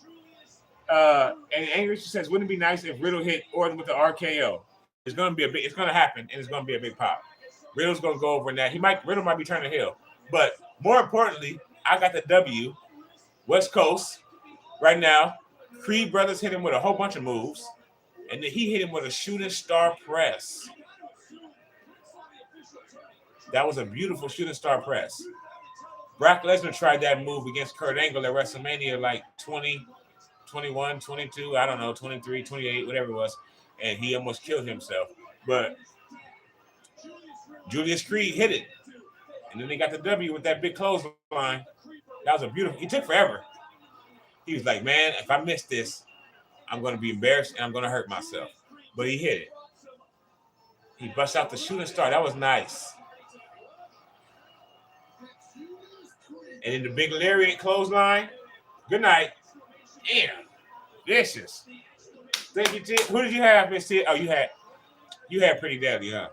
And Angry Issues says, wouldn't it be nice if Riddle hit Orton with the RKO? It's going to happen, and it's going to be a big pop. Riddle's going to go over in that. Riddle might be turning heel. But more importantly, I got the W. West Coast right now. Creed Brothers hit him with a whole bunch of moves. And then he hit him with a shooting star press. That was a beautiful shooting star press. Brock Lesnar tried that move against Kurt Angle at WrestleMania like 20, 21, 22, I don't know, 23, 28, whatever it was. And he almost killed himself. But Julius Creed hit it. And then they got the W with that big clothesline. That was a beautiful, it took forever. He was like, man, if I miss this, I'm going to be embarrassed and I'm going to hurt myself. But he hit it. He bust out the shooting star. That was nice. And then the big lariat clothesline. Good night. Damn. Vicious. Thank you, Tia. Who did you have, Miss Tia? Oh, you had Pretty Deadly, huh?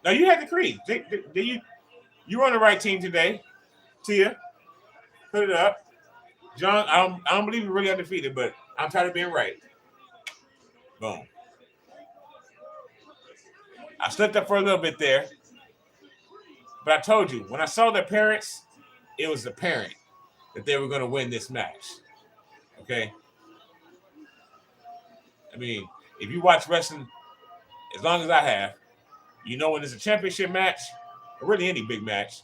No, you had the Creed. You were on the right team today, Tia. Put it up. John, I don't believe you're really undefeated, but I'm tired of being right. Boom. I slipped up for a little bit there. But I told you, when I saw their parents, it was apparent that they were going to win this match. Okay? I mean, if you watch wrestling as long as I have, you know when there's a championship match, or really any big match,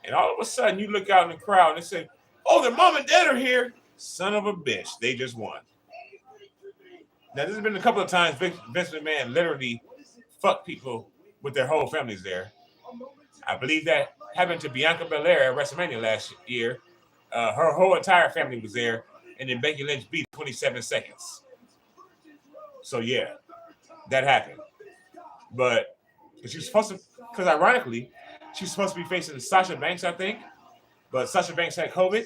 and all of a sudden you look out in the crowd and they say, oh, their mom and dad are here. Son of a bitch, they just won. Now, this has been a couple of times Vince McMahon literally fucked people with their whole families there. I believe that happened to Bianca Belair at WrestleMania last year. Her whole entire family was there, and then Becky Lynch beat 27 seconds. So, yeah, that happened. But she's supposed to, because ironically, she's supposed to be facing Sasha Banks, I think. But Sasha Banks had COVID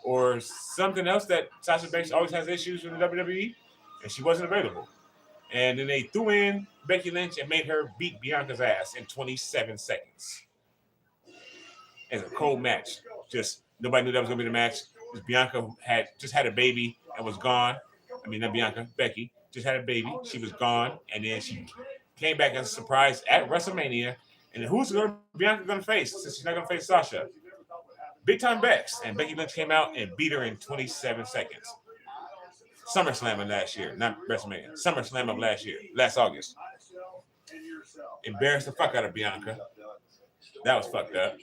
or something else that Sasha Banks always has issues with the WWE, and she wasn't available. And then they threw in Becky Lynch and made her beat Bianca's ass in 27 seconds. As a cold match. Just nobody knew that was going to be the match. Bianca had just had a baby and was gone. I mean, not Bianca, Becky just had a baby. She was gone, and then she came back as a surprise at WrestleMania. And who's Bianca going to face since she's not going to face Sasha? Big time Bex. And Becky Lynch came out and beat her in 27 seconds. SummerSlam of last year, not WrestleMania. SummerSlam of last August. Embarrassed the fuck out of Bianca. That was fucked up.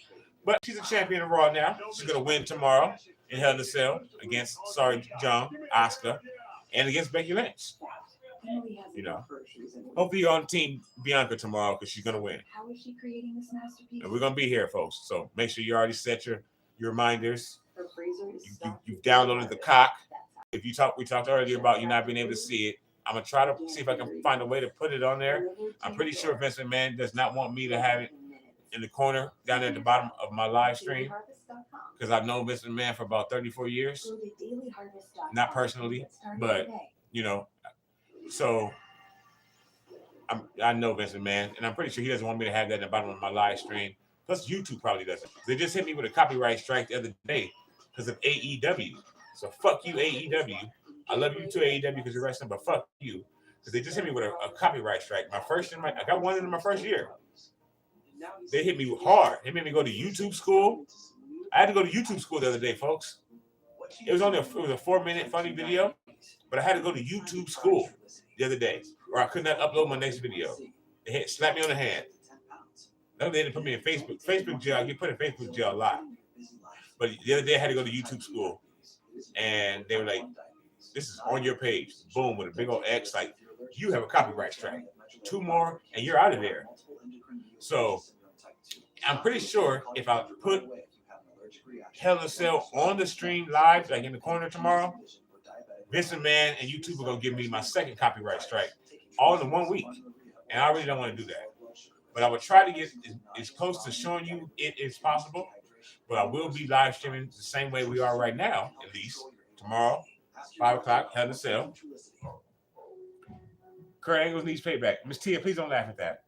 But she's a champion of Raw now. She's going to win tomorrow in Hell in a Cell against, John, Asuka, and against Becky Lynch. You know, hopefully you're on Team Bianca tomorrow because she's going to win. How is she creating this masterpiece? And we're going to be here, folks. So make sure you already set your reminders. You've downloaded the cock. If we talked earlier about you not being able to see it. I'm going to try to see if I can find a way to put it on there. I'm pretty sure Vince McMahon does not want me to have it in the corner down there at the bottom of my live stream because I've known Vince McMahon for about 34 years. Not personally, but, you know, so I know Vince McMahon, and I'm pretty sure he doesn't want me to have that in the bottom of my live stream. Plus, YouTube probably doesn't. They just hit me with a copyright strike the other day because of AEW. So fuck you, AEW. I love you too, AEW, because you're wrestling, but fuck you. Because they just hit me with a copyright strike. I got one in my first year. They hit me hard. They made me go to YouTube school. I had to go to YouTube school the other day, folks. It was only a 4-minute funny video, but I had to go to YouTube school the other day, or I could not upload my next video. They slapped me on the hand. They didn't put me in Facebook jail. I get put in Facebook jail a lot. But the other day I had to go to YouTube school, and they were like, "This is on your page." Boom, with a big old X, like, you have a copyright strike. 2 more, and you're out of there. So I'm pretty sure if I put Hell in a Cell on the stream live, like in the corner tomorrow, Vince McMahon and YouTube are going to give me my second copyright strike all in 1 week. And I really don't want to do that. But I would try to get as close to showing you it as possible. But I will be live streaming the same way we are right now, at least. Tomorrow, 5 o'clock, Hell in a Cell. Kurt Angle needs payback. Miss Tia, please don't laugh at that.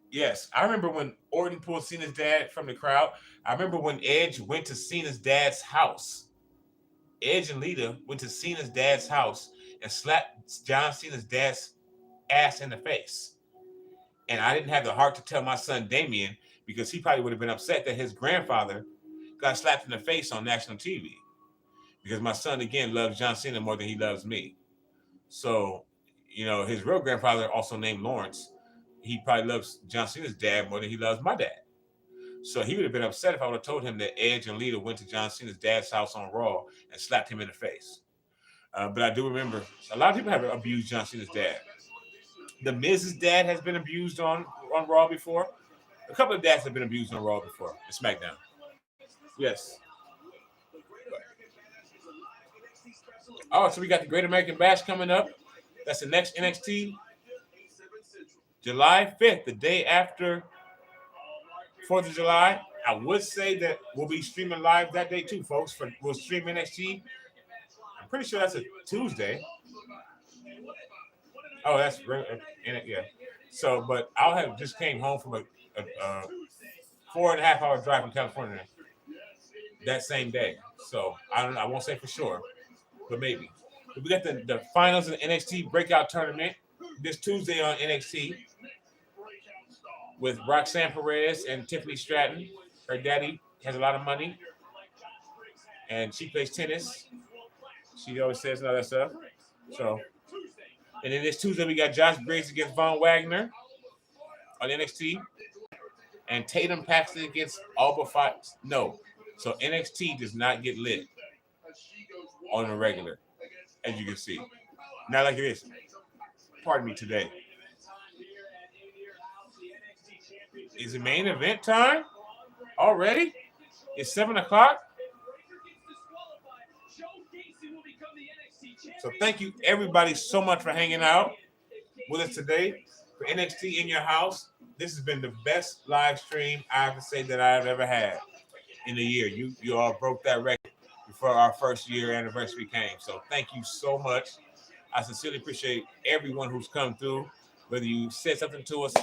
Yes, I remember when Orton pulled Cena's dad from the crowd. I remember when Edge went to Cena's dad's house. Edge and Lita went to Cena's dad's house and slapped John Cena's dad's ass in the face. And I didn't have the heart to tell my son Damien because he probably would have been upset that his grandfather got slapped in the face on national TV. Because my son, again, loves John Cena more than he loves me. So, you know, his real grandfather, also named Lawrence, he probably loves John Cena's dad more than he loves my dad. So he would have been upset if I would have told him that Edge and Lita went to John Cena's dad's house on Raw and slapped him in the face. But I do remember a lot of people have abused John Cena's dad. The Miz's dad has been abused on Raw before. A couple of dads have been abused on Raw before. In SmackDown. Yes. Oh, so we got the Great American Bash coming up. That's the next NXT. July 5th, the day after 4th of July. I would say that we'll be streaming live that day too, folks. We'll stream NXT. I'm pretty sure that's a Tuesday. Oh, that's yeah. So, but I'll have just came home from a 4.5 hour drive from California that same day. So I won't say for sure, but maybe. But we got the finals of the NXT Breakout Tournament this Tuesday on NXT with Roxanne Perez and Tiffany Stratton. Her daddy has a lot of money, and she plays tennis. She always says all that stuff. So, and then this Tuesday we got Josh Briggs against Von Wagner on NXT, and Tatum Paxton against Alba Fox. No, so NXT does not get lit on the regular, as you can see. Not like it is. Pardon me today. Is it main event time already? It's 7 o'clock. So thank you everybody so much for hanging out with us today for NXT In Your House. This has been the best live stream I have to say that I've ever had in a year. You all broke that record before our first year anniversary came. So thank you so much. I sincerely appreciate everyone who's come through, whether you said something to us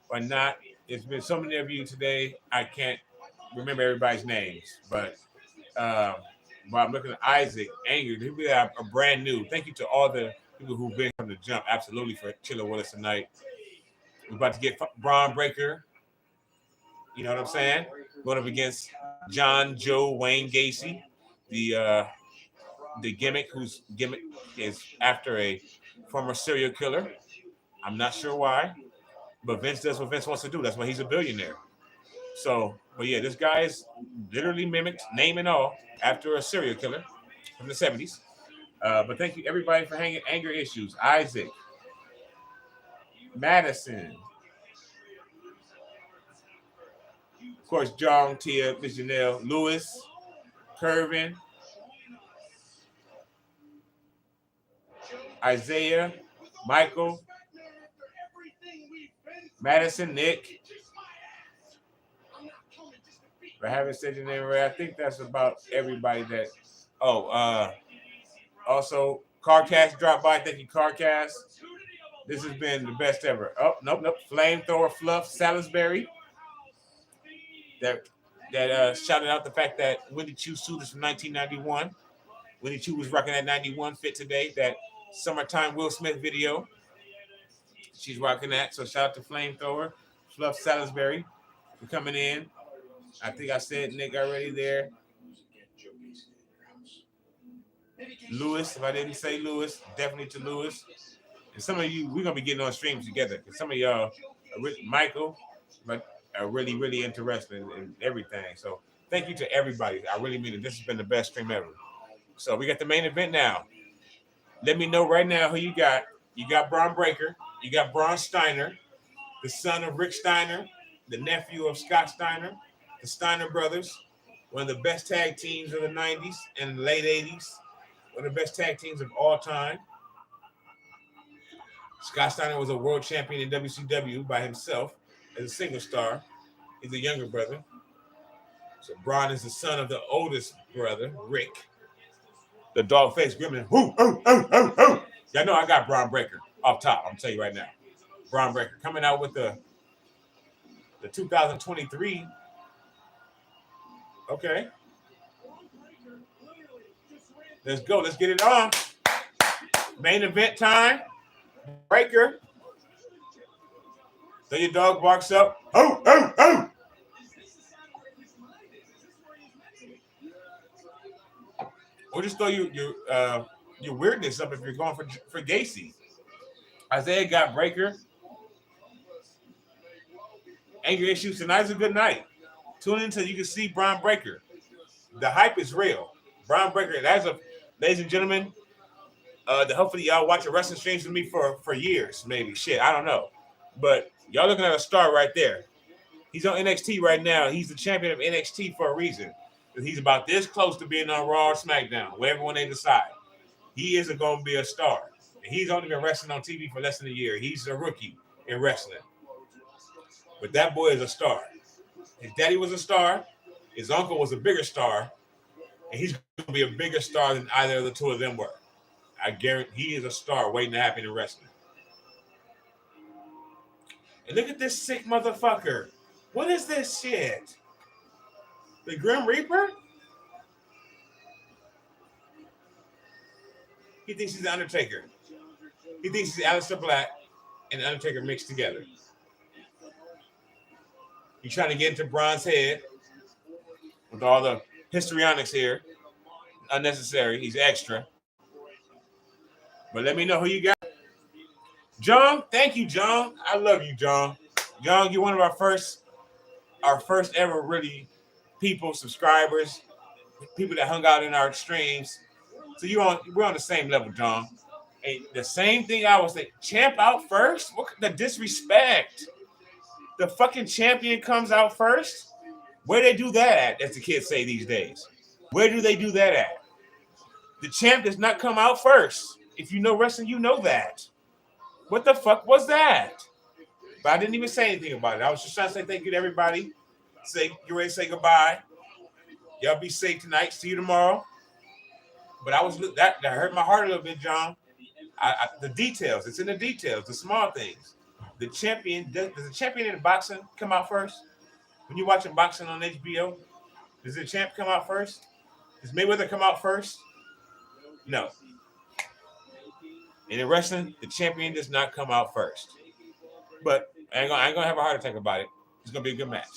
or not. It's been so many of you today. I can't remember everybody's names, but But I'm looking at Isaac, Angry. We have a brand new. Thank you to all the people who've been from the jump. Absolutely for chilling with us tonight. We're about to get Braun Breaker. You know what I'm saying? Going up against John Joe Wayne Gacy, the gimmick whose gimmick is after a former serial killer. I'm not sure why, but Vince does what Vince wants to do. That's why he's a billionaire. So, but yeah, this guy is literally mimicked, name and all, after a serial killer from the 70s. But thank you everybody for hanging. Anger Issues, Isaac, Madison, of course, John, Tia, Miss Janelle, Lewis, Curvin, Isaiah, Michael, Madison, Nick. If I haven't said your name right, I think that's about everybody that. Also, Carcast dropped by. Thank you, Carcast. This has been the best ever. Oh, nope. Flamethrower Fluff Salisbury. That shouted out the fact that Wendy Choo suit is from 1991. Wendy Choo was rocking that 91 fit today. That summertime Will Smith video. She's rocking that. So shout out to Flamethrower Fluff Salisbury for coming in. I think I said Nick already there. Lewis, if I didn't say Lewis, definitely to Lewis. And some of you, we're going to be getting on streams together. And some of y'all, Michael, but are really, really interested in everything. So thank you to everybody. I really mean it. This has been the best stream ever. So we got the main event now. Let me know right now who you got. You got Braun Breaker. You got Braun Steiner, the son of Rick Steiner, the nephew of Scott Steiner, the Steiner brothers, one of the best tag teams of the 90s and the late 80s. One of the best tag teams of all time. Scott Steiner was a world champion in WCW by himself as a single star. He's a younger brother. So Braun is the son of the oldest brother, Rick. The dog-faced gremlin. Whoo, oh, oh, oh, oh. Y'all know I got Braun Breaker off top. I'm going to tell you right now. Braun Breaker coming out with the 2023. Okay. Let's go. Let's get it on. Main event time. Breaker. So your dog barks up. Oh, oh, oh. Or just throw your weirdness up if you're going for Gacy. Isaiah got Breaker. Angry Issues. Tonight's a good night. Tune in until you can see Braun Breaker. The hype is real. Braun Breaker. Ladies and gentlemen, hopefully y'all watching wrestling streams with me for years, maybe. Shit, I don't know. But y'all looking at a star right there. He's on NXT right now. He's the champion of NXT for a reason. He's about this close to being on Raw or SmackDown, wherever one they decide. He isn't going to be a star. He's only been wrestling on TV for less than a year. He's a rookie in wrestling. But that boy is a star. His daddy was a star. His uncle was a bigger star. And he's going to be a bigger star than either of the two of them were. I guarantee he is a star waiting to happen in wrestling. And look at this sick motherfucker. What is this shit? The Grim Reaper? He thinks he's the Undertaker. He thinks he's Aleister Black and the Undertaker mixed together. He's trying to get into Braun's head with all the histrionics here. Unnecessary. He's extra. But let me know who you got. John, thank you, John. I love you, John. John, you're one of our first ever really people, subscribers, people that hung out in our streams. So we're on the same level, John. And the same thing I was saying, champ out first? What the disrespect? The fucking champion comes out first? Where they do that at, as the kids say these days? Where do they do that at? The champ does not come out first. If you know wrestling, you know that. What the fuck was that? But I didn't even say anything about it. I was just trying to say thank you to everybody. Get ready to say goodbye. Y'all be safe tonight. See you tomorrow. But that hurt my heart a little bit, John. The details. It's in the details, the small things. The champion, does the champion in boxing come out first? When you're watching boxing on HBO, does the champ come out first? Does Mayweather come out first? No. And in wrestling, the champion does not come out first. But I ain't gonna have a heart attack about it. It's gonna be a good match.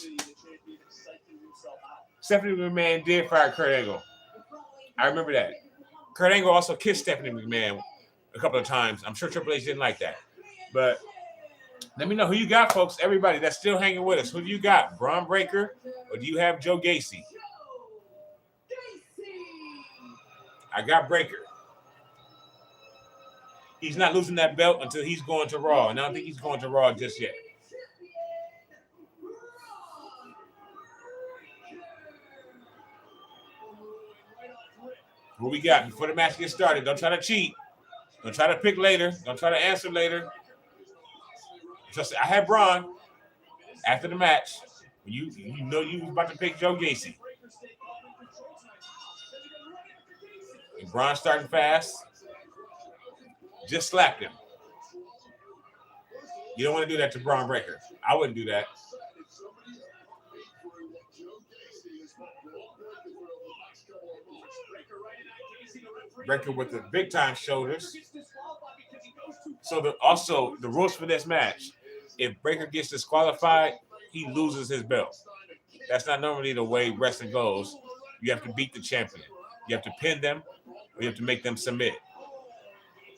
Stephanie McMahon did fire Kurt Angle. I remember that. Kurt Angle also kissed Stephanie McMahon a couple of times. I'm sure Triple H didn't like that. But let me know who you got, folks. Everybody that's still hanging with us. Who do you got? Braun Breaker or do you have Joe Gacy? I got Breaker. He's not losing that belt until he's going to Raw. And I don't think he's going to Raw just yet. What we got before the match gets started? Don't try to cheat. Don't try to pick later. Don't try to answer later. Just I had Braun after the match. You know you was about to pick Joe Gacy. And Braun starting fast. Just slapped him. You don't want to do that to Braun Breaker. I wouldn't do that. Breaker with the big time shoulders. So the rules for this match, if Breaker gets disqualified, he loses his belt. That's not normally the way wrestling goes. You have to beat the champion. You have to pin them, or you have to make them submit.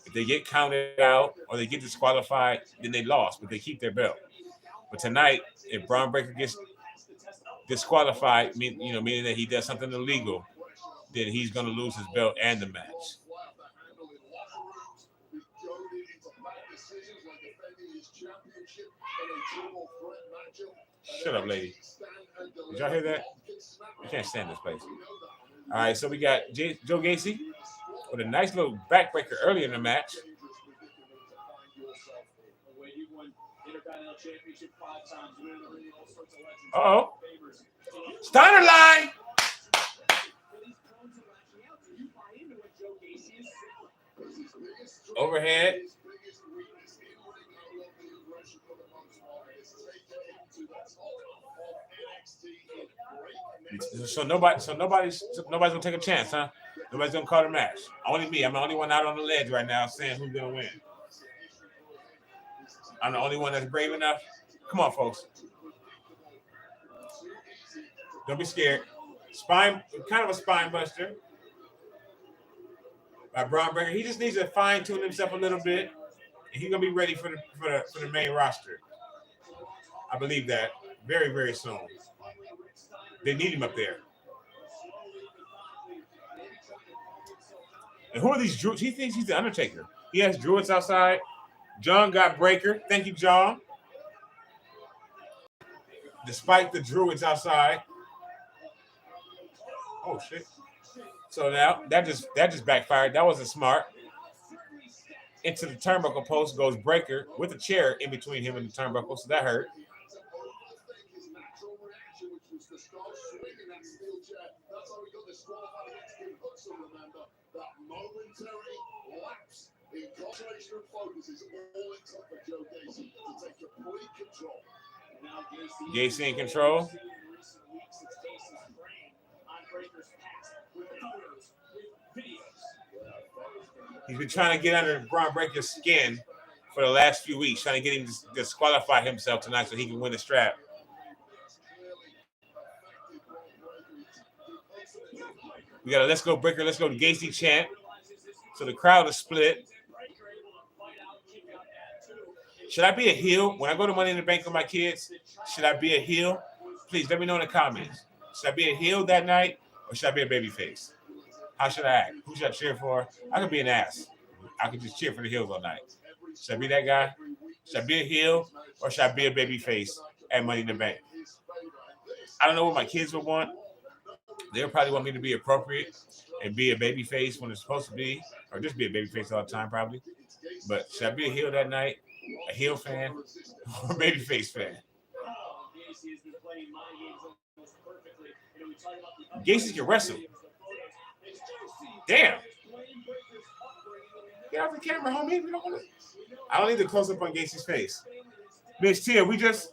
If they get counted out or they get disqualified, then they lost, but they keep their belt. But tonight, if Braun Breaker gets disqualified, meaning that he does something illegal, then he's going to lose his belt and the match. Shut up, lady. Did y'all hear that? I can't stand this place. All right, so we got Joe Gacy with a nice little backbreaker early in the match. Uh-oh. Steiner line. Overhead. So nobody's gonna take a chance, huh? Nobody's gonna call the match. Only me. I'm the only one out on the ledge right now saying who's gonna win. I'm the only one that's brave enough. Come on, folks. Don't be scared. Kind of a spine buster by Braun Breaker. He just needs to fine tune himself a little bit, and he's gonna be ready for the main roster. I believe that very, very soon. They need him up there. And who are these druids? He thinks he's the Undertaker. He has druids outside. John got Breaker. Thank you, John. Despite the druids outside. Oh shit. So now that just backfired. That wasn't smart. Into the turnbuckle post goes Breaker with a chair in between him and the turnbuckle, so that hurt. Gacy in control. He's been trying to get under Braun Breaker's skin for the last few weeks, trying to get him to disqualify himself tonight so he can win the strap. We got a let's go Breaker, let's go Gacy chant. So the crowd is split. Should I be a heel? When I go to Money in the Bank with my kids, should I be a heel? Please let me know in the comments. Should I be a heel that night or should I be a babyface? How should I act? Who should I cheer for? I could be an ass. I could just cheer for the heels all night. Should I be that guy? Should I be a heel or should I be a babyface at Money in the Bank? I don't know what my kids would want. They'll probably want me to be appropriate and be a babyface when it's supposed to be, or just be a babyface all the time probably. But should I be a heel that night? A heel fan or a babyface fan? Gacy can wrestle. Damn. Get off the camera, homie. We don't want to. I don't need to close up on Gacy's face. Miss Tia, we just.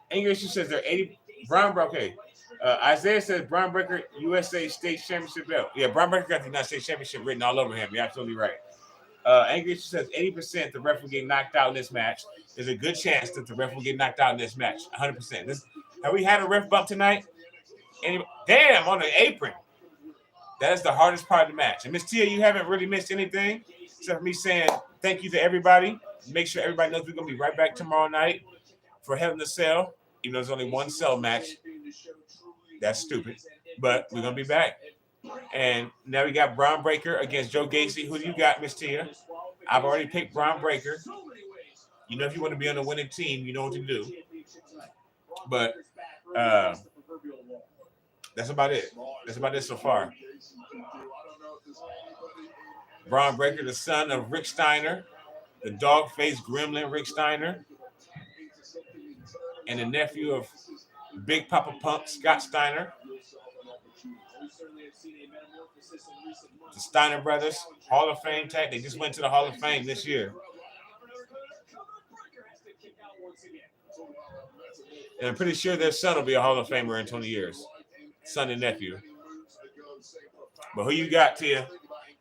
English says they're 80. Brown, okay. Isaiah says Braun Breaker USA State Championship belt. Yeah, Braun Breaker got the United States Championship written all over him. You're absolutely right. Angry says 80% the ref will get knocked out in this match. There's a good chance that the ref will get knocked out in this match. 100%. Have we had a ref bump tonight? Damn, on the apron. That is the hardest part of the match. And Miss Tia, you haven't really missed anything except for me saying thank you to everybody. Make sure everybody knows we're going to be right back tomorrow night for Hell in a Cell. Even though there's only one cell match. That's stupid. But we're going to be back. And now we got Braun Breaker against Joe Gacy. Who do you got, Miss Tia? I've already picked Braun Breaker. You know, if you want to be on the winning team, you know what to do. But that's about it. That's about it so far. Braun Breaker, the son of Rick Steiner, the dog-faced gremlin Rick Steiner, and the nephew of Big Papa Pump Scott Steiner. The Steiner brothers, Hall of Fame tag. They just went to the Hall of Fame this year. And I'm pretty sure their son will be a Hall of Famer in 20 years. Son and nephew. But who you got, Tia?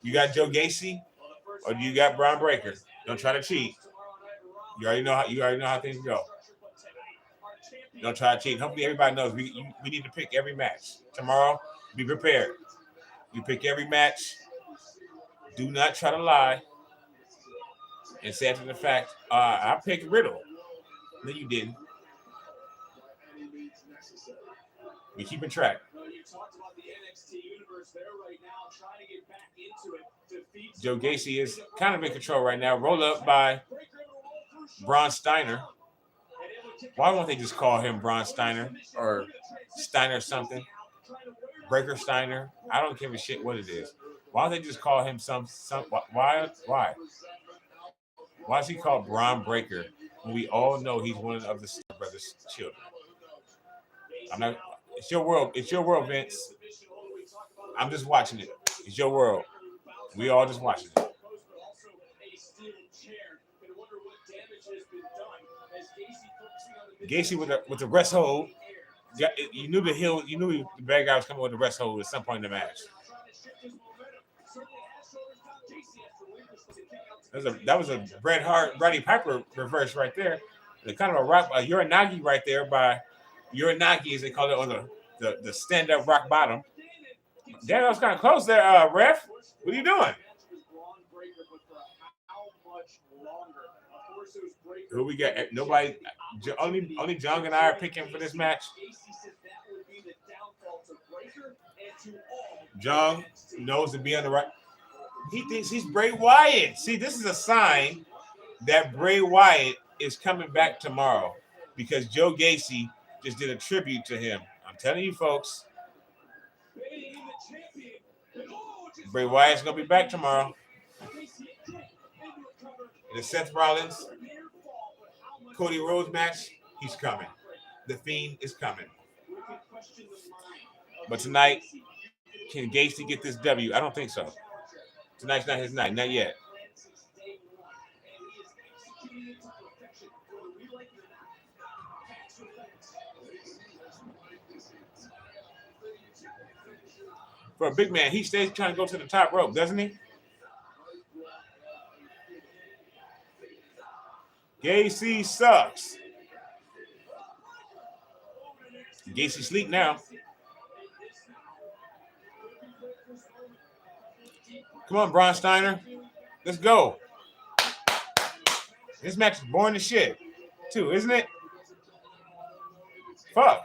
You got Joe Gacy or do you got Braun Breaker? Don't try to cheat. You already know how things go. Don't try to cheat. Hopefully everybody knows we need to pick every match. Tomorrow, be prepared. You pick every match. Do not try to lie. And say after the fact, I picked Riddle. No, you didn't. We keeping track. Joe Gacy is kind of in control right now. Roll up by Braun Steiner. Why won't they just call him Braun Steiner or Steiner something? Breaker Steiner? I don't give a shit what it is. Why don't they just call him some why? Why is he called Braun Breaker when we all know he's one of the Steiner brothers' children? It's your world. It's your world, Vince. I'm just watching it. It's your world. We all just watching it. Gacy with the rest hold. You knew the bad guy was coming with the rest hold at some point in the match. That was a Bret Hart, Roddy Piper reverse right there. The kind of a Uranagi right there by Uranagi, as they call it, on the stand-up rock bottom. Damn, that was kind of close there, ref. What are you doing? Who we got? Nobody. Only Jung and I are picking for this match. Jung knows to be on the right. He thinks he's Bray Wyatt. See, this is a sign that Bray Wyatt is coming back tomorrow because Joe Gacy just did a tribute to him. I'm telling you, folks. Bray Wyatt's going to be back tomorrow. The Seth Rollins, Cody Rhodes match, he's coming. The Fiend is coming. But tonight, can Gacy get this W? I don't think so. Tonight's not his night. Not yet. For a big man, he stays trying to go to the top rope, doesn't he? Gacy sucks. Gacy sleep now. Come on, Braun Steiner. Let's go. This match is boring as shit, too, isn't it? Fuck.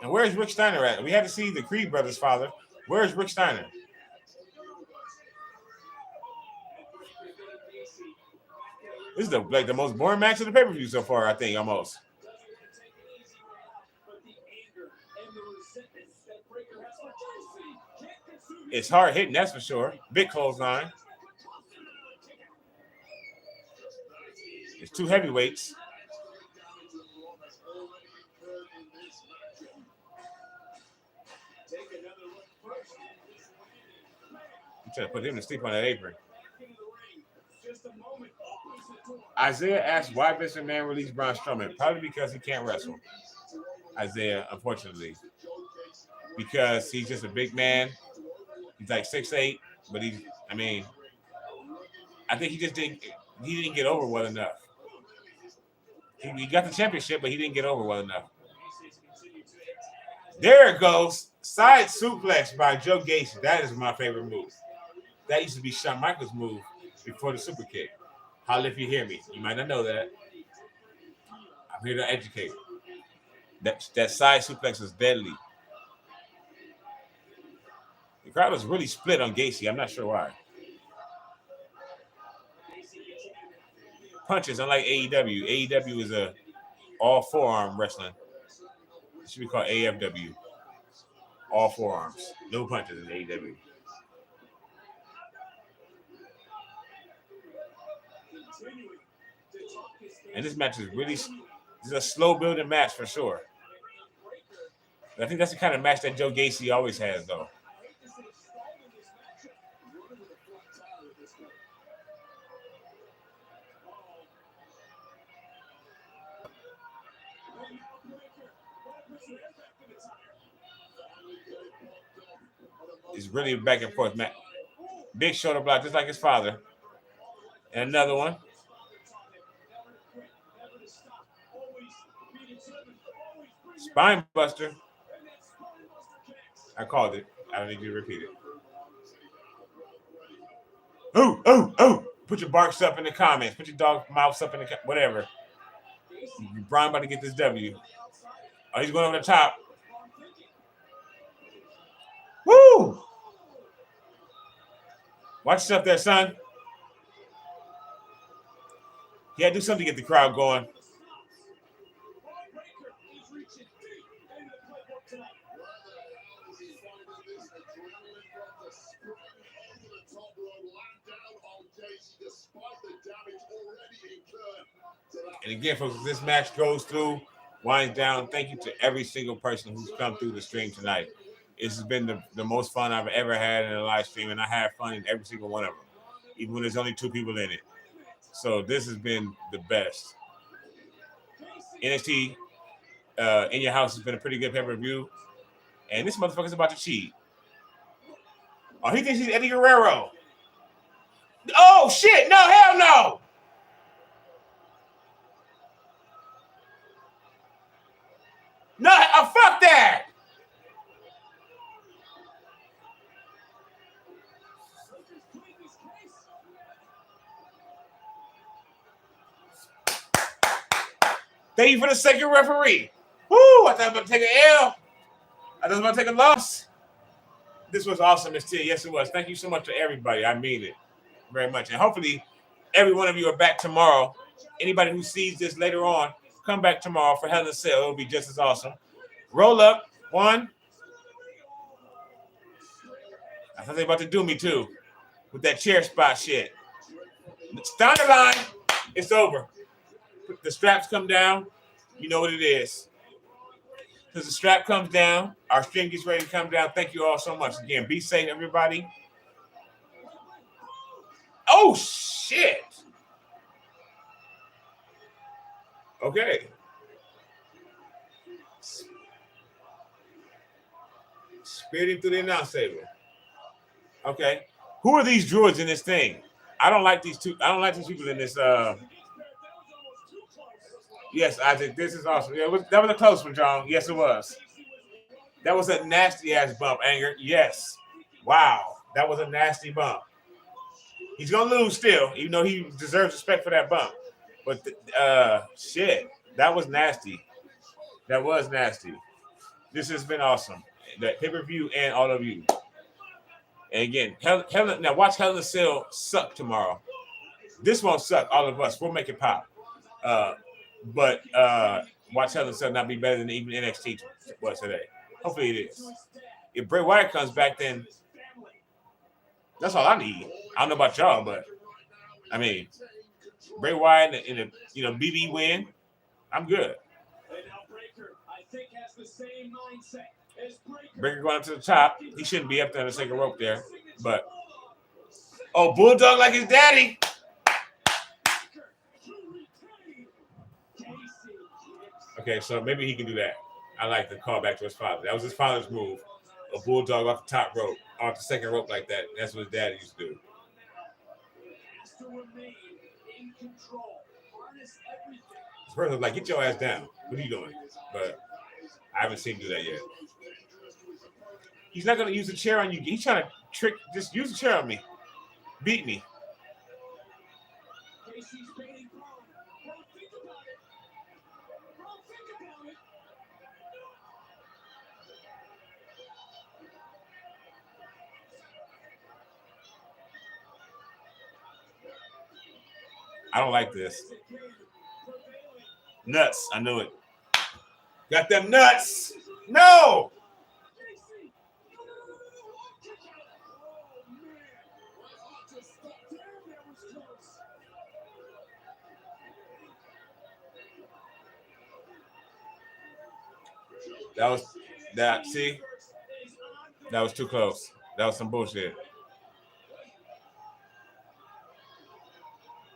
And where's Rick Steiner at? We had to see the Creed brothers' father. Where's Rick Steiner? This is the most boring match of the pay-per-view so far, I think, almost. It's hard hitting, that's for sure. Big clothesline. It's two heavyweights. I'm trying to put him to sleep on that apron. Isaiah asked why Vince McMahon released Braun Strowman. Probably because he can't wrestle. Isaiah, unfortunately, because he's just a big man. He's like 6'8", but I think he didn't get over well enough. He got the championship, but he didn't get over well enough. There it goes. Side suplex by Joe Gacy. That is my favorite move. That used to be Shawn Michaels' move before the super kick. Holla if you hear me. You might not know that. I'm here to educate. That side suplex was deadly. The crowd was really split on Gacy. I'm not sure why. Punches, unlike AEW. AEW is a all forearm wrestling. It should be called AFW. All forearms. No punches in AEW. And this match is a slow building match for sure. I think that's the kind of match that Joe Gacy always has, though. It's really back and forth match. Big shoulder block, just like his father. And another one. Spine buster. I called it. I don't need you to repeat it. Oh. Put your barks up in the comments. Put your dog mouths up in the whatever. Brian about to get this W. Oh, he's going over the top. Woo! Watch yourself there, son. Yeah, do something to get the crowd going. And again, folks, this match goes through, winds down. Thank you to every single person who's come through the stream tonight. This has been the most fun I've ever had in a live stream, and I have fun in every single one of them, even when there's only 2 people in it. So this has been the best. NXT In Your House has been a pretty good pay-per-view, and this motherfucker's about to cheat. Oh, he thinks he's Eddie Guerrero. Oh, shit. No, hell no. No, fuck that. Thank you for the second referee. Woo, I thought I was about to take an L. I thought I was about to take a loss. This was awesome, Miss T. Yes, it was. Thank you so much to everybody. I mean it very much. And hopefully every one of you are back tomorrow. Anybody who sees this later on, come back tomorrow for Hell in a Cell. It'll be just as awesome. Roll up. 1. I thought they were about to do me too with that chair spot shit. It's down the line. It's over. The straps come down. You know what it is. Because the strap comes down, our stream gets ready to come down. Thank you all so much. Again, be safe, everybody. Oh, shit. Okay. Spitting through the announce table. Okay. Who are these druids in this thing? I don't like these two. I don't like these people in this. Yes, Isaac, this is awesome. Yeah, that was a close one, John. Yes, it was. That was a nasty-ass bump, Anger. Yes. Wow. That was a nasty bump. He's going to lose still, even though he deserves respect for that bump. But, shit, that was nasty. That was nasty. This has been awesome. The pay-per-view and all of you. And again, now watch Hell in a Cell suck tomorrow. This won't suck, all of us. We'll make it pop. But watch Hell in a Cell not be better than even NXT was today. Hopefully it is. If Bray Wyatt comes back, then that's all I need. I don't know about y'all, but I mean, Bray Wyatt in a BB win, I'm good. Breaker going up to the top. He shouldn't be up there on the second rope there, but Bulldog like his daddy. Okay, so maybe he can do that. I like the call back to his father. That was his father's move. A bulldog off the top rope, off the second rope like that. That's what his dad used to do. Has to remain in control. Harness everything. This person was like, get your ass down. What are you doing? But I haven't seen him do that yet. He's not going to use the chair on you. He's trying to trick. Just use the chair on me. Beat me. Gacy's baiting Braun. Braun, think about it. Braun, think about it. I don't like this. Nuts. I knew it. Got them nuts. No. That was that. See, that was too close. That was some bullshit.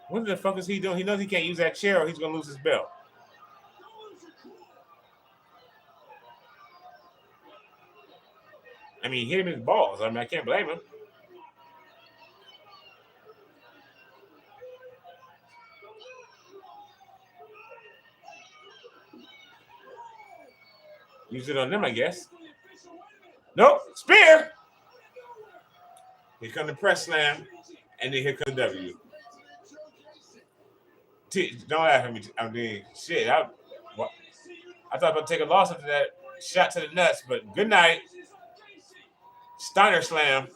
What the fuck is he doing? He knows he can't use that chair or he's gonna lose his belt. I mean, he hit him in his balls. I mean, I can't blame him. Use it on them, I guess. Nope. Spear. Here comes the press slam, and then here comes the W. Don't laugh at me. I mean, shit. I thought about to take a loss after that shot to the nuts, but good night. Steiner slam.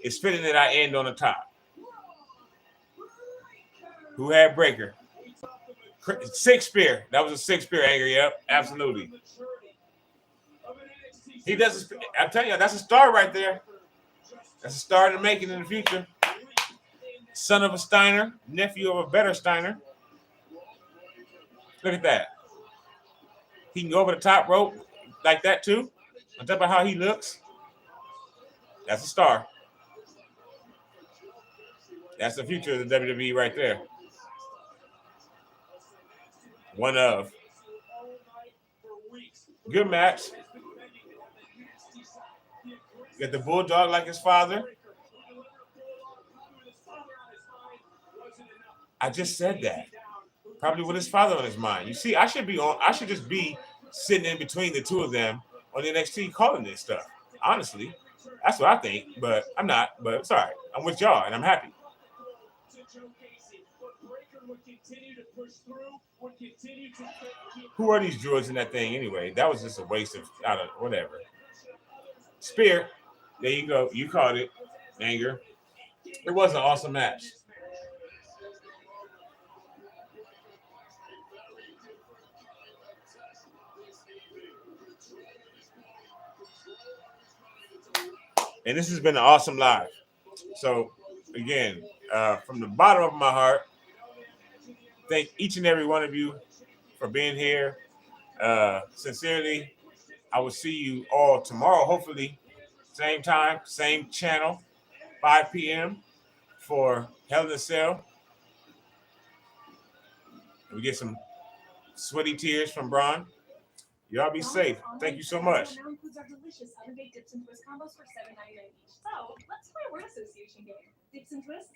It's fitting that I end on the top. Who had Breaker? Six spear. That was a six spear, Anger. Yep, absolutely. He does. I'm telling you, that's a star right there. That's a star to make it in the future. Son of a Steiner, nephew of a better Steiner. Look at that. He can go over the top rope like that too. On top of how he looks. That's a star. That's the future of the WWE right there. One of. Good match. Get the Bulldog like his father. I just said that. Probably with his father on his mind. You see, I should just be sitting in between the two of them on the NXT calling this stuff. Honestly. That's what I think, but I'm not. But it's all right. I'm with y'all, and I'm happy. Who are these droids in that thing anyway? That was just a waste of whatever. Spear. There you go. You caught it. Anger. It was an awesome match. And this has been an awesome live. So, again, from the bottom of my heart, thank each and every one of you for being here. Sincerely, I will see you all tomorrow, hopefully. Same time, same channel, 5 p.m. for Hell in a Cell. We get some sweaty tears from Braun. Y'all be safe. Thank you so much. Now includes our delicious unbaked dips and twist combos for $7.99 each. So let's play a word association game. Dips and twists.